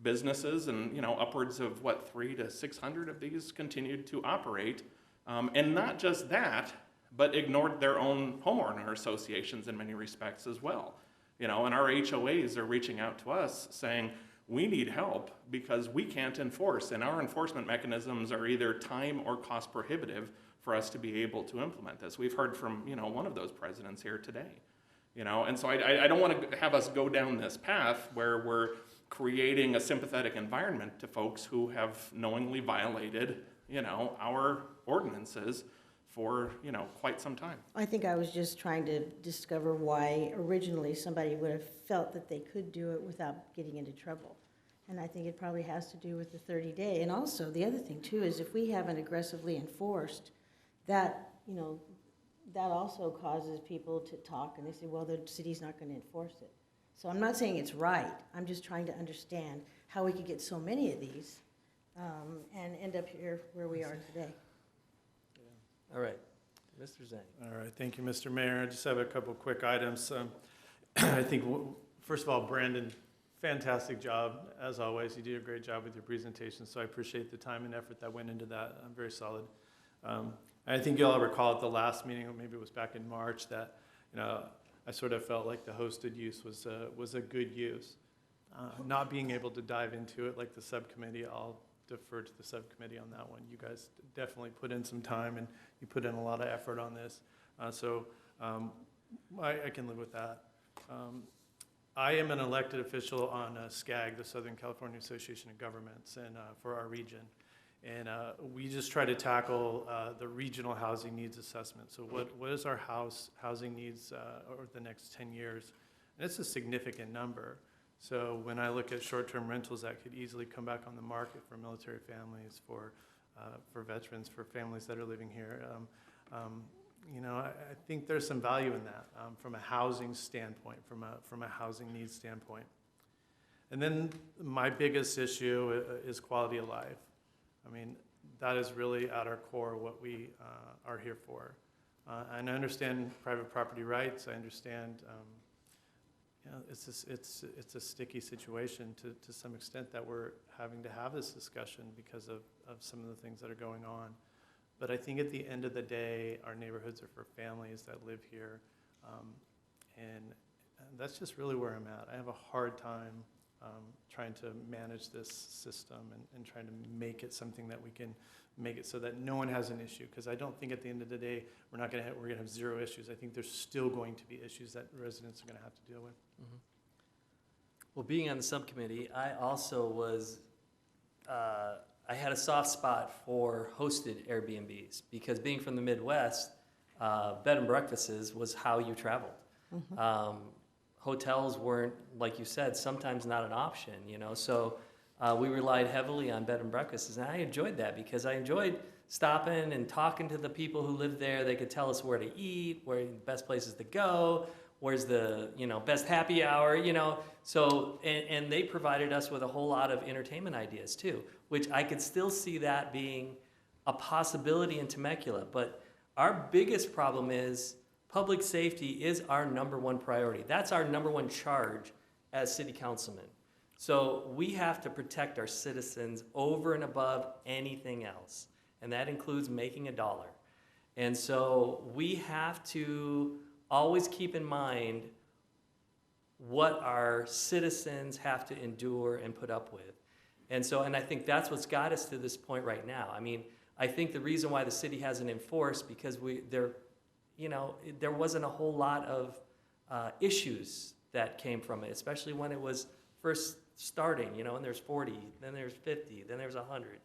businesses and, upwards of 300 to 600 of these continued to operate. And not just that, but ignored their own homeowner associations in many respects as well. And our HOAs are reaching out to us saying, we need help because we can't enforce, and our enforcement mechanisms are either time or cost prohibitive for us to be able to implement this. We've heard from, one of those presidents here today. And so I don't want to have us go down this path where we're creating a sympathetic environment to folks who have knowingly violated, our ordinances for, quite some time. I think I was just trying to discover why originally somebody would have felt that they could do it without getting into trouble. And I think it probably has to do with the 30-day. And also, the other thing too is if we haven't aggressively enforced, that, that also causes people to talk and they say, well, the city's not going to enforce it. So I'm not saying it's right. I'm just trying to understand how we could get so many of these and end up here where we are today. All right, Mr. Zhang. All right, thank you, Mr. Mayor. I just have a couple quick items. I think, first of all, Brandon, fantastic job, as always. You did a great job with your presentation, so I appreciate the time and effort that went into that. Very solid. I think you'll all recall at the last meeting, or maybe it was back in March, that I sort of felt like the hosted use was a good use. Not being able to dive into it like the subcommittee, I'll defer to the subcommittee on that one. You guys definitely put in some time and you put in a lot of effort on this. So I can live with that. I am an elected official on SCAG, the Southern California Association of Governments, and for our region. And we just try to tackle the regional housing needs assessment. So what is our housing needs over the next 10 years? And it's a significant number. So when I look at short-term rentals that could easily come back on the market for military families, for veterans, for families that are living here, I think there's some value in that from a housing standpoint, from a housing needs standpoint. And then my biggest issue is quality of life. I mean, that is really at our core what we are here for. And I understand private property rights. I understand it's a sticky situation to some extent that we're having to have this discussion because of some of the things that are going on. But I think at the end of the day, our neighborhoods are for families that live here. And that's just really where I'm at. I have a hard time trying to manage this system and trying to make it something that we can make it so that no one has an issue. Because I don't think at the end of the day, we're going to have zero issues. I think there's still going to be issues that residents are going to have to deal with. Mm-hmm. Well, being on the subcommittee, I also was, I had a soft spot for hosted Airbnbs because being from the Midwest, bed and breakfasts was how you traveled. Mm-hmm. Hotels weren't, like you said, sometimes not an option, so we relied heavily on bed and breakfasts, and I enjoyed that because I enjoyed stopping and talking to the people who lived there. They could tell us where to eat, where the best places to go, where's the best happy hour, so and they provided us with a whole lot of entertainment ideas too, which I could still see that being a possibility in Temecula. But our biggest problem is public safety is our number one priority. That's our number one charge as city councilmen. So we have to protect our citizens over and above anything else. And that includes making a dollar. And so we have to always keep in mind what our citizens have to endure and put up with. And I think that's what's got us to this point right now. I mean, I think the reason why the city hasn't enforced because there wasn't a whole lot of issues that came from it, especially when it was first starting, and there's 40, then there's 50, then there's 100,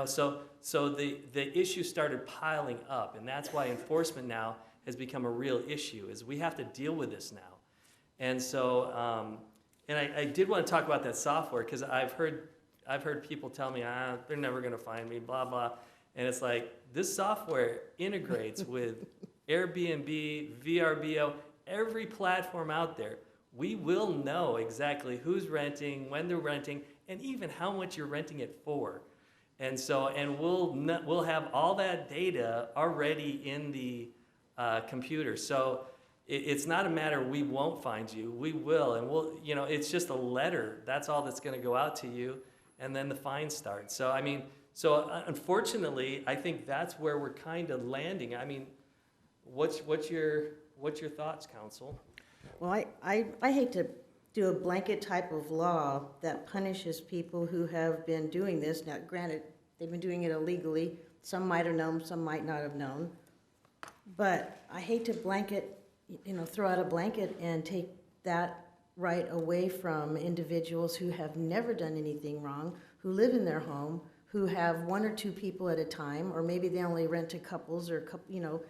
so the issues started piling up, and that's why enforcement now has become a real issue, is we have to deal with this now. And so, and I did want to talk about that software, because I've heard people tell me, they're never going to find me, blah, blah, and it's like, this software integrates with Airbnb, VRBO, every platform out there. We will know exactly who's renting, when they're renting, and even how much you're renting it for. And so, and we'll have all that data already in the computer. So it's not a matter we won't find you, we will, and we'll, it's just a letter. That's all that's going to go out to you, and then the fine starts. So I mean, unfortunately, I think that's where we're kind of landing. I mean, what's your thoughts, Council? Well, I hate to do a blanket type of law that punishes people who have been doing this. Now, granted, they've been doing it illegally. Some might have known, some might not have known. But I hate to throw out a blanket and take that right away from individuals who have never done anything wrong, who live in their home, who have one or two people at a time, or maybe they only rent to couples or you know,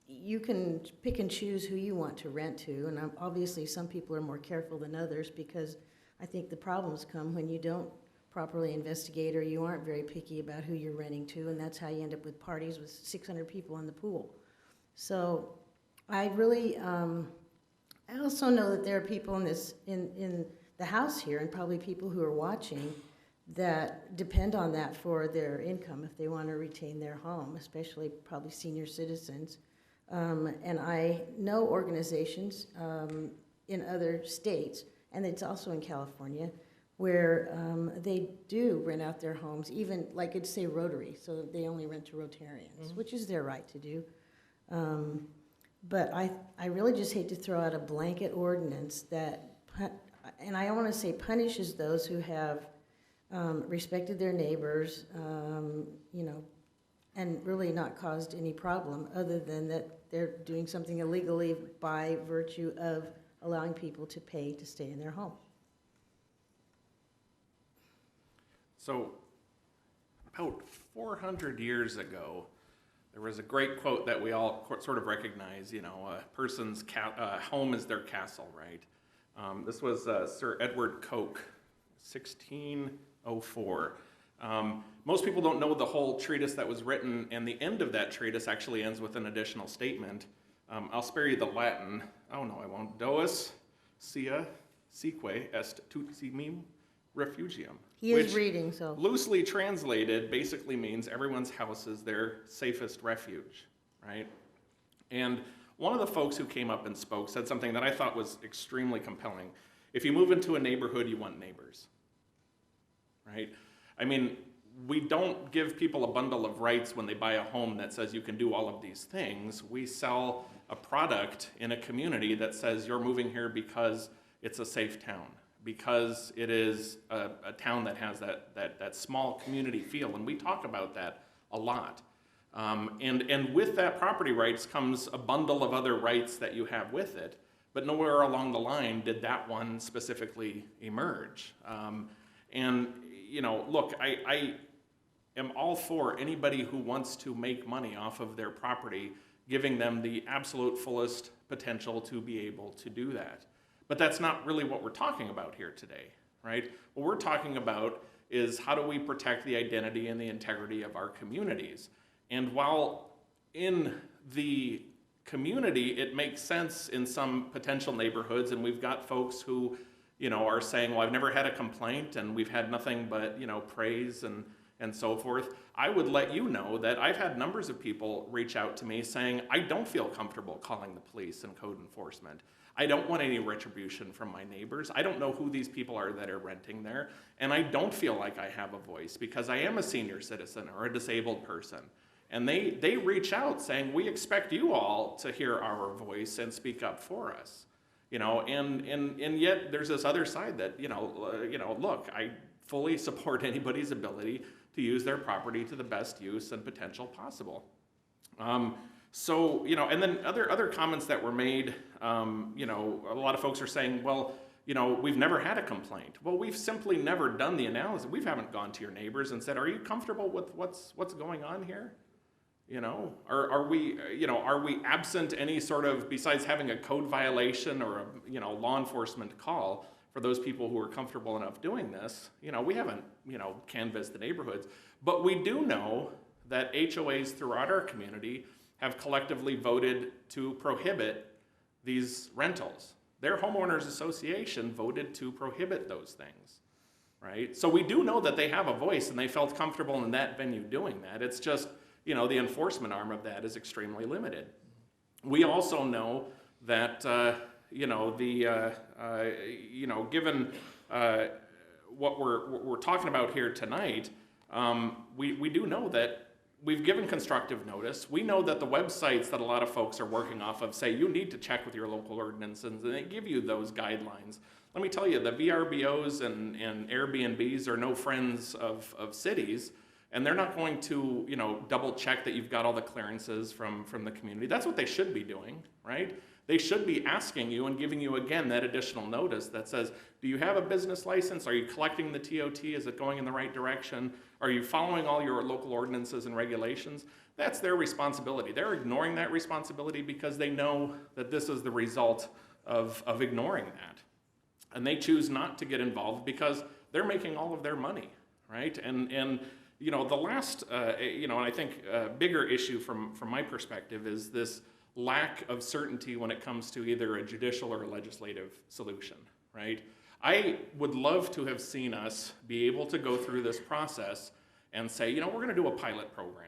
you can pick and choose who you want to rent to, and obviously some people are more careful than others, because I think the problems come when you don't properly investigate or you aren't very picky about who you're renting to, and that's how you end up with parties with 600 people in the pool. So I really, I also know that there are people in the house here, and probably people who are watching, that depend on that for their income if they want to retain their home, especially probably senior citizens. And I know organizations in other states, and it's also in California, where they do rent out their homes, even like it'd say Rotary, so they only rent to Rotarians, which is their right to do. But I really just hate to throw out a blanket ordinance that, and I want to say punishes those who have respected their neighbors, you know, and really not caused any problem other than that they're doing something illegally by virtue of allowing people to pay to stay in their home. So about 400 years ago, there was a great quote that we all sort of recognize, you know, a person's home is their castle, right? This was Sir Edward Coke, 1604. Most people don't know the whole treatise that was written, and the end of that treatise actually ends with an additional statement. I'll spare you the Latin. Oh no, I won't. Dois sia seque est tut simim refugium. He is reading, so. Loosely translated basically means everyone's house is their safest refuge, right? And one of the folks who came up and spoke said something that I thought was extremely compelling. If you move into a neighborhood, you want neighbors, right? I mean, we don't give people a bundle of rights when they buy a home that says you can do all of these things. We sell a product in a community that says you're moving here because it's a safe town, because it is a town that has that small community feel, and we talk about that a lot. And with that property rights comes a bundle of other rights that you have with it, but nowhere along the line did that one specifically emerge. And you know, look, I am all for anybody who wants to make money off of their property, giving them the absolute fullest potential to be able to do that. But that's not really what we're talking about here today, right? What we're talking about is how do we protect the identity and the integrity of our communities. And while in the community it makes sense in some potential neighborhoods, and we've got folks who, you know, are saying, well, I've never had a complaint and we've had nothing but, you know, praise and so forth. I would let you know that I've had numbers of people reach out to me saying, I don't feel comfortable calling the police and code enforcement. I don't want any retribution from my neighbors. I don't know who these people are that are renting there. And I don't feel like I have a voice because I am a senior citizen or a disabled person. And they reach out saying, we expect you all to hear our voice and speak up for us. You know, and yet there's this other side that, you know, look, I fully support anybody's ability to use their property to the best use and potential possible. So, you know, and then other comments that were made, you know, a lot of folks are saying, well, you know, we've never had a complaint. Well, we've simply never done the analysis. We haven't gone to your neighbors and said, are you comfortable with what's going on here? You know, are we absent any sort of, besides having a code violation or a, you know, law enforcement call for those people who are comfortable enough doing this? You know, we haven't, you know, canvassed the neighborhoods, but we do know that HOAs throughout our community have collectively voted to prohibit these rentals. Their homeowners association voted to prohibit those things, right? So we do know that they have a voice and they felt comfortable in that venue doing that. It's just, you know, the enforcement arm of that is extremely limited. We also know that, you know, you know, given what we're talking about here tonight, we do know that we've given constructive notice. We know that the websites that a lot of folks are working off of say you need to check with your local ordinances, and they give you those guidelines. Let me tell you, the VRBOs and Airbnbs are no friends of cities, and they're not going to, you know, double check that you've got all the clearances from the community. That's what they should be doing, right? They should be asking you and giving you, again, that additional notice that says, do you have a business license? Are you collecting the TOT? Is it going in the right direction? Are you following all your local ordinances and regulations? That's their responsibility. They're ignoring that responsibility because they know that this is the result of ignoring that. And they choose not to get involved because they're making all of their money, right? And you know, the last, you know, and I think a bigger issue from my perspective is this lack of certainty when it comes to either a judicial or a legislative solution, right? I would love to have seen us be able to go through this process and say, you know, we're going to do a pilot program.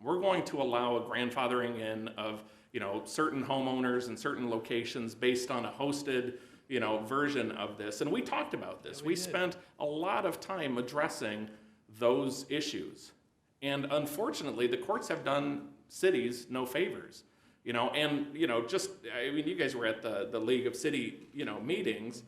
We're going to allow a grandfathering in of, you know, certain homeowners in certain locations based on a hosted, you know, version of this. And we talked about this. We spent a lot of time addressing those issues. And unfortunately, the courts have done cities no favors. You know, and, you know, just, I mean, you guys were at the League of City, you know, meetings.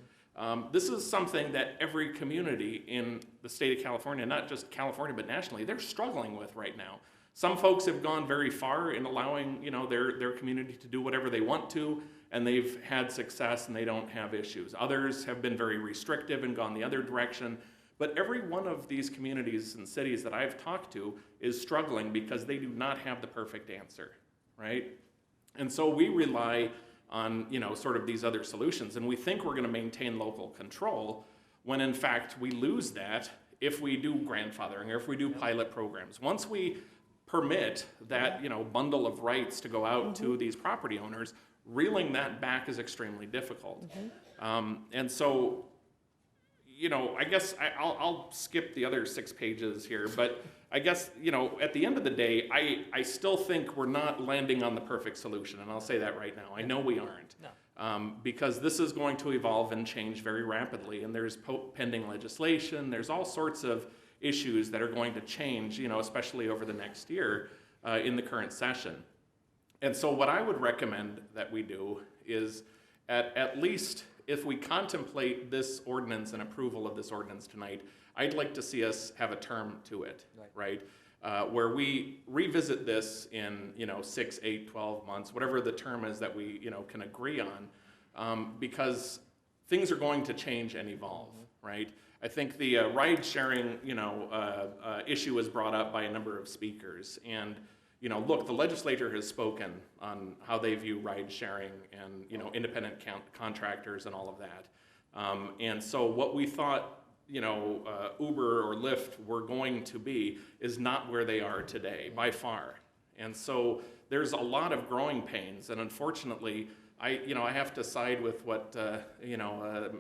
This is something that every community in the state of California, not just California, but nationally, they're struggling with right now. Some folks have gone very far in allowing, you know, their community to do whatever they want to, and they've had success and they don't have issues. Others have been very restrictive and gone the other direction. But every one of these communities and cities that I've talked to is struggling because they do not have the perfect answer, right? And so we rely on, you know, sort of these other solutions, and we think we're going to maintain local control when in fact we lose that if we do grandfathering or if we do pilot programs. Once we permit that, you know, bundle of rights to go out to these property owners, reeling that back is extremely difficult. And so, you know, I guess I'll skip the other 6 pages here, but I guess, you know, at the end of the day, I still think we're not landing on the perfect solution, and I'll say that right now. I know we aren't, because this is going to evolve and change very rapidly, and there's pending legislation, there's all sorts of issues that are going to change, you know, especially over the next year in the current session. And so what I would recommend that we do is at least if we contemplate this ordinance and approval of this ordinance tonight, I'd like to see us have a term to it, right? Where we revisit this in, you know, 6, 8, 12 months, whatever the term is that we, you know, can agree on, because things are going to change and evolve, right? I think the ride-sharing, you know, issue was brought up by a number of speakers, and you know, look, the legislature has spoken on how they view ride-sharing and, you know, independent contractors and all of that. And so what we thought, you know, Uber or Lyft were going to be is not where they are today, by far. And so there's a lot of growing pains, and unfortunately, I have to side with what, you know,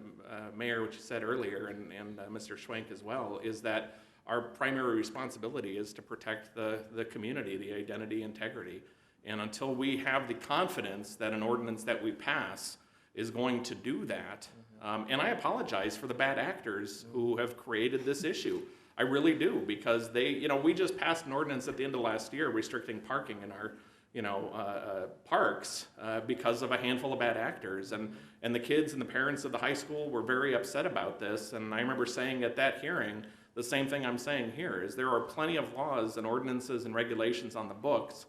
Mayor, which you said earlier, and Mr. Schwenk as well, is that our primary responsibility is to protect the community, the identity, integrity. And until we have the confidence that an ordinance that we pass is going to do that, and I apologize for the bad actors who have created this issue. I really do, because they, you know, we just passed an ordinance at the end of last year restricting parking in our, you know, parks because of a handful of bad actors. And the kids and the parents of the high school were very upset about this. And I remember saying at that hearing, the same thing I'm saying here, is there are plenty of laws and ordinances and regulations on the books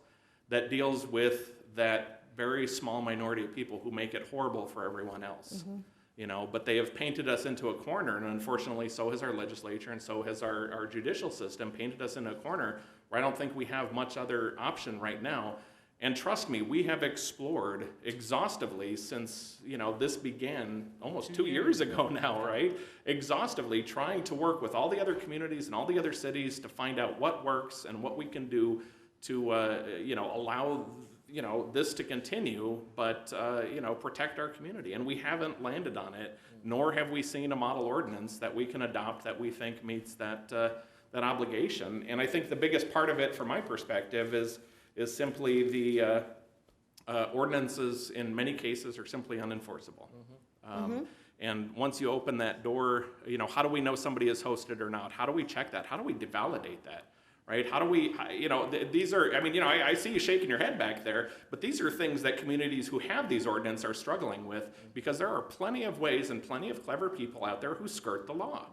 that deals with that very small minority of people who make it horrible for everyone else. You know, but they have painted us into a corner, and unfortunately so has our legislature and so has our judicial system painted us into a corner where I don't think we have much other option right now. And trust me, we have explored exhaustively since, you know, this began almost 2 years ago now, right? Exhaustively trying to work with all the other communities and all the other cities to find out what works and what we can do to, you know, allow, you know, this to continue, but, you know, protect our community. And we haven't landed on it, nor have we seen a model ordinance that we can adopt that we think meets that, that obligation. And I think the biggest part of it, from my perspective, is simply the ordinances in many cases are simply unenforceable. And once you open that door, you know, how do we know somebody is hosted or not? How do we check that? How do we validate that, right? How do we, you know, these are, I mean, you know, I see you shaking your head back there, but these are things that communities who have these ordinances are struggling with, because there are plenty of ways and plenty of clever people out there who skirt the law.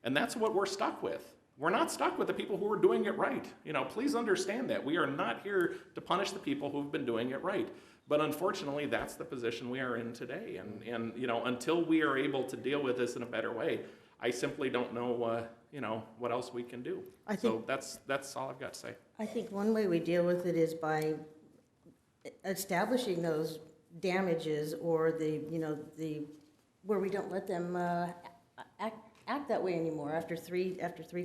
And that's what we're stuck with. We're not stuck with the people who are doing it right. You know, please understand that. We are not here to punish the people who've been doing it right. But unfortunately, that's the position we are in today. And you know, until we are able to deal with this in a better way, I simply don't know, you know, what else we can do. So that's all I've got to say. I think one way we deal with it is by establishing those damages or where we don't let them act that way anymore. After three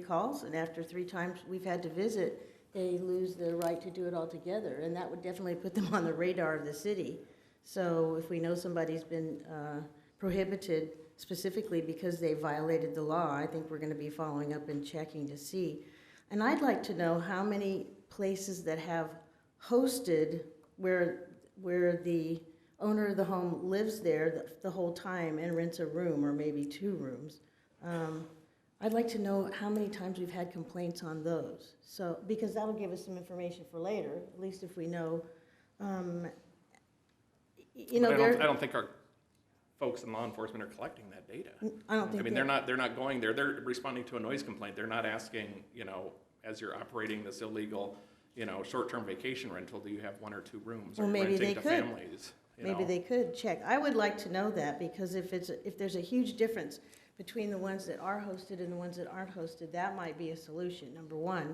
calls and after 3 times we've had to visit, they lose the right to do it altogether, and that would definitely put them on the radar of the city. So if we know somebody's been prohibited specifically because they violated the law, I think we're going to be following up and checking to see. And I'd like to know how many places that have hosted where the owner of the home lives there the whole time and rents a room or maybe 2 rooms. I'd like to know how many times we've had complaints on those. So, because that'll give us some information for later, at least if we know, you know, I don't think our folks in law enforcement are collecting that data. I don't think I mean, they're not going there. They're responding to a noise complaint. They're not asking, you know, as you're operating this illegal, you know, short-term vacation rental, do you have 1 or 2 rooms? Well, or maybe renting they to could. families? Maybe they could check. I would like to know that, because if there's a huge difference between the ones that are hosted and the ones that aren't hosted, that might be a solution, number one.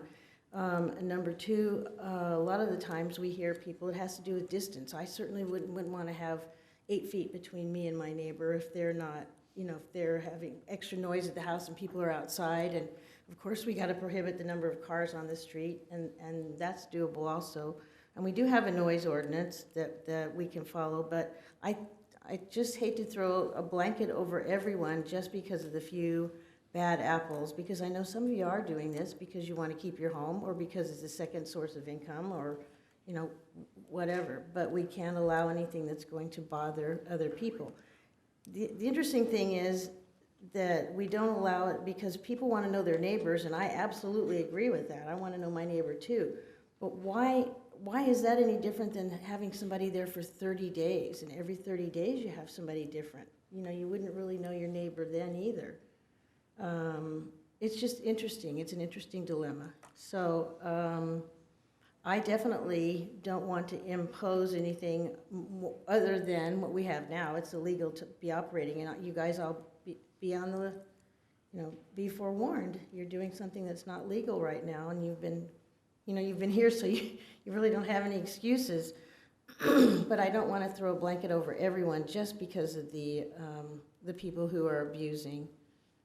And number two, a lot of the times we hear people, it has to do with distance. I certainly wouldn't want to have 8 feet between me and my neighbor if they're not, you know, if they're having extra noise at the house and people are outside. And of course, we got to prohibit the number of cars on the street, and that's doable also. And we do have a noise ordinance that we can follow, but I just hate to throw a blanket over everyone just because of the few bad apples, because I know some of you are doing this because you want to keep your home or because it's a second source of income or, you know, whatever. But we can't allow anything that's going to bother other people. The interesting thing is that we don't allow it because people want to know their neighbors, and I absolutely agree with that. I want to know my neighbor too. But why is that any different than having somebody there for 30 days? And every 30 days you have somebody different. You know, you wouldn't really know your neighbor then either. It's just interesting. It's an interesting dilemma. So I definitely don't want to impose anything other than what we have now. It's illegal to be operating, and you guys all be on the, you know, be forewarned. You're doing something that's not legal right now, and you've been here, so you really don't have any excuses. But I don't want to throw a blanket over everyone just because of the people who are abusing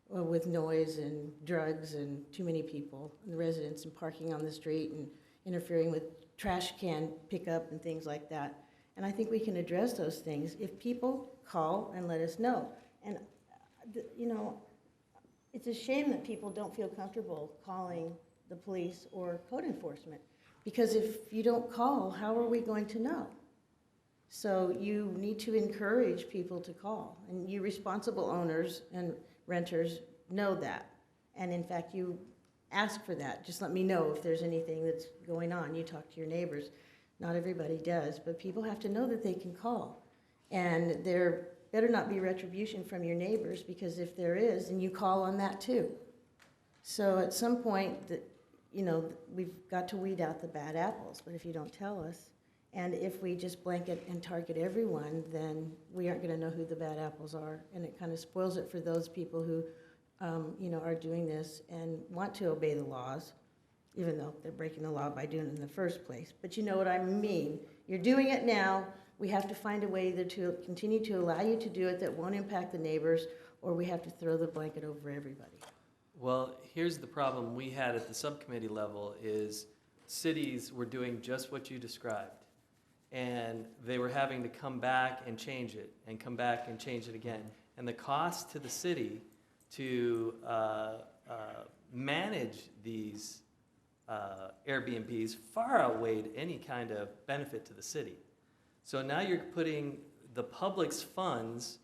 with noise and drugs and too many people, and the residents, and parking on the street and interfering with trash can pickup and things like that. And I think we can address those things if people call and let us know. And, you know, it's a shame that people don't feel comfortable calling the police or code enforcement, because if you don't call, how are we going to know? So you need to encourage people to call, and you responsible owners and renters know that. And in fact, you ask for that. Just let me know if there's anything that's going on. You talk to your neighbors. Not everybody does, but people have to know that they can call. And there better not be retribution from your neighbors, because if there is, then you call on that too. So at some point, you know, we've got to weed out the bad apples, but if you don't tell us, and if we just blanket and target everyone, then we aren't going to know who the bad apples are, and it kind of spoils it for those people who, you know, are doing this and want to obey the laws, even though they're breaking the law by doing it in the first place. But you know what I mean. You're doing it now. We have to find a way either to continue to allow you to do it that won't impact the neighbors, or we have to throw the blanket over everybody. Well, here's the problem we had at the subcommittee level is cities were doing just what you described. And they were having to come back and change it, and come back and change it again. And the cost to the city to manage these Airbnbs far outweighed any kind of benefit to the city. So now you're putting the public's funds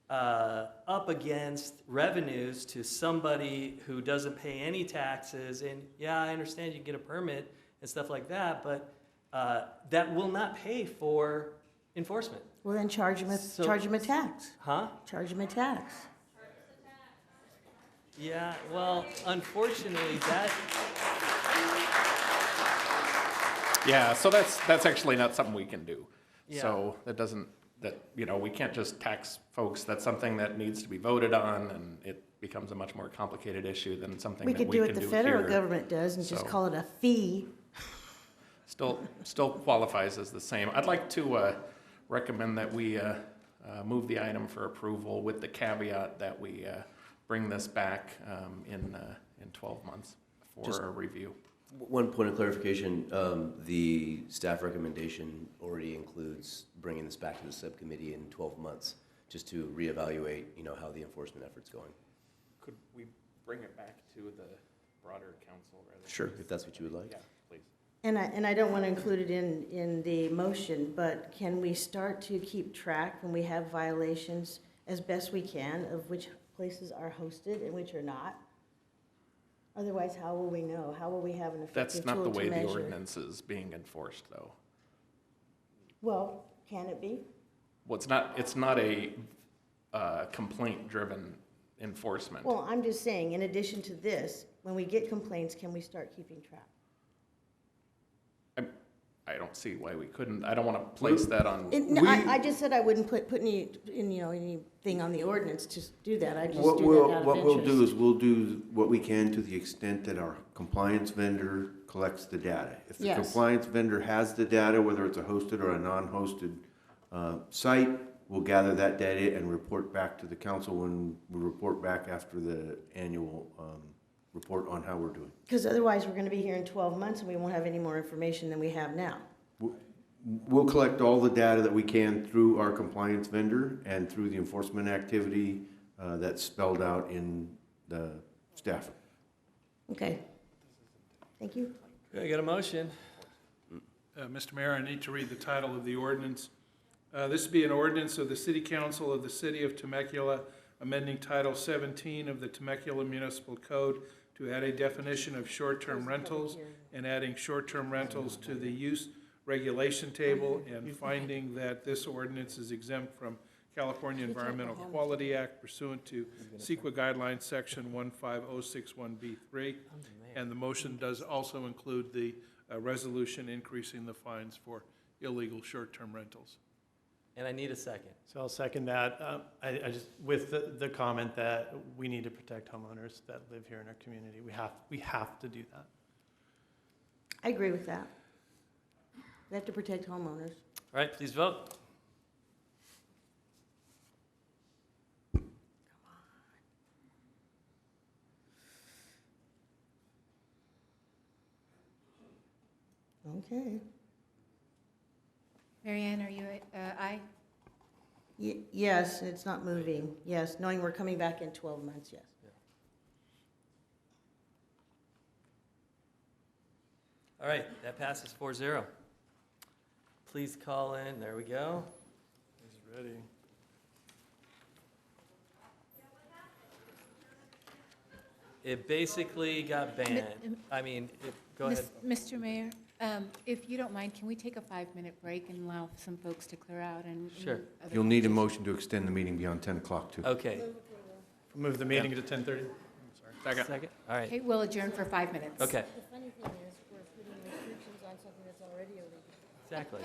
up against revenues to somebody who doesn't pay any taxes. And yeah, I understand you get a permit and stuff like that, but that will not pay for enforcement. Well, then charge them a tax. Huh? Charge them a tax. Yeah, well, unfortunately, that... Yeah, so that's actually not something we can do. Yeah. So we can't just tax folks. That's something that needs to be voted on, and it becomes a much more complicated issue than something We that could we do can what do the federal here. government does and just So- call it a fee. Still qualifies as the same. I'd like to recommend that we move the item for approval with the caveat that we bring this back in 12 months Just- for a review. One point of clarification, the staff recommendation already includes bringing this back to the subcommittee in 12 months, just to reevaluate, how the enforcement effort's going. Could we bring it back to the broader council rather than? Sure, if that's what you would like. Yeah, please. And I don't want to include it in the motion, but can we start to keep track when we have violations as best we can of which places are hosted and which are not? Otherwise, how will we know? How will we have an That's effective not tool the to way the measure? ordinance is being enforced, though. Well, can it be? Well, it's not a complaint-driven enforcement. Well, I'm just saying, in addition to this, when we get complaints, can we start keeping track? I don't see why we couldn't. I don't want to place that on. No, I just said I wouldn't put anything on the ordinance to do that. I just What do we'll, that out of what we'll do interest. is we'll do what we can to the extent that our compliance vendor collects the data. If the Yes. compliance vendor has the data, whether it's a hosted or a non-hosted site, we'll gather that data and report back to the council when we report back after the annual report on how we're doing. Because otherwise, we're going to be here in 12 months and we won't have any more information than we have now. We'll collect all the data that we can through our compliance vendor and through the enforcement activity that's spelled out in the staff. Okay. Thank you. Okay, I got a motion. Mr. Mayor, I need to read the title of the ordinance. This would be an ordinance of the City Council of the City of Temecula, amending Title 17 of the Temecula Municipal Code to add a definition of short-term rentals and adding short-term rentals to the use regulation table, and finding that this ordinance is exempt from California Environmental Quality Act pursuant to CEQA Guidelines Section 15061B3. And the motion does also include the resolution increasing the fines for illegal short-term rentals. And I need a second. So I'll second that. I just, with the comment that we need to protect homeowners that live here in our community. We have to do that. I agree with that. We have to protect homeowners. All right, please vote. Okay. Marianne, are you aye? Yes, it's not moving. Yes, knowing we're coming back in 12 months, yes. All right, that passes 4-0. Please call in, there we go. He's ready. It basically got banned. I mean, go ahead. Mr. Mayor, if you don't mind, can we take a 5-minute break and allow some folks to clear out and? Sure. You'll need a motion to extend the meeting beyond 10 o'clock, too. Okay. Move the meeting to 10:30. Second? All right. Okay, we'll adjourn for 5 minutes. Okay. The funny thing is, we're putting restrictions on something that's already illegal. Exactly.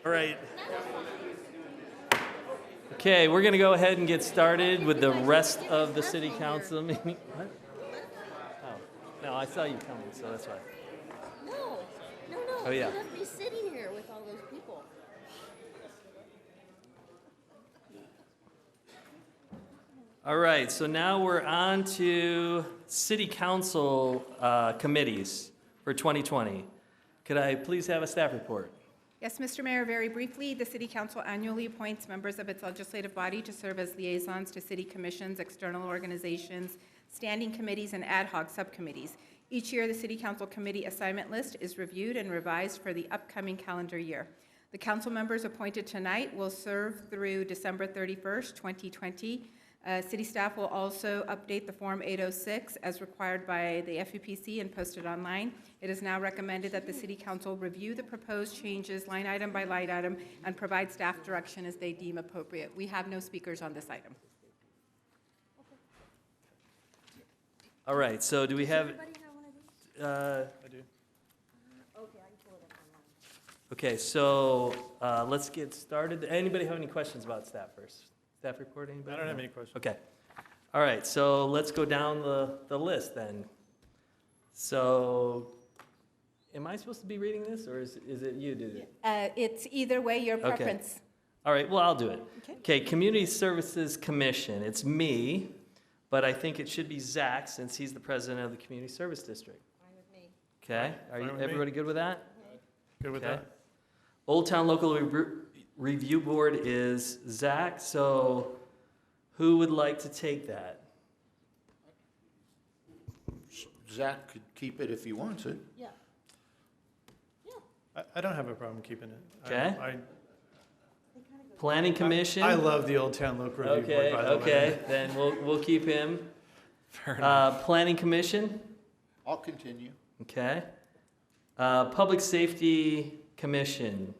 All right. Okay, we're going to go ahead and get started with the rest of the city council meeting. What? Oh, no, I saw you coming, so that's why. No. Oh, yeah. You have to be sitting here with all those people. All right, so now we're on to city council committees for 2020. Could I please have a staff report? Yes, Mr. Mayor, very briefly, the City Council annually appoints members of its legislative body to serve as liaisons to city commissions, external organizations, standing committees, and ad hoc subcommittees. Each year, the City Council committee assignment list is reviewed and revised for the upcoming calendar year. The council members appointed tonight will serve through December 31st, 2020. City staff will also update the Form 806 as required by the FUPC and posted online. It is now recommended that the City Council review the proposed changes line item by line item and provide staff direction as they deem appropriate. We have no speakers on this item. All right, so do we have? I do. Okay, so let's get started. Anybody have any questions about staff first? Staff report, anybody? I don't have any questions. Okay. All right, so let's go down the list then. So, am I supposed to be reading this, or is it you do it? It's either way, your Okay. preference. All right, well, I'll do it. Okay. Okay, Community Services Commission. It's me, but I think it should be Zach since he's the president of the Community Service District. Fine with me. Okay, are Fine you, with me. everybody good with that? Good with Okay. that? Old Town Local Review Board is Zach, so who would like to take that? Zach could keep it if he wants it. Yeah. I don't have a problem keeping it. Okay. I Planning Commission? I love the Old Town Local Review Board, Okay, by the way. okay, then we'll keep him. Fair enough. Planning Commission? I'll continue. Okay. Public Safety Commission.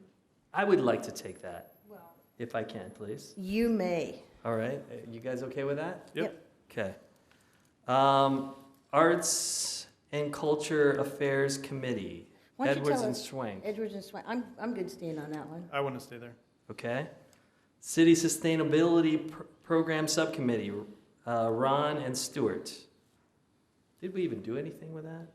I would like to take that, if I can, please. You may. All right, you guys okay with that? Yep. Okay. Arts and Culture Affairs Committee. Why don't you Edwards tell and us- Schwank. Edwards and Swank. I'm good staying on that one. I want to stay there. Okay. City Sustainability Program Subcommittee, Ron and Stewart. Did we even do anything with that?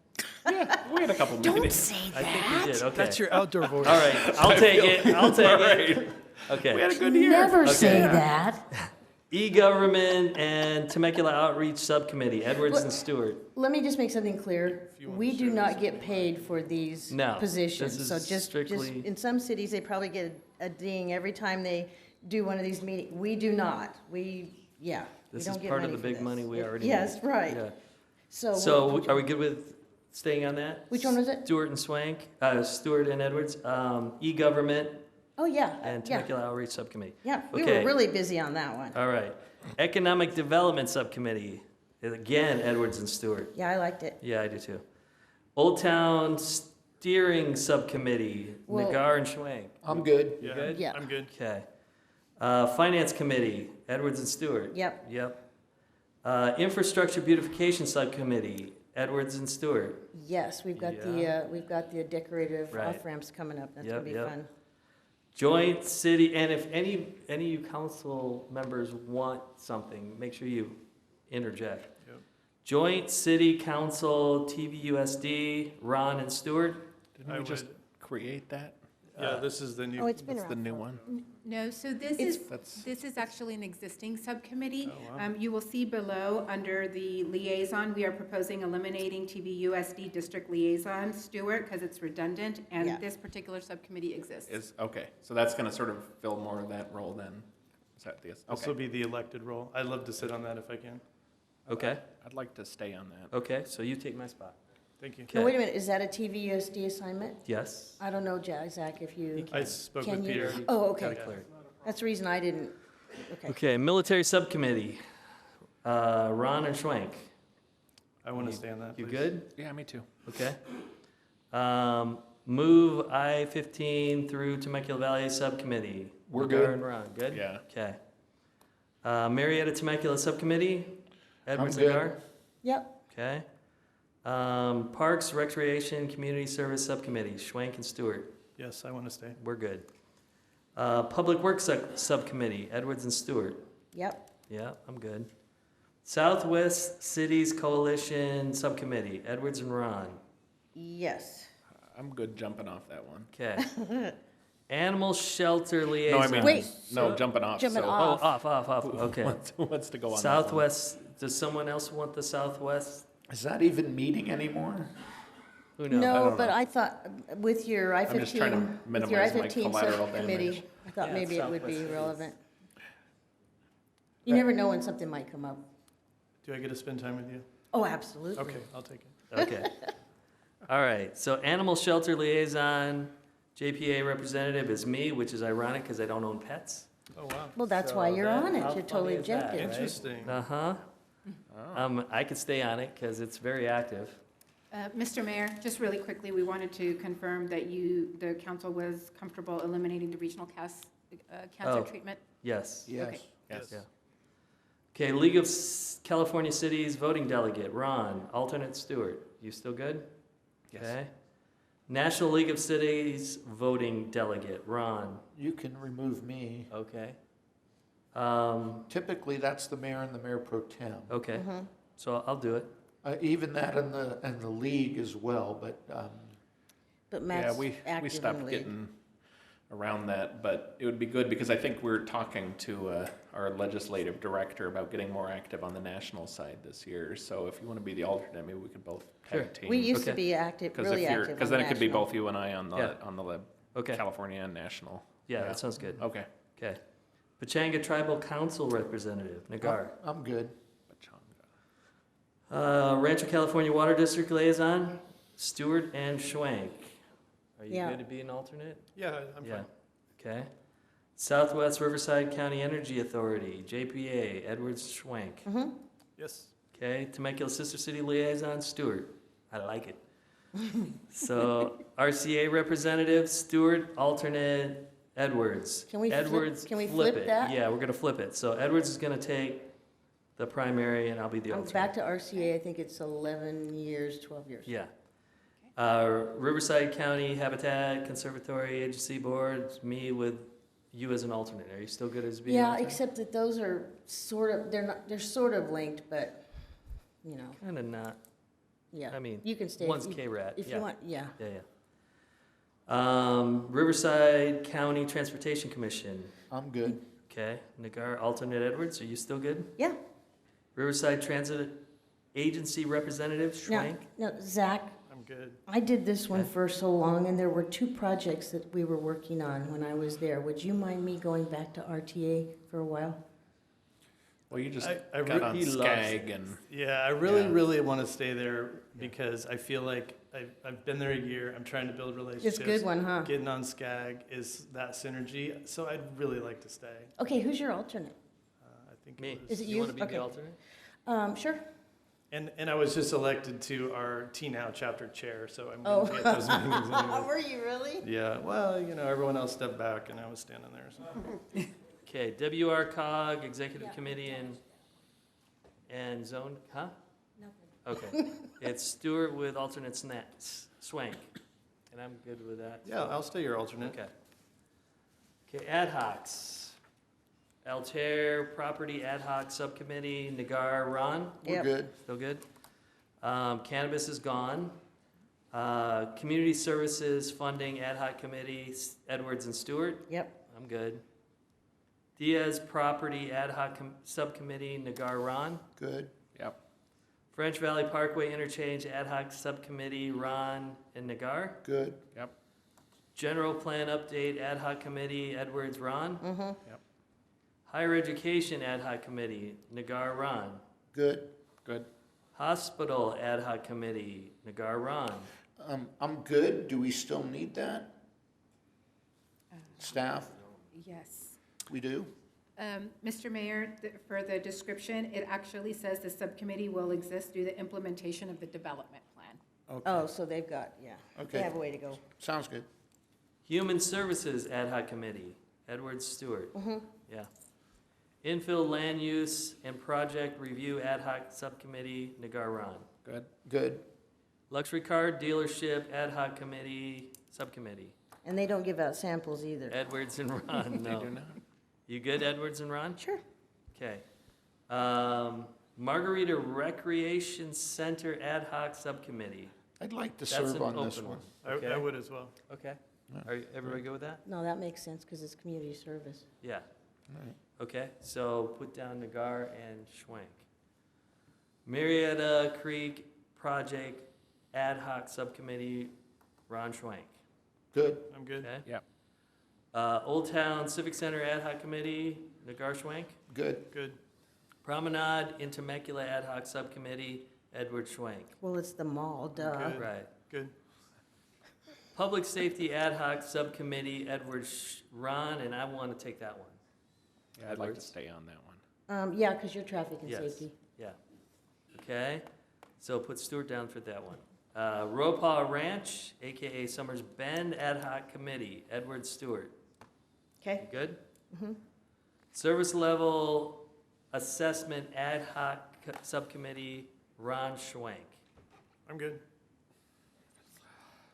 We had a couple Don't meetings. say I think that. we did, okay. That's your outdoor voice. All right, I'll take it, I'll take it. Okay. We had a good year. Never say Okay. that. E-Government and Temecula Outreach Subcommittee, Edwards and Stewart. Let me just make something clear. you want We to do share not this. get paid for these No, positions. this So is just, strictly- in some cities, they probably get a ding every time they do one of these meetings. We do not. We don't This get is part of money the for big this. money we already Yes, need. right. Yeah. So. So are we good with staying on that? Which one was it? Stewart and Swank, Stewart and Edwards, E-Government Oh, yeah. and Yeah. Temecula Outreach Subcommittee. Yeah, we Okay. were really busy on that one. All right. Economic Development Subcommittee, again, Edwards and Stewart. Yeah, I liked it. Yeah, I do too. Old Town Steering Subcommittee, Well- Nagar and Schwank. I'm good. You good? Yeah. I'm good. Okay. Finance Committee, Edwards and Stewart. Yep. Yep. Infrastructure Beautification Subcommittee, Edwards and Stewart. Yes, we've got we've got the decorative Right. off-ramps coming up. That's Yep, gonna be yep. fun. Joint City, and if any of you council members want something, make sure you interject. Yep. Joint City Council, TVUSD, Ron and Stewart. I would- create that? Yeah, this is the new. Oh, it's been That's the around. new one. No, so this is actually an existing subcommittee. Oh, wow. You will see below, under the liaison, we are proposing eliminating TVUSD District Liaison Stewart, because it's redundant, Yeah. and this particular subcommittee exists. Okay, so that's gonna sort of fill more of that role then. Is that the, This will okay. be the elected role. I'd love to sit on that if I can. Okay, I'd like to stay on that. okay, so you take my spot. Thank you. Now, wait a Okay. minute, is that a TVUSD assignment? Yes. I don't know, Zach, if you, I spoke can with you? Peter. Oh, Got okay. it cleared. That's the reason I didn't, okay. Okay, Military Subcommittee, Ron and Schwank. I want to stay on that. You please. good? Yeah, me too. Okay. Move I-15 through Temecula Valley Subcommittee. We're Nagar good. and Ron, good? Yeah. Okay. Marietta Temecula Subcommittee, Edwards good. Nagar, Yep, okay. Parks, Recreation, Community Service Subcommittee, Schwank and Stewart, Yes, I want to stay. we're good. Public Works Subcommittee, Edwards and Stewart. Yep. Yeah, I'm good. Southwest Cities Coalition Subcommittee, Edwards and Ron. Yes. I'm good jumping off that one. Okay. Animal Shelter Liaison. No, I mean, Wait, no, so- jumping off. jumping so off. Oh, off. Okay. Who wants to go on Southwest, does someone else want the Southwest? Is that even meeting anymore? Who knows? No, don't but know. I thought with your I'm just trying to I-15, with your minimize my I-15 collateral subcommittee, damage. I thought Yeah, maybe it would be Southwest relevant. You never know when something might come up. Do I get to spend time with you? Oh, absolutely. Okay, I'll take it. Okay. All right, so Animal Shelter Liaison, JPA representative is me, which is ironic because I don't own pets. Oh, wow. Well, that's So why you're that- on it. how You're funny totally is that, objective. right? Interesting. Uh-huh. I could stay on it because it's very active. Mr. Mayor, just really quickly, we wanted to confirm that the council was comfortable eliminating the regional cancer Oh. treatment. Yes. Yes. Okay. Yes. Yeah. Okay, League of California Cities voting delegate, Ron, alternate Stewart. You still good? Yes. Okay. National League of Cities voting delegate, Ron. You can remove me. Okay. Typically, that's the mayor and the mayor pro tem. Okay, Mm-hmm. so I'll do it. Even that and the league as well, but But Yeah, Matt's we active in stopped the league. getting around that, but it would be good because I think we're talking to our legislative director about getting more active on the national side this year. So if you want to be the alternate, maybe we could both Sure. tag team. We used to Okay. be active, Because really active because on then it could be national. both you and I on the Yeah. Okay, California and national. yeah, that sounds good. Okay. Okay. Pachanga Tribal Council Representative, Nagar. I'm good. Rancho California Water District Liaison, Stewart and Schwank. Are you Yeah. good to be an alternate? Yeah, I'm Yeah. fine. Okay. Southwest Riverside County Energy Authority, JPA, Edwards Schwank. Mm-hmm. Yes. Okay, Temecula Sister City Liaison, Stewart. I like it. So RCA Representative, Stewart, alternate, Edwards. Can we flip- Edwards, can we flip it. that? Yeah, we're gonna flip it. So Edwards is gonna take the primary and I'll be the I'm alternate. back to RCA, I think it's 11 years, 12 years. Yeah. Riverside County Habitat Conservatory Agency Board, me with you as an alternate. Are you still good as being an Yeah, alternate? except that those are sort of, they're sort of linked, but, you know, Kinda not. yeah. I mean, You can stay. one's if you- K-Rat, If yeah. you want, yeah. Yeah, yeah. Riverside County Transportation Commission. I'm good. Okay, Nagar, alternate Edwards, are you still good? Yeah. Riverside Transit Agency Representative, Now, Schwank? now, Zach, I'm good. I did this one Okay. for so long, and there were 2 projects that we were working on when I was there. Would you mind me going back to RTA for a while? Well, you just I got on he loves SCAG and Yeah, I really, Yeah. really want to stay there because I feel like I've been there a year. I'm trying to build relationships. It's a good one, huh? Getting on SCAG is that synergy, so I'd really like to stay. Okay, who's your alternate? I think Me. Is it You you? wanna be Okay. the alternate? Sure. And I was just elected to our T-Now chapter chair, so I'm Oh. going to get those meetings anyway. Were you really? Yeah, well, everyone else stepped back and I was standing there, so. Okay, WRCOG, Executive Committee and Zone, huh? Okay, it's Stewart with alternate Swank, and I'm good with that. Yeah, I'll stay your alternate. Okay. Okay, ad hocs. Altair Property Ad Hoc Subcommittee, Nagar, Ron? We're Yep. good. Still good? Cannabis is gone. Community Services Funding Ad Hoc Committee, Edwards and Stewart? Yep. I'm good. Diaz Property Ad Hoc Subcommittee, Nagar, Ron? Good. Yep. French Valley Parkway Interchange Ad Hoc Subcommittee, Ron and Nagar? Good. Yep. General Plan Update Ad Hoc Committee, Edwards, Ron? Mm-hmm. Higher Education Ad Hoc Committee, Nagar, Ron? Good. Good. Hospital Ad Hoc Committee, Nagar, Ron? I'm good. Do we still need that? Staff? Yes. We do? Mr. Mayor, for the description, it actually says the subcommittee will exist through the implementation of the development plan. Okay. Oh, so they've got, yeah. Okay. They have a way to go. Sounds good. Human Services Ad Hoc Committee, Edwards, Stewart? Mm-hmm. Yeah. Infill Land Use and Project Review Ad Hoc Subcommittee, Nagar, Ron? Good. Good. Luxury Car Dealership Ad Hoc Committee, Subcommittee. And they don't give out samples either. Edwards and Ron, no. They do not. You good, Edwards and Ron? Sure. Okay. Margarita Recreation Center Ad Hoc Subcommittee. I'd like to That's serve an on this open one. Okay. I would as well. Okay. Are everybody good with that? No, that makes sense because it's community service. Yeah. Okay, so put down Nagar and Schwank. Marietta Creek Project Ad Hoc Subcommittee, Ron Schwank. Good. I'm good. Okay. Yeah. Old Town Civic Center Ad Hoc Committee, Nagar Schwank. Good. Good. Promenade in Temecula Ad Hoc Subcommittee, Edward Schwank. Well, it's the mall, duh. Good. Right. Good. Public Safety Ad Hoc Subcommittee, Edward Ron, and I want to take that one. Yeah, I'd like to Edwards? stay on that one. Yeah, because you're traffic and Yes. safety. Yeah. Okay, so put Stewart down for that one. Ropaw Ranch, AKA Summers Bend Ad Hoc Committee, Edward Stewart. Okay. Good? Mm-hmm. Service Level Assessment Ad Hoc Subcommittee, Ron Schwank. I'm good.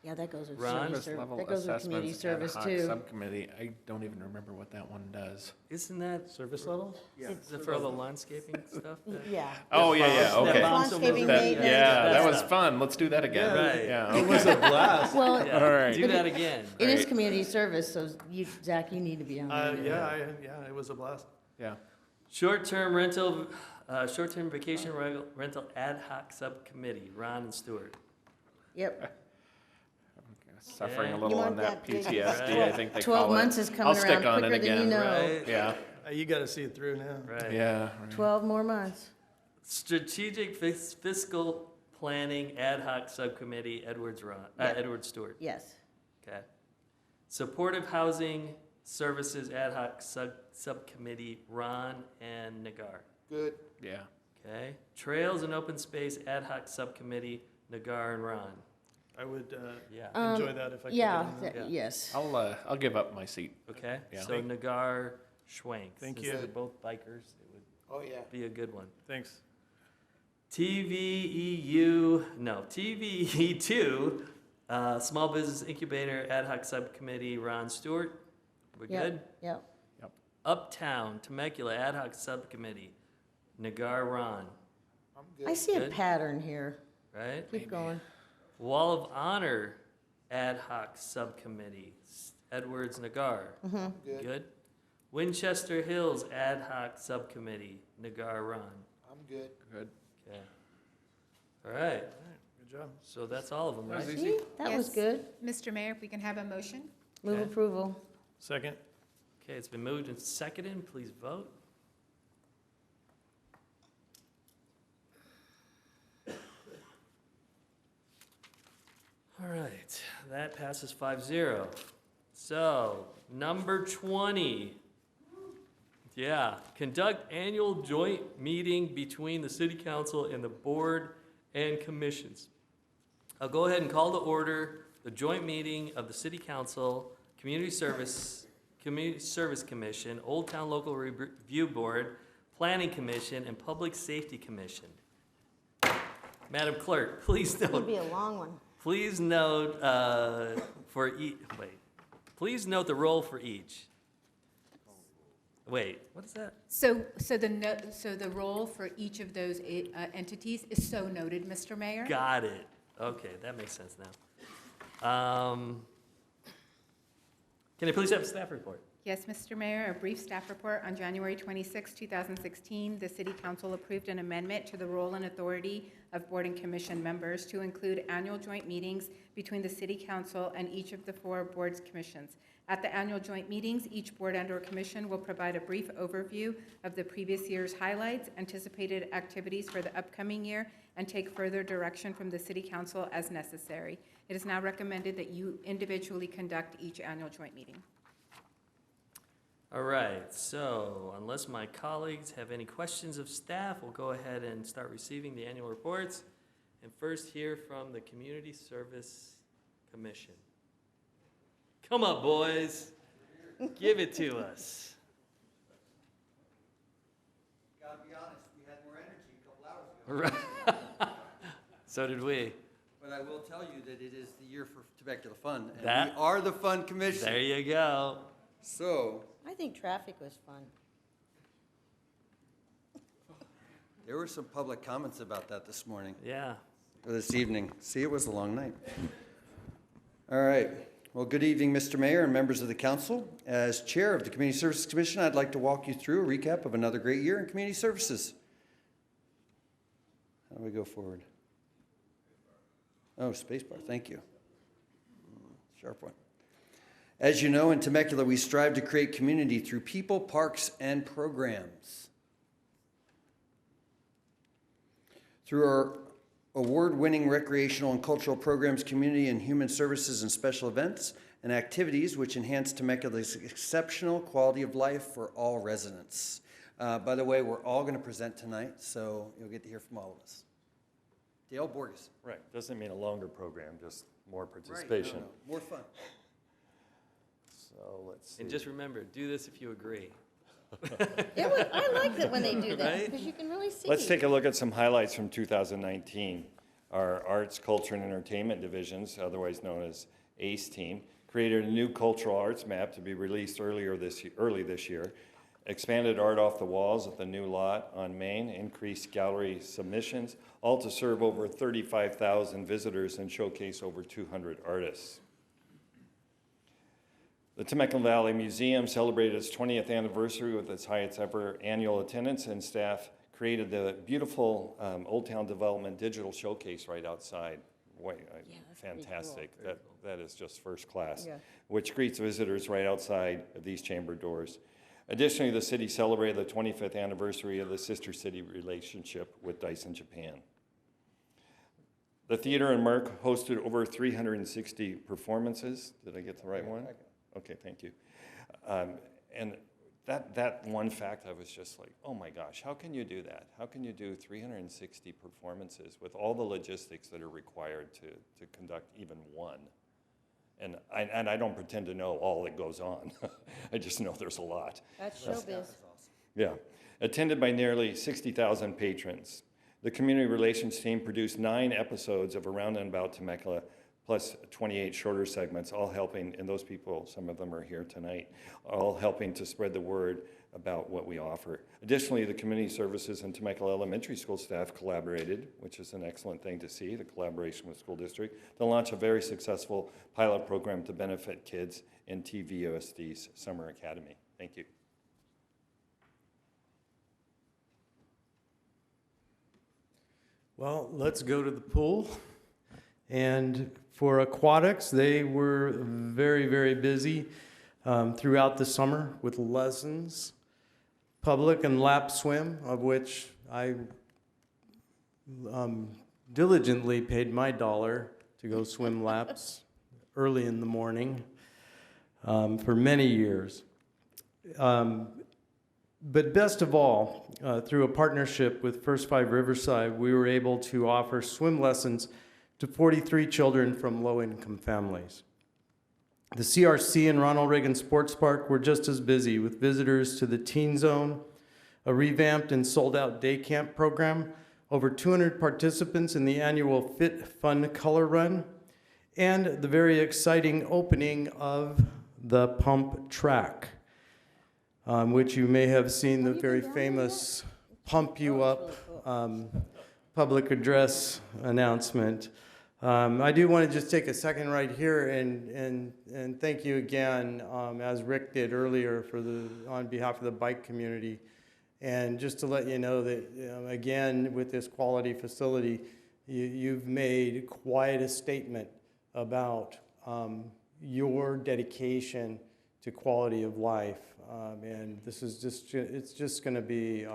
Yeah, that goes with Ron? community Service service. level That goes with community assessments service ad hoc too. subcommittee. I don't even remember what that one does. Isn't that Service level? is it for all the landscaping stuff? Yeah. Oh, yeah, yeah, okay. Landscaping That- maintenance. Yeah, that was stuff. fun. Let's do that again. Right. Yeah, It was a blast. Well, Yeah. All right. Do that again. it is Right. community service, so you, Zach, you need to be on there. Yeah, it was a blast. Yeah. Short-term vacation rental ad hoc subcommittee, Ron and Stewart. Yep. Suffering Yeah. a You little want on that that big- PTSD, I think they 12 call it. months is coming I'll stick around on it quicker than you again. know. Right? Yeah. You got to see it through now. Right. Yeah. Right. 12 more months. Strategic Fiscal Planning Ad Hoc Subcommittee, Edward Stewart. Yes. Okay. Supportive Housing Services Ad Hoc Subcommittee, Ron and Nagar. Good. Yeah. Okay. Trails and Open Space Ad Hoc Subcommittee, Nagar and Ron. I would Yeah. enjoy that if I could. Yeah, get in there. yes. I'll give up my seat. Okay. Yeah. So Nagar, Schwank. Thank Since you. they're both bikers, it would Oh, yeah. be a good one. Thanks. TVE2, Small Business Incubator Ad Hoc Subcommittee, Ron Stewart. We're Yep, good? Yep. Uptown Temecula Ad Hoc Subcommittee, Nagar Ron, I'm good. I see a Good. pattern here. right? Keep going. Wall of Honor Ad Hoc Subcommittee, Edwards Nagar. Mm-hmm. Good. Good. Winchester Hills Ad Hoc Subcommittee, Nagar Ron. I'm good. Good. Okay. All right, Good job. so that's all of them, right? See, that was Yes. good. Mr. Mayor, if we can have a motion? Move Okay. approval. Second. Okay, it's been moved and seconded. Please vote. All right, that passes 5-0. So, number 20. Yeah, conduct annual joint meeting between the city council and the board and commissions. I'll go ahead and call to order the joint meeting of the city council, Community Service Commission, Old Town Local Review Board, Planning Commission, and Public Safety Commission. Madam Clerk, please It's gonna note, be a long one. please note please note the role for each. Wait, what is that? So the role for each of those entities is so noted, Mr. Mayor? Got it. Okay, that makes sense now. Can I please have a staff report? Yes, Mr. Mayor, a brief staff report. On January 26, 2016, the City Council approved an amendment to the role and authority of board and commission members to include annual joint meetings between the City Council and each of the 4 boards commissions. At the annual joint meetings, each board and/or commission will provide a brief overview of the previous year's highlights, anticipated activities for the upcoming year, and take further direction from the City Council as necessary. It is now recommended that you individually conduct each annual joint meeting. All right, so unless my colleagues have any questions of staff, we'll go ahead and start receiving the annual reports. And first hear from the Community Service Commission. Come up, boys. Give it to us. Gotta be honest, we had more energy a couple hours ago. Right. So did we. But I will tell you that it is the year for Temecula Fun, and That- we are the Fun Commission. There you go. So, I think traffic was fun. there were some public comments about that this morning. Yeah. Or this evening. See, it was a long night. All right. Well, good evening, Mr. Mayor and members of the council. As chair of the Community Services Commission, I'd like to walk you through a recap of another great year in community services. How do we go forward? Oh, spacebar, thank you. Sharp one. As you know, in Temecula, we strive to create community through people, parks, and programs. Through our award-winning recreational and cultural programs, community and human services, and special events and activities which enhance Temecula's exceptional quality of life for all residents. By the way, we're all going to present tonight, so you'll get to hear from all of us. Dale Borges. Right, doesn't mean a longer program, just more participation. Right, no, more fun. So let's see. And just remember, do this if you agree. I like it when they do that, Right? because you can really see. Let's take a look at some highlights from 2019. Our Arts, Culture, and Entertainment divisions, otherwise known as ACE team, created a new cultural arts map to be released early this year, expanded art off the walls at the new lot on Main, increased gallery submissions, all to serve over 35,000 visitors and showcase over 200 artists. The Temecula Valley Museum celebrated its 20th anniversary with its highest ever annual attendance, and staff created the beautiful Old Town Development digital showcase right outside. Boy, fantastic. Cool. That is just first class, Yeah. which greets visitors right outside of these chamber doors. Additionally, the city celebrated the 25th anniversary of the sister city relationship with Dyson, Japan. The theater in Merck hosted over 360 performances. Did I get the right one? Okay, thank you. And that one fact, I was just like, oh my gosh, how can you do that? How can you do 360 performances with all the logistics that are required to conduct even one? And I don't pretend to know all that goes on. I just know there's a lot. That's showbiz. Yeah. Attended by nearly 60,000 patrons. The community relations team produced 9 episodes of Around and About Temecula, plus 28 shorter segments, all helping, and those people, some of them are here tonight, all helping to spread the word about what we offer. Additionally, the community services and Temecula Elementary School staff collaborated, which is an excellent thing to see, the collaboration with school district, to launch a very successful pilot program to benefit kids in TVUSD's Summer Academy. Thank you. Well, let's go to the pool. And for aquatics, they were very, very busy throughout the summer with lessons, public and lap swim, of which I diligently paid my $1 to go swim laps early in the morning for many years. But best of all, through a partnership with First 5 Riverside, we were able to offer swim lessons to 43 children from low-income families. The CRC and Ronald Reagan Sports Park were just as busy with visitors to the Teen Zone, a revamped and sold-out day camp program, over 200 participants in the annual Fit Fun Color Run, and the very exciting opening of the Pump Track, which you may have seen the very famous Pump You Up public address announcement. I do want to just take a second right here and thank you again, as Rick did earlier, on behalf of the bike community. And just to let you know that, again, with this quality facility, you've made quite a statement about your dedication to quality of life. And this is it's just going to be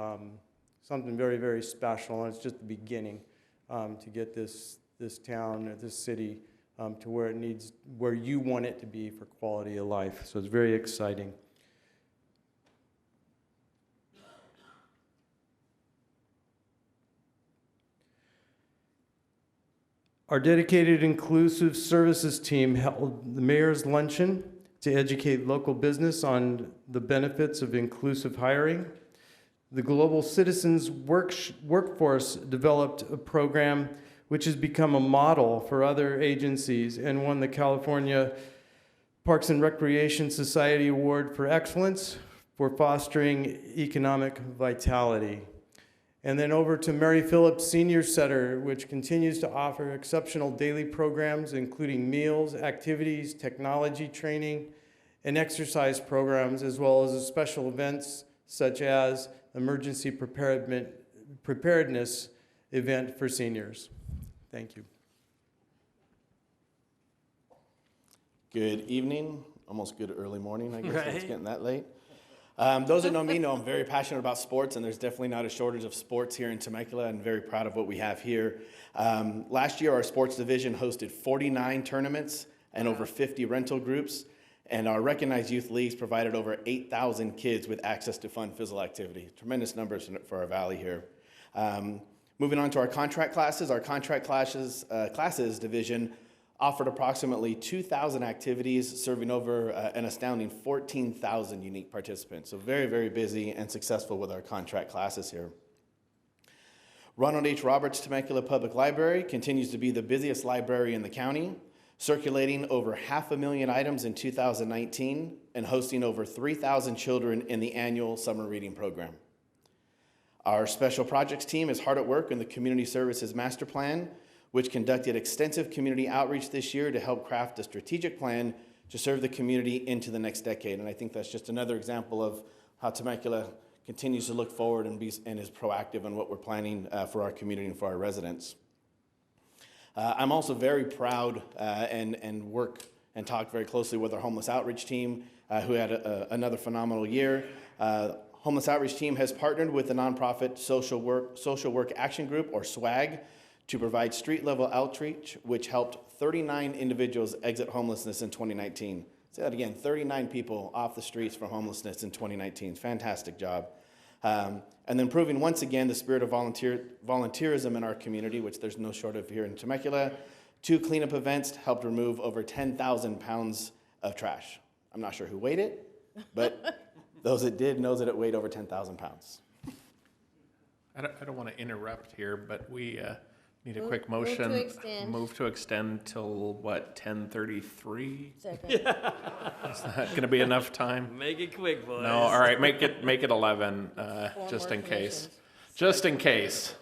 something very, very special, and it's just the beginning to get this town, or this city, to where you want it to be for quality of life. So it's very exciting. Our dedicated inclusive services team held the mayor's luncheon to educate local business on the benefits of inclusive hiring. The Global Citizens Workforce developed a program which has become a model for other agencies and won the California Parks and Recreation Society Award for Excellence for fostering economic vitality. And then over to Mary Phillips Senior Center, which continues to offer exceptional daily programs, including meals, activities, technology training, and exercise programs, as well as special events such as emergency preparedness event for seniors. Thank you. Good evening, almost good early morning, I guess. Right. It's getting that late. Those that know me know I'm very passionate about sports, and there's definitely not a shortage of sports here in Temecula, and very proud of what we have here. Last year, our sports division hosted 49 tournaments and over 50 rental groups, and our recognized youth leagues provided over 8,000 kids with access to fun physical activity. Tremendous numbers for our valley here. Moving on to our contract classes classes division offered approximately 2,000 activities, serving over an astounding 14,000 unique participants. So very, very busy and successful with our contract classes here. Ronald H. Roberts Temecula Public Library continues to be the busiest library in the county, circulating over 500,000 items in 2019 and hosting over 3,000 children in the annual summer reading program. Our special projects team is hard at work in the Community Services Master Plan, which conducted extensive community outreach this year to help craft a strategic plan to serve the community into the next decade. And I think that's just another example of how Temecula continues to look forward and is proactive in what we're planning for our community and for our residents. I'm also very proud and work and talk very closely with our homeless outreach team, who had another phenomenal year. Homeless outreach team has partnered with the nonprofit Social Work Action Group, or SWAG, to provide street-level outreach, which helped 39 individuals exit homelessness in 2019. Say that again, 39 people off the streets from homelessness in 2019. Fantastic job. And then proving once again the spirit of volunteerism in our community, which there's no short of here in Temecula. 2 cleanup events helped remove over 10,000 pounds of trash. I'm not sure who weighed it, but those that did knows that it weighed over 10,000 pounds. I don't want to interrupt here, but we need a quick motion. Move to extend till what, 10:33? Second. Is that going to be enough time? Make it quick, boys. No, all right, make it 11, just in case. Just in case.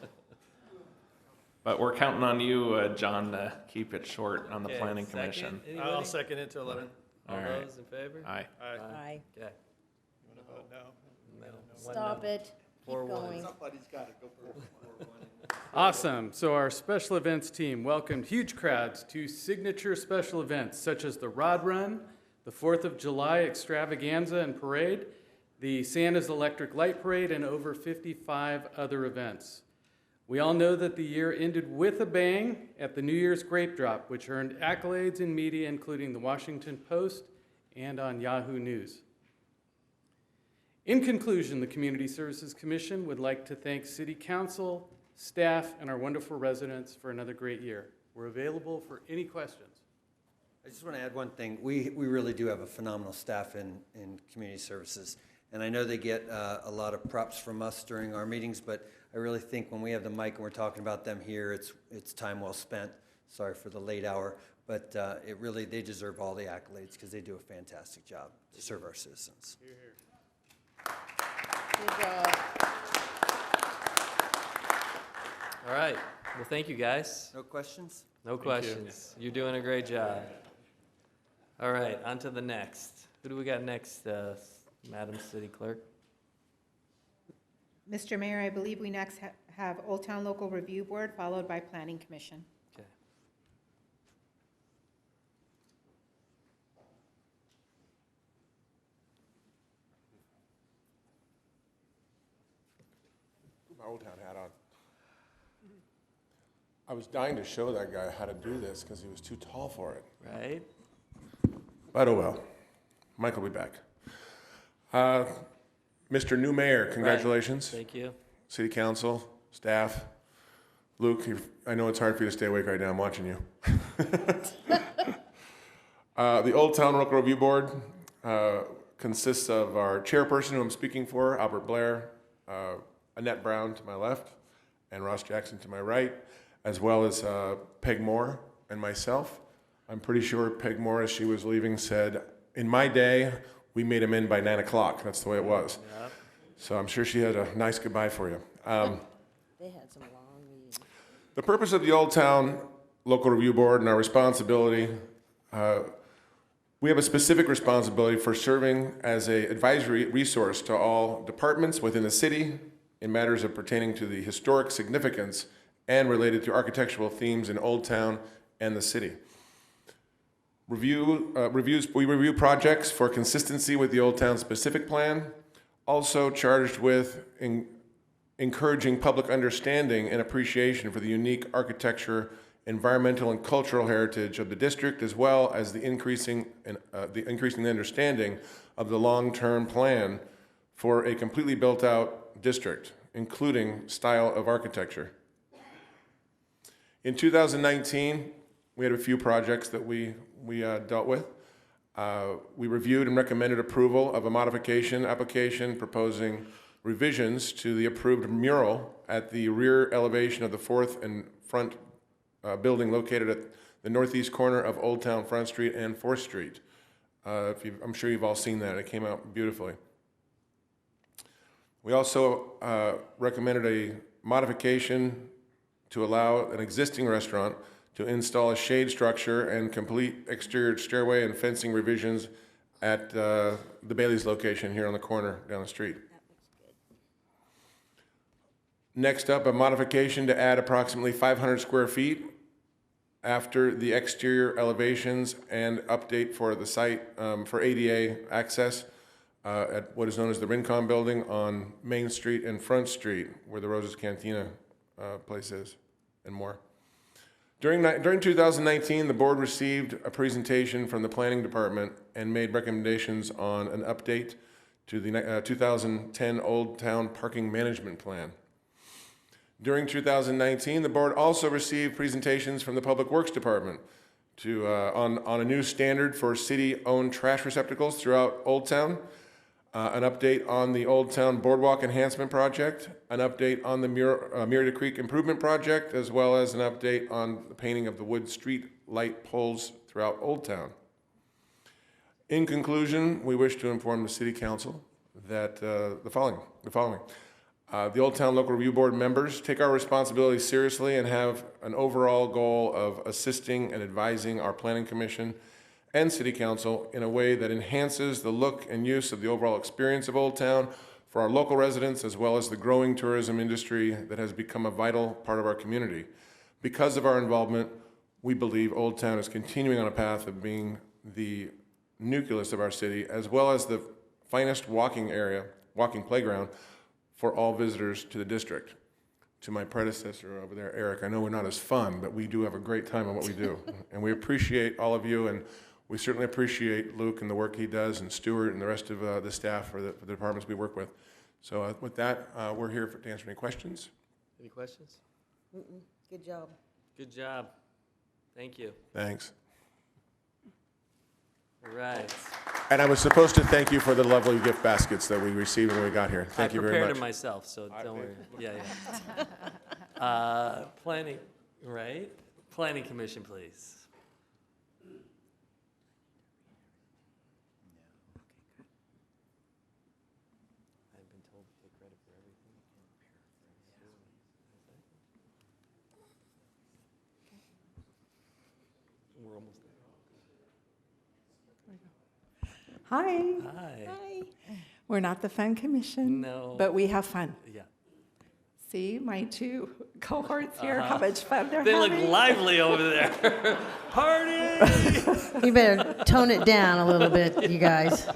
But we're counting on you, John, to keep it short on the Planning Commission. Anybody? I'll second it to 11. All All right. those in favor? Aye. Aye. Okay. You want to vote no? No. Stop it. Keep 4-1. going. Somebody's got to go for it. Awesome. So our special events team welcomed huge crowds to signature special events such as the Rod Run, the 4th of July Extravaganza and Parade, the Santa's Electric Light Parade, and over 55 other events. We all know that the year ended with a bang at the New Year's Grape Drop, which earned accolades in media, including the Washington Post and on Yahoo News. In conclusion, the Community Services Commission would like to thank City Council, staff, and our wonderful residents for another great year. We're available for any questions. I just want to add one thing. We really do have a phenomenal staff in community services. And I know they get a lot of props from us during our meetings, but I really think when we have the mic and we're talking about them here, it's time well spent. Sorry for the late hour, but they deserve all the accolades because they do a fantastic job to serve our citizens. Hear, hear. Good job. All right. Well, thank you, guys. No questions? No questions. You're doing a great job. All right, on to the next. Who do we got next, Madam City Clerk? Mr. Mayor, I believe we next have Old Town Local Review Board, followed by Planning Commission. Okay. Put my Old Town hat on. I was dying to show that guy how to do this because he was too tall for it. Right. But oh well. Mike will be back. Mr. New Mayor, congratulations. Right. Thank you. City Council, staff. Luke, I know it's hard for you to stay awake right now. I'm watching you. The Old Town Local Review Board consists of our chairperson, who I'm speaking for, Albert Blair, Annette Brown to my left, and Ross Jackson to my right, as well as Peg Moore and myself. I'm pretty sure Peg Moore, as she was leaving, said, in my day, we made them in by 9 o'clock. That's the way it was. Yep. So I'm sure she had a nice goodbye for you. They had some long meetings. The purpose of the Old Town Local Review Board and our responsibility, we have a specific responsibility for serving as an advisory resource to all departments within the city in matters of pertaining to the historic significance and related to architectural themes in Old Town and the city. We review projects for consistency with the Old Town specific plan, also charged with encouraging public understanding and appreciation for the unique architecture, environmental and cultural heritage of the district, as well as the increasing understanding of the long-term plan for a completely built-out district, including style of architecture. In 2019, we had a few projects that we dealt with. We reviewed and recommended approval of a modification application proposing revisions to the approved mural at the rear elevation of the fourth and front building located at the northeast corner of Old Town Front Street and 4th Street. I'm sure you've all seen that. It came out beautifully. We also recommended a modification to allow an existing restaurant to install a shade structure and complete exterior stairway and fencing revisions at the Bailey's location here on the corner down the street. Next up, a modification to add approximately 500 square feet after the exterior elevations and update for the site for ADA access at what is known as the Rincon Building on Main Street and Front Street, where the Rosa's Cantina place is, and more. During 2019, the board received a presentation from the planning department and made recommendations on an update to the 2010 Old Town Parking Management Plan. During 2019, the board also received presentations from the Public Works Department on a new standard for city-owned trash receptacles throughout Old Town, an update on the Old Town Boardwalk Enhancement Project, an update on the Marietta Creek Improvement Project, as well as an update on the painting of the wood street light poles throughout Old Town. In conclusion, we wish to inform the City Council that the following. The Old Town Local Review Board members take our responsibility seriously and have an overall goal of assisting and advising our Planning Commission and City Council in a way that enhances the look and use of the overall experience of Old Town for our local residents, as well as the growing tourism industry that has become a vital part of our community. Because of our involvement, we believe Old Town is continuing on a path of being the nucleus of our city, as well as the finest walking playground for all visitors to the district. To my predecessor over there, Eric, I know we're not as fun, but we do have a great time on what we do. And we appreciate all of you, and we certainly appreciate Luke and the work he does, and Stuart and the rest of the staff for the departments we work with. So with that, we're here to answer any questions. Any questions? Good job. Good job. Thank you. Thanks. All right. And I was supposed to thank you for the lovely gift baskets that we received when we got here. Thank you very much. I prepared them myself, so don't worry. Yeah. Planning, right? Planning Commission, please. I've been told to take credit for everything. We're almost there. Hi. Hi. We're not the fun commission. No. But we have fun. Yeah. See my two cohorts here, how much fun they're They having. look lively over there. Party! You better tone it down a little bit, you guys.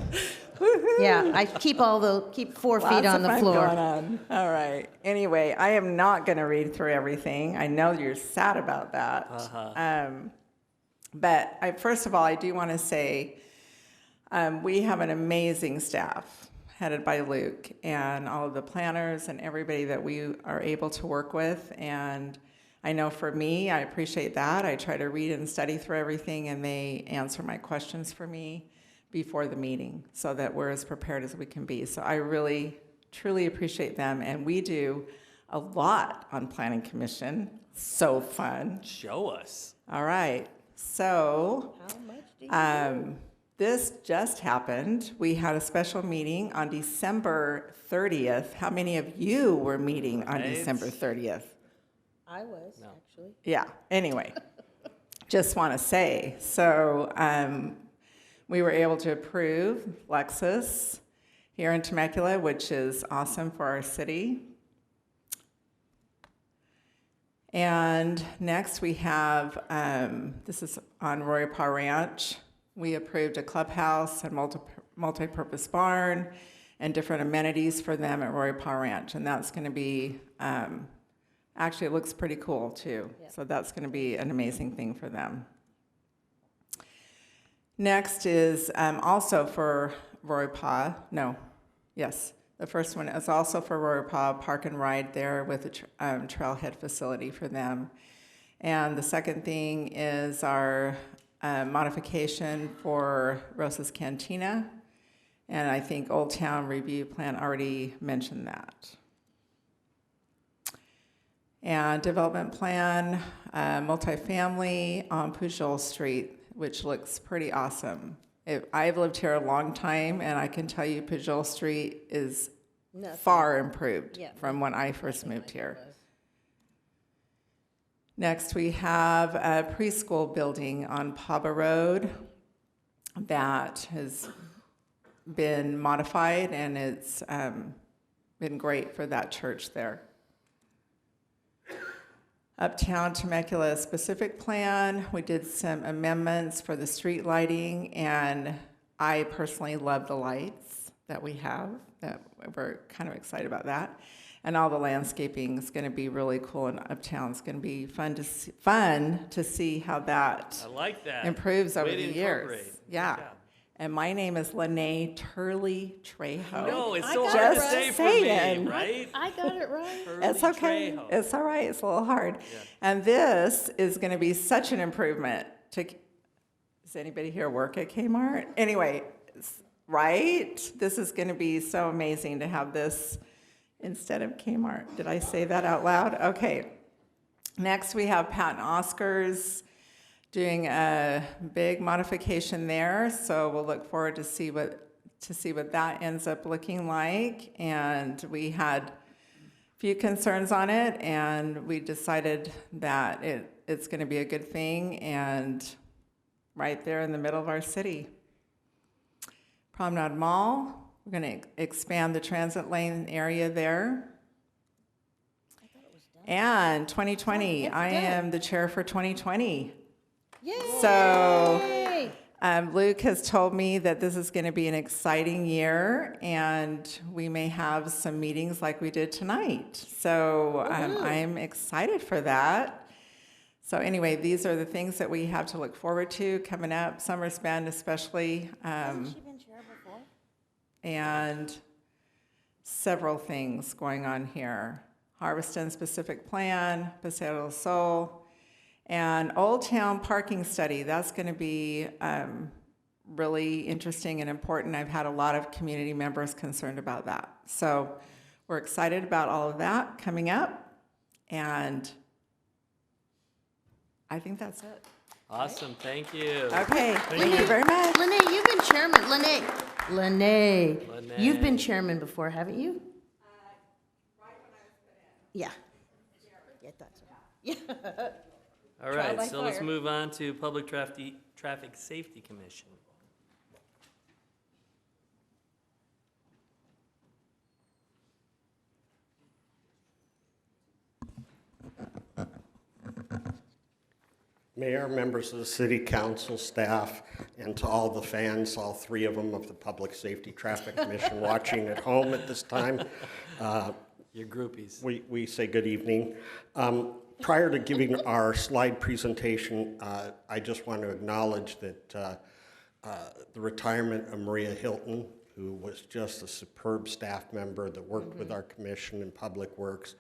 Yeah, I keep 4 feet Lots on of the fun floor. going on. All right. Anyway, I am not going to read through everything. I know you're sad about that. But first of all, I do want to say we have an amazing staff headed by Luke and all of the planners and everybody that we are able to work with. And I know for me, I appreciate that. I try to read and study through everything, and they answer my questions for me before the meeting so that we're as prepared as we can be. So I really, truly appreciate them. And we do a lot on Planning Commission. So fun. Show us. All right. So this just happened. We had a special meeting on December 30th. How many of you were meeting on December 30th? I was, actually. Yeah, anyway, just want to say, so we were able to approve Lexus here in Temecula, which is awesome for our city. And next we have, this is on Royapa Ranch. We approved a clubhouse and multi-purpose barn and different amenities for them at Royapa Ranch. And that's going to be, actually it looks pretty cool too. Yeah. So that's going to be an amazing thing for them. Next is also for Royapa, the first one is also for Royapa Park and Ride there with a trailhead facility for them. And the second thing is our modification for Rosa's Cantina. And I think Old Town Review Plan already mentioned that. And development plan, multifamily on Pujol Street, which looks pretty awesome. I've lived here a long time, and I can tell you Pujol Street is far improved from when I first moved here. Next, we have a preschool building on Paba Road that has been modified, and it's been great for that church there. Uptown Temecula specific plan, we did some amendments for the street lighting, and I personally love the lights that we have. That we're kind of excited about that. And all the landscaping is going to be really cool in Uptown. It's going to be fun to see how that, I like that. improves over Way the to years. incorporate. Yeah. Good job. And my name is Lene Turley Trejo. No, it's so hard to say for me, right? I got it right. It's okay. Trejo. It's all right. It's a little hard. Yeah. And this is going to be such an improvement to. Does anybody here work at Kmart? Anyway, right? This is going to be so amazing to have this instead of Kmart. Did I say that out loud? Okay. Next, we have Pat and Oscar's doing a big modification there, so we'll look forward to see what that ends up looking like. And we had a few concerns on it, and we decided that it's going to be a good thing, and right there in the middle of our city. Promenade Mall, we're going to expand the transit lane area there. And 2020, I am the chair for 2020. Yay! So Luke has told me that this is going to be an exciting year, and we may have some meetings like we did tonight. So I'm excited for that. So anyway, these are the things that we have to look forward to coming up, summer spend especially. Hasn't she been chair before? And several things going on here. Harveston specific plan, Paseo del Sol, and Old Town parking study. That's going to be really interesting and important. I've had a lot of community members concerned about that. So we're excited about all of that coming up, and I think that's it. Awesome, thank you. Okay, thank you very much. Lene, you've been chairman. Lene, you've been chairman before, haven't you? Right when I was put Yeah. in. Yeah, that's right. Yeah. All Trial right, by so let's fire. move on to Public Traffic Safety Commission. Mayor, members of the City Council, staff, and to all the fans, all three of them of the Public Safety Traffic Commission watching at home at this time. Your groupies. We say good evening. Prior to giving our slide presentation, I just want to acknowledge that the retirement of Maria Hilton, who was just a superb staff member that worked with our commission in Public Works,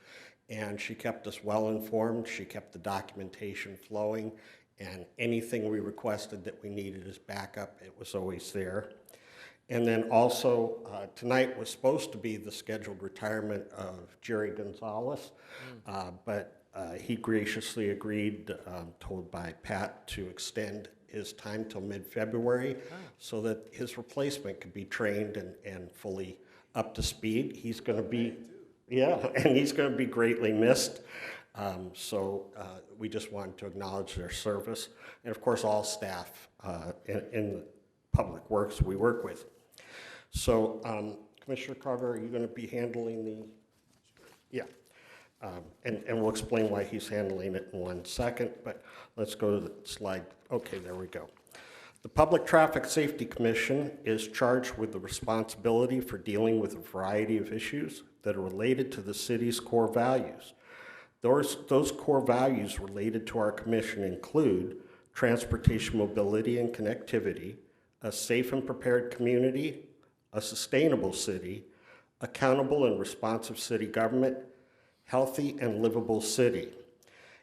and she kept us well informed. She kept the documentation flowing, and anything we requested that we needed as backup, it was always there. And then also, tonight was supposed to be the scheduled retirement of Jerry Gonzalez, but he graciously agreed, told by Pat, to extend his time till mid-February so that his replacement could be trained and fully up to speed. He's going to be, and he's going to be greatly missed. So we just wanted to acknowledge their service, and of course all staff in the Public Works we work with. So Commissioner Carter, are you going to be handling the? Yeah, and we'll explain why he's handling it in 1 second, but let's go to the slide. Okay, there we go. The Public Traffic Safety Commission is charged with the responsibility for dealing with a variety of issues that are related to the city's core values. Those core values related to our commission include transportation mobility and connectivity, a safe and prepared community, a sustainable city, accountable and responsive city government, healthy and livable city.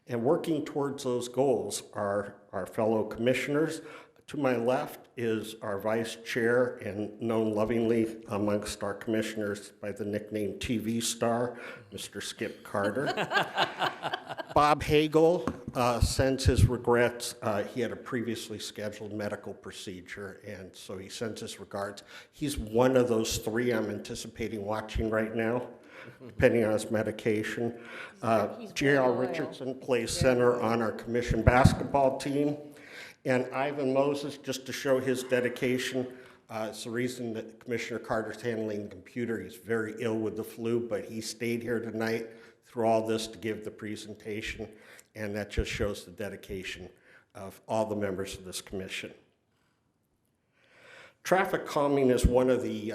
And working towards those goals are our fellow commissioners. To my left is our vice chair and known lovingly amongst our commissioners by the nickname TV star, Mr. Skip Carter. Bob Hagel sends his regrets. He had a previously scheduled medical procedure, and so he sends his regards. He's one of those three I'm anticipating watching right now, depending on his medication. J.R. Richardson plays center on our commission basketball team. And Ivan Moses, just to show his dedication, it's the reason that Commissioner Carter's handling the computer. He's very ill with the flu, but he stayed here tonight through all this to give the presentation, and that just shows the dedication of all the members of this commission. Traffic calming is one of the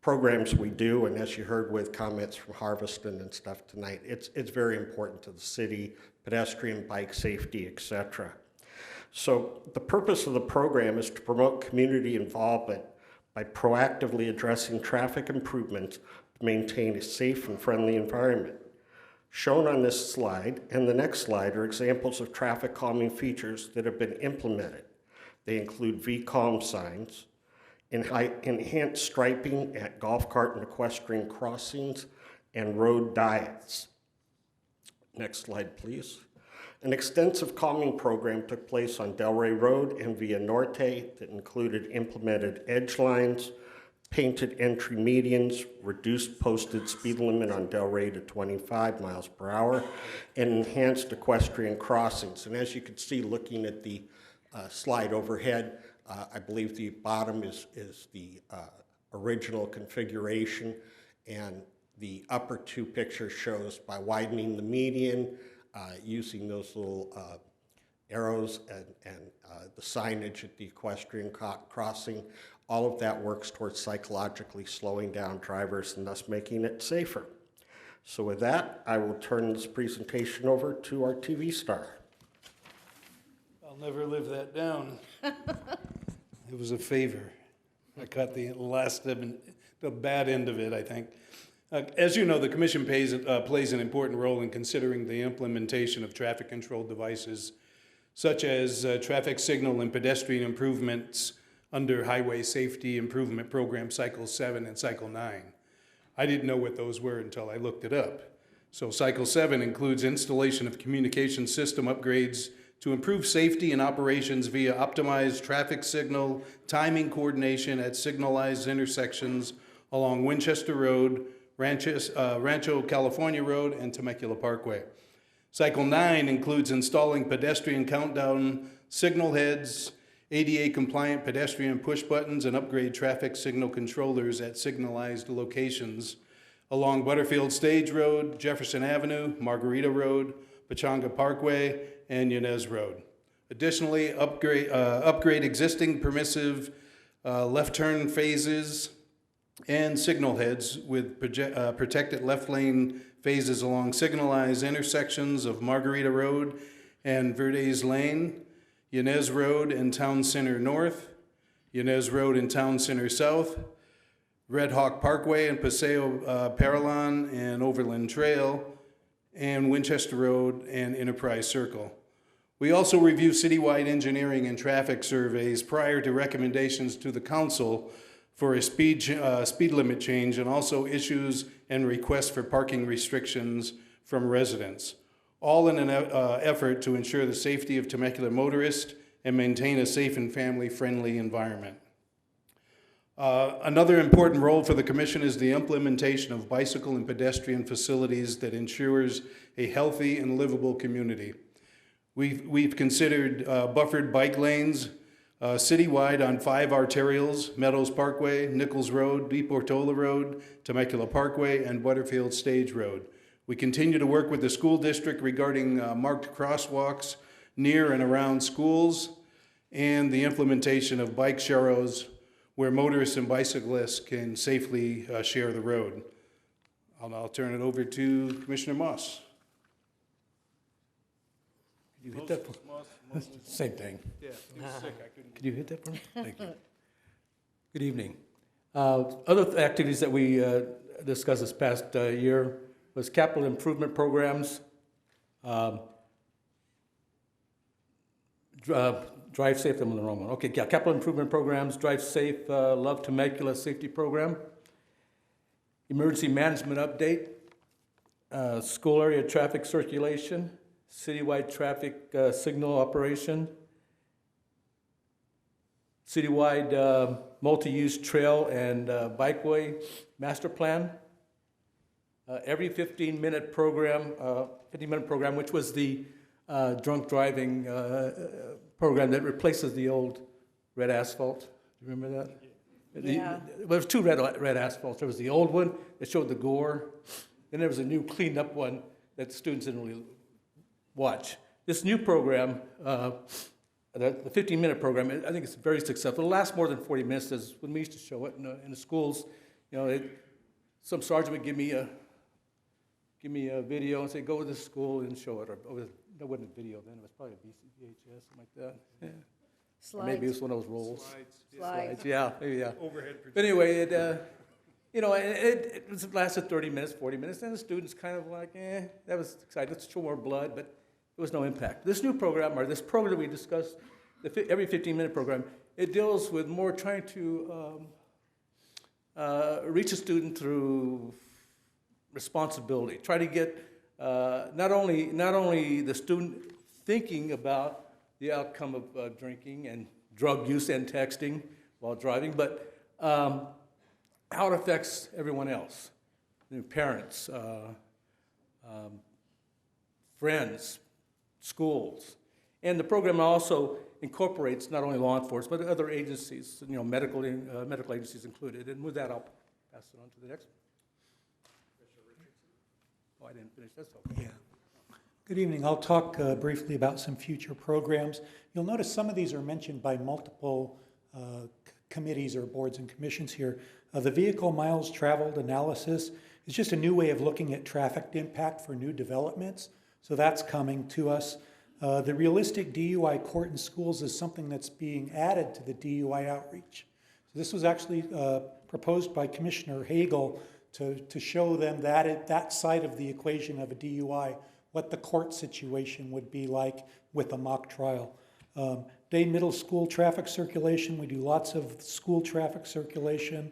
programs we do, and as you heard with comments from Harveston and stuff tonight, it's very important to the city, pedestrian, bike safety, etc. So the purpose of the program is to promote community involvement by proactively addressing traffic improvements to maintain a safe and friendly environment. Shown on this slide and the next slide are examples of traffic calming features that have been implemented. They include V-Calm signs, enhanced striping at golf cart and equestrian crossings, and road diets. Next slide, please. An extensive calming program took place on Delray Road and Via Norte that included implemented edge lines, painted entry medians, reduced posted speed limit on Delray to 25 miles per hour, and enhanced equestrian crossings. And as you can see, looking at the slide overhead, I believe the bottom is the original configuration, and the upper two pictures shows by widening the median, using those little arrows and the signage at the equestrian crossing, all of that works towards psychologically slowing down drivers and thus making it safer. So with that, I will turn this presentation over to our TV star. I'll never live that down. It was a favor. I caught the last of the bad end of it, I think. As you know, the Commission plays an important role in considering the implementation of traffic control devices, such as traffic signal and pedestrian improvements under Highway Safety Improvement Program Cycle 7 and Cycle 9. I didn't know what those were until I looked it up. So Cycle 7 includes installation of communication system upgrades to improve safety and operations via optimized traffic signal timing coordination at signalized intersections along Winchester Road, Rancho California Road, and Temecula Parkway. Cycle 9 includes installing pedestrian countdown signal heads, ADA-compliant pedestrian push buttons, and upgrade traffic signal controllers at signalized locations along Butterfield Stage Road, Jefferson Avenue, Margarita Road, Pachanga Parkway, and Yanez Road. Additionally, upgrade existing permissive left turn phases and signal heads with protected left lane phases along signalized intersections of Margarita Road and Verdes Lane, Yanez Road and Town Center North, Yanez Road and Town Center South, Red Hawk Parkway and Paseo Paralon and Overland Trail, and Winchester Road and Enterprise Circle. We also review citywide engineering and traffic surveys prior to recommendations to the council for a speed limit change, and also issues and requests for parking restrictions from residents, all in an effort to ensure the safety of Temecula motorists and maintain a safe and family-friendly environment. Another important role for the commission is the implementation of bicycle and pedestrian facilities that ensures a healthy and livable community. We've considered buffered bike lanes citywide on 5 arterials: Meadows Parkway, Nichols Road, De Portola Road, Temecula Parkway, and Butterfield Stage Road. We continue to work with the school district regarding marked crosswalks near and around schools and the implementation of bike sharrows where motorists and bicyclists can safely share the road. I'll now turn it over to Commissioner Moss. Could you hit that? Same thing. Yeah, he was sick. I couldn't. Could you hit that for me? Thank you. Good evening. Other activities that we discussed this past year was capital improvement programs, Drive Safe, I'm on the wrong one. Okay, yeah, capital improvement programs, Drive Safe, Love Temecula Safety Program, emergency management update, school area traffic circulation, citywide traffic signal operation, citywide multi-use trail and bikeway master plan, every 15-minute program, which was the drunk driving program that replaces the old red asphalt. Do you remember that? Yeah. There was 2 red asphalts. There was the old one that showed the gore, and there was a new cleaned up one that the students didn't really watch. This new program, the 15-minute program, I think it's very successful. It lasts more than 40 minutes. As when we used to show it in the schools, you know, some sergeant would give me a video and say, go to the school and show it. Or that wasn't a video then, it was probably a VHS, something like that. Yeah. Or maybe it was one of those rolls. Slides. Yeah, maybe, yeah. Overhead projection. But anyway, it lasted 30 minutes, 40 minutes, and the students kind of like, that was exciting. Let's show more blood, but there was no impact. This new program, or this program that we discussed, every 15-minute program, it deals with more trying to reach a student through responsibility. Try to get not only the student thinking about the outcome of drinking and drug use and texting while driving, but how it affects everyone else, parents, friends, schools. And the program also incorporates not only law enforcement, but other agencies, medical agencies included. And with that, I'll pass it on to the next one. Oh, I didn't finish. That's okay. Yeah. Good evening. I'll talk briefly about some future programs. You'll notice some of these are mentioned by multiple committees or boards and commissions here. The vehicle miles traveled analysis is just a new way of looking at traffic impact for new developments. So that's coming to us. The realistic DUI court in schools is something that's being added to the DUI outreach. So this was actually proposed by Commissioner Hagel to show them that side of the equation of a DUI, what the court situation would be like with a mock trial. Day middle school traffic circulation, we do lots of school traffic circulation.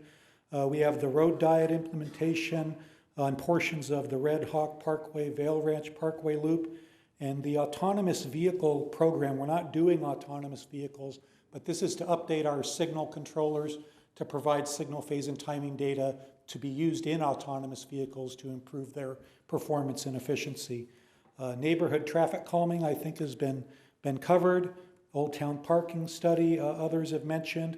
We have the road diet implementation on portions of the Red Hawk Parkway, Vail Ranch Parkway Loop, and the autonomous vehicle program. We're not doing autonomous vehicles, but this is to update our signal controllers to provide signal phase and timing data to be used in autonomous vehicles to improve their performance and efficiency. Neighborhood traffic calming, I think, has been covered. Old Town parking study, others have mentioned.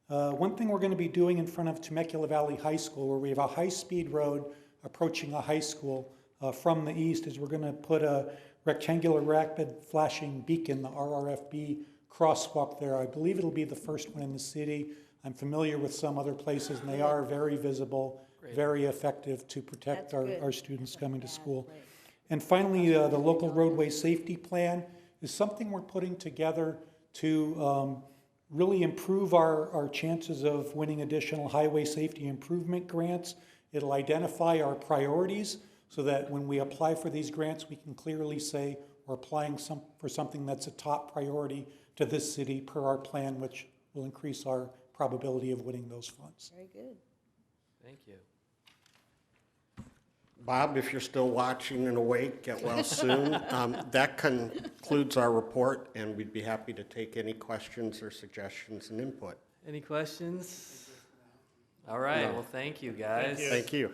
One thing we're going to be doing in front of Temecula Valley High School, where we have a high-speed road approaching a high school from the east, is we're going to put a rectangular rapid flashing beacon, the RRFB crosswalk there. I believe it'll be the first one in the city. I'm familiar with some other places, and they are very visible, very effective to protect our students coming to school. And finally, the local roadway safety plan is something we're putting together to really improve our chances of winning additional highway safety improvement grants. It'll identify our priorities so that when we apply for these grants, we can clearly say we're applying for something that's a top priority to this city per our plan, which will increase our probability of winning those funds. Very good. Thank you. Bob, if you're still watching and awake, get well soon. That concludes our report, and we'd be happy to take any questions or suggestions and input. Any questions? All right, No. well, thank you, guys. Thank you.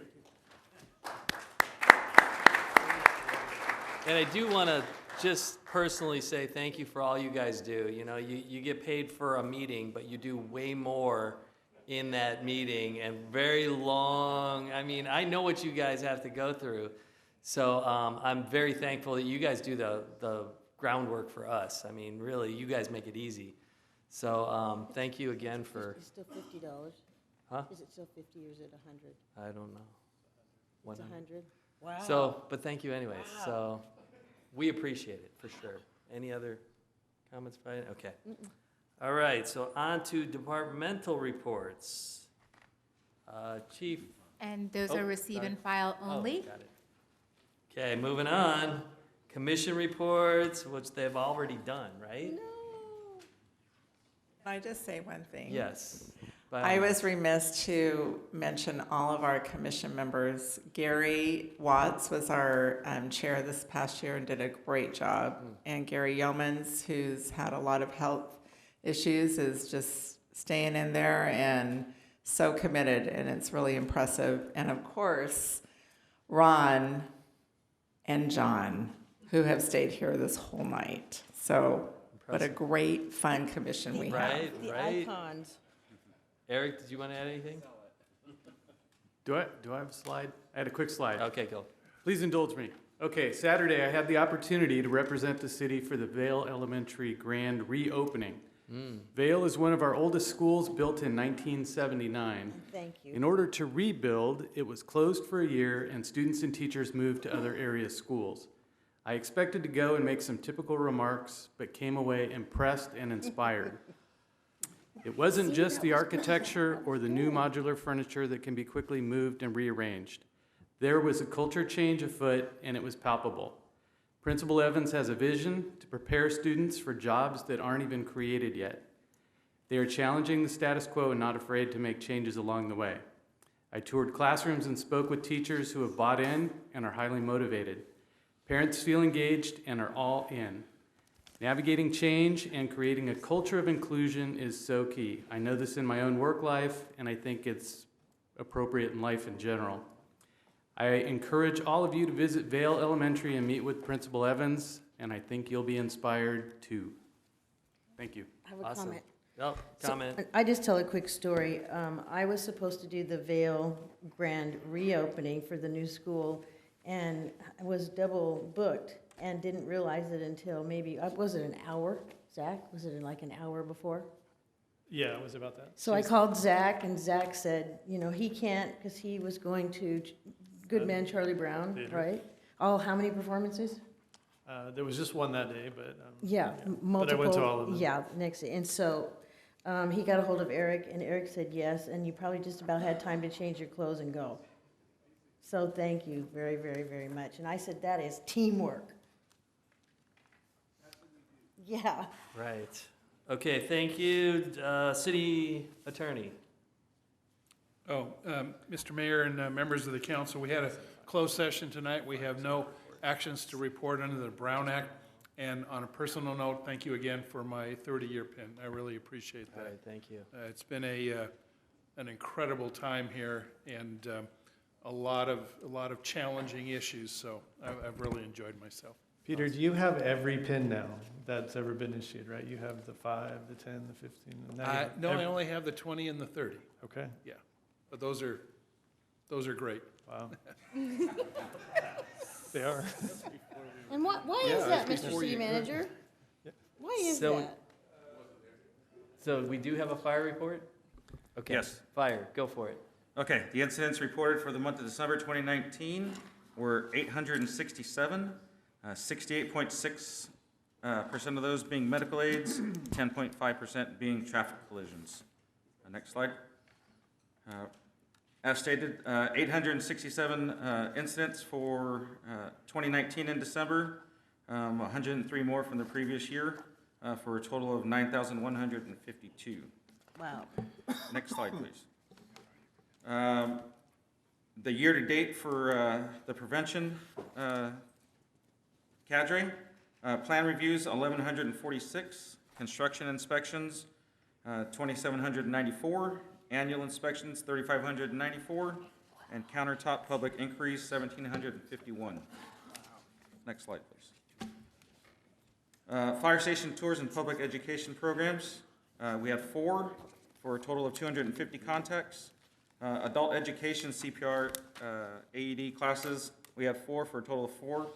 And I do want to just personally say thank you for all you guys do. You know, you get paid for a meeting, but you do way more in that meeting and very long. I mean, I know what you guys have to go through. So I'm very thankful that you guys do the groundwork for us. I mean, really, you guys make it easy. So thank you again for. It's still $50. Huh? Is it still 50 or is it 100? I don't know. It's 100. Wow. So, but thank you anyways. So we appreciate it for sure. Any other comments, Brian? Okay. All right, so on to departmental reports. Chief. And those are receive and file only. Got it. Okay, moving on. Commission reports, which they've already done, right? Can I just say one thing? Yes. I was remiss to mention all of our commission members. Gary Watts was our chair this past year and did a great job. And Gary Yeomans, who's had a lot of health issues, is just staying in there and so committed, and it's really impressive. And of course, Ron and John, who have stayed here this whole night. So what a great, fun commission we have. Right, The right. icons. Eric, did you want to add anything? Do I have a slide? I had a quick slide. Okay, go. Please indulge me. Okay, Saturday I had the opportunity to represent the city for the Vale Elementary grand reopening. Vale is one of our oldest schools, built in 1979. Thank you. In order to rebuild, it was closed for a year and students and teachers moved to other area schools. I expected to go and make some typical remarks, but came away impressed and inspired. It wasn't just the architecture or the new modular furniture that can be quickly moved and rearranged. There was a culture change afoot, and it was palpable. Principal Evans has a vision to prepare students for jobs that aren't even created yet. They are challenging the status quo and not afraid to make changes along the way. I toured classrooms and spoke with teachers who have bought in and are highly motivated. Parents feel engaged and are all in. Navigating change and creating a culture of inclusion is so key. I know this in my own work life, and I think it's appropriate in life in general. I encourage all of you to visit Vale Elementary and meet with Principal Evans, and I think you'll be inspired too. Thank you. I have a Awesome. comment. Oh, comment. So, I just tell a quick story. I was supposed to do the Vale grand reopening for the new school, and I was double booked and didn't realize it until maybe, was it an hour? Zach, was it like an hour before? Yeah, it was about that. So I called Zach, and Zach said, you know, he can't because he was going to Good Man Charlie Brown, Theater. right? Oh, how many performances? There was just one that day, but. Yeah, multiple. But I went to all of them. Yeah, next day. And so he got a hold of Eric, and Eric said yes, and you probably just about had time to change your clothes and go. So thank you very, very, very much. And I said, that is teamwork. Yeah. Right. Okay, thank you. City Attorney. Mr. Mayor and members of the council, we had a closed session tonight. We have no actions to report under the Brown Act. And on a personal note, thank you again for my 30-year pin. I really appreciate that. All right, thank you. It's been an incredible time here and a lot of challenging issues. So I've really enjoyed myself. Peter, do you have every pin now that's ever been issued, right? You have the 5, the 10, the 15? And now you have No, I only have the 20 and the 30. Okay. Yeah, but those are great. Wow. They are. And why is that, Mr. City Manager? Why is that? So we do have a fire report? Okay. Yes. Fire, go for it. Okay, the incidents reported for the month of December 2019 were 867, 68.6% of those being medical aids, 10.5% being traffic collisions. Next slide. As stated, 867 incidents for 2019 in December, 103 more from the previous year, for a total of 9,152. Wow. Next slide, please. The year-to-date for the prevention cadre, plan reviews, 1,146, construction inspections, 2,794, annual inspections, 3,594, and countertop public inquiries, 1,751. Next slide, please. Fire station tours and public education programs. We have 4 for a total of 250 contacts. Adult education, CPR, AED classes, we have 4 for a total of 4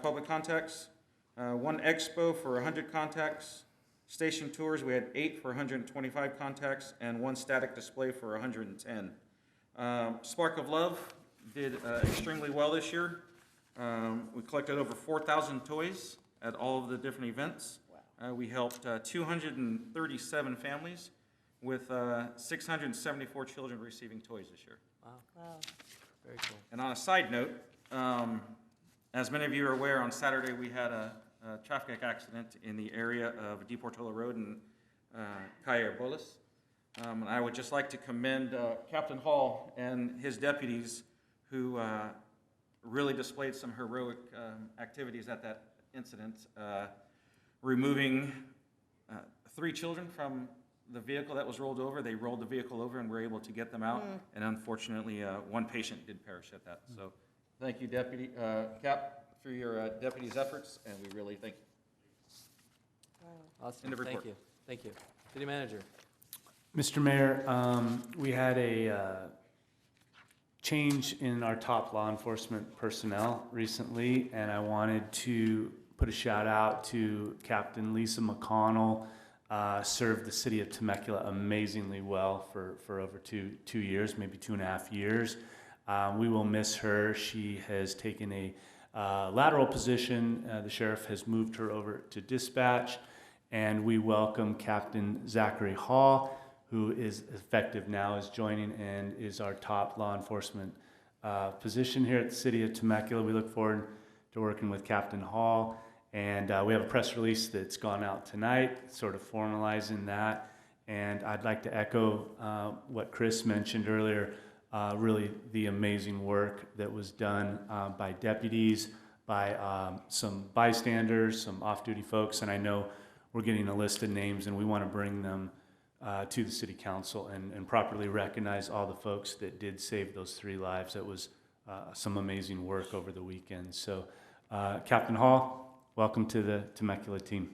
public contacts. 1 expo for 100 contacts. Station tours, we had 8 for 125 contacts, and 1 static display for 110. Spark of Love did extremely well this year. We collected over 4,000 toys at all of the different events. We helped 237 families with 674 children receiving toys this year. Wow. Very cool. And on a side note, as many of you are aware, on Saturday we had a traffic accident in the area of De Portola Road in Calle Bolas. I would just like to commend Captain Hall and his deputies who really displayed some heroic activities at that incident, removing 3 children from the vehicle that was rolled over. They rolled the vehicle over and were able to get them out, and unfortunately 1 patient did perish at that. So thank you, Deputy Cap, for your deputy's efforts, and we really thank you. Awesome. End of report. Thank you. Thank you. City Manager. Mr. Mayor, we had a change in our top law enforcement personnel recently, and I wanted to put a shout out to Captain Lisa McConnell. Served the city of Temecula amazingly well for over two years, maybe 2.5 years. We will miss her. She has taken a lateral position. The sheriff has moved her over to dispatch, and we welcome Captain Zachary Hall, who is effective now, is joining and is our top law enforcement position here at the city of Temecula. We look forward to working with Captain Hall. And we have a press release that's gone out tonight, sort of formalizing that. And I'd like to echo what Chris mentioned earlier, really the amazing work that was done by deputies, by some bystanders, some off-duty folks. And I know we're getting a list of names, and we want to bring them to the city council and properly recognize all the folks that did save those 3 lives. That was some amazing work over the weekend. So Captain Hall, welcome to the Temecula team.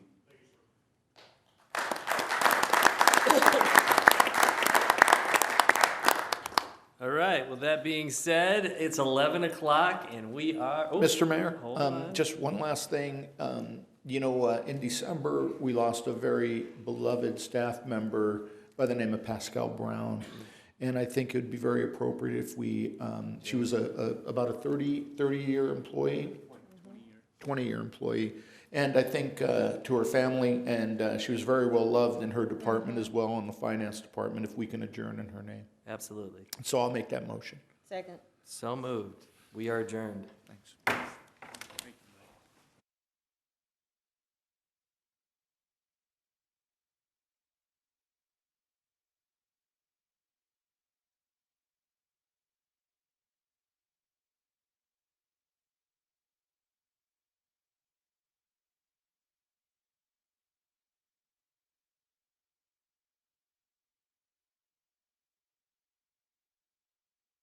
All right, well, that being said, it's 11 o'clock and we are... Oh, Mr. Mayor, hold on. just one last thing. In December, we lost a very beloved staff member by the name of Pascal Brown. And I think it would be very appropriate if we, she was about a 30-year employee. 20-year employee, and I think to her family, and she was very well loved in her department as well, in the finance department, if we can adjourn in her name. Absolutely. So I'll make that motion. Second. So moved. We are adjourned. Thanks.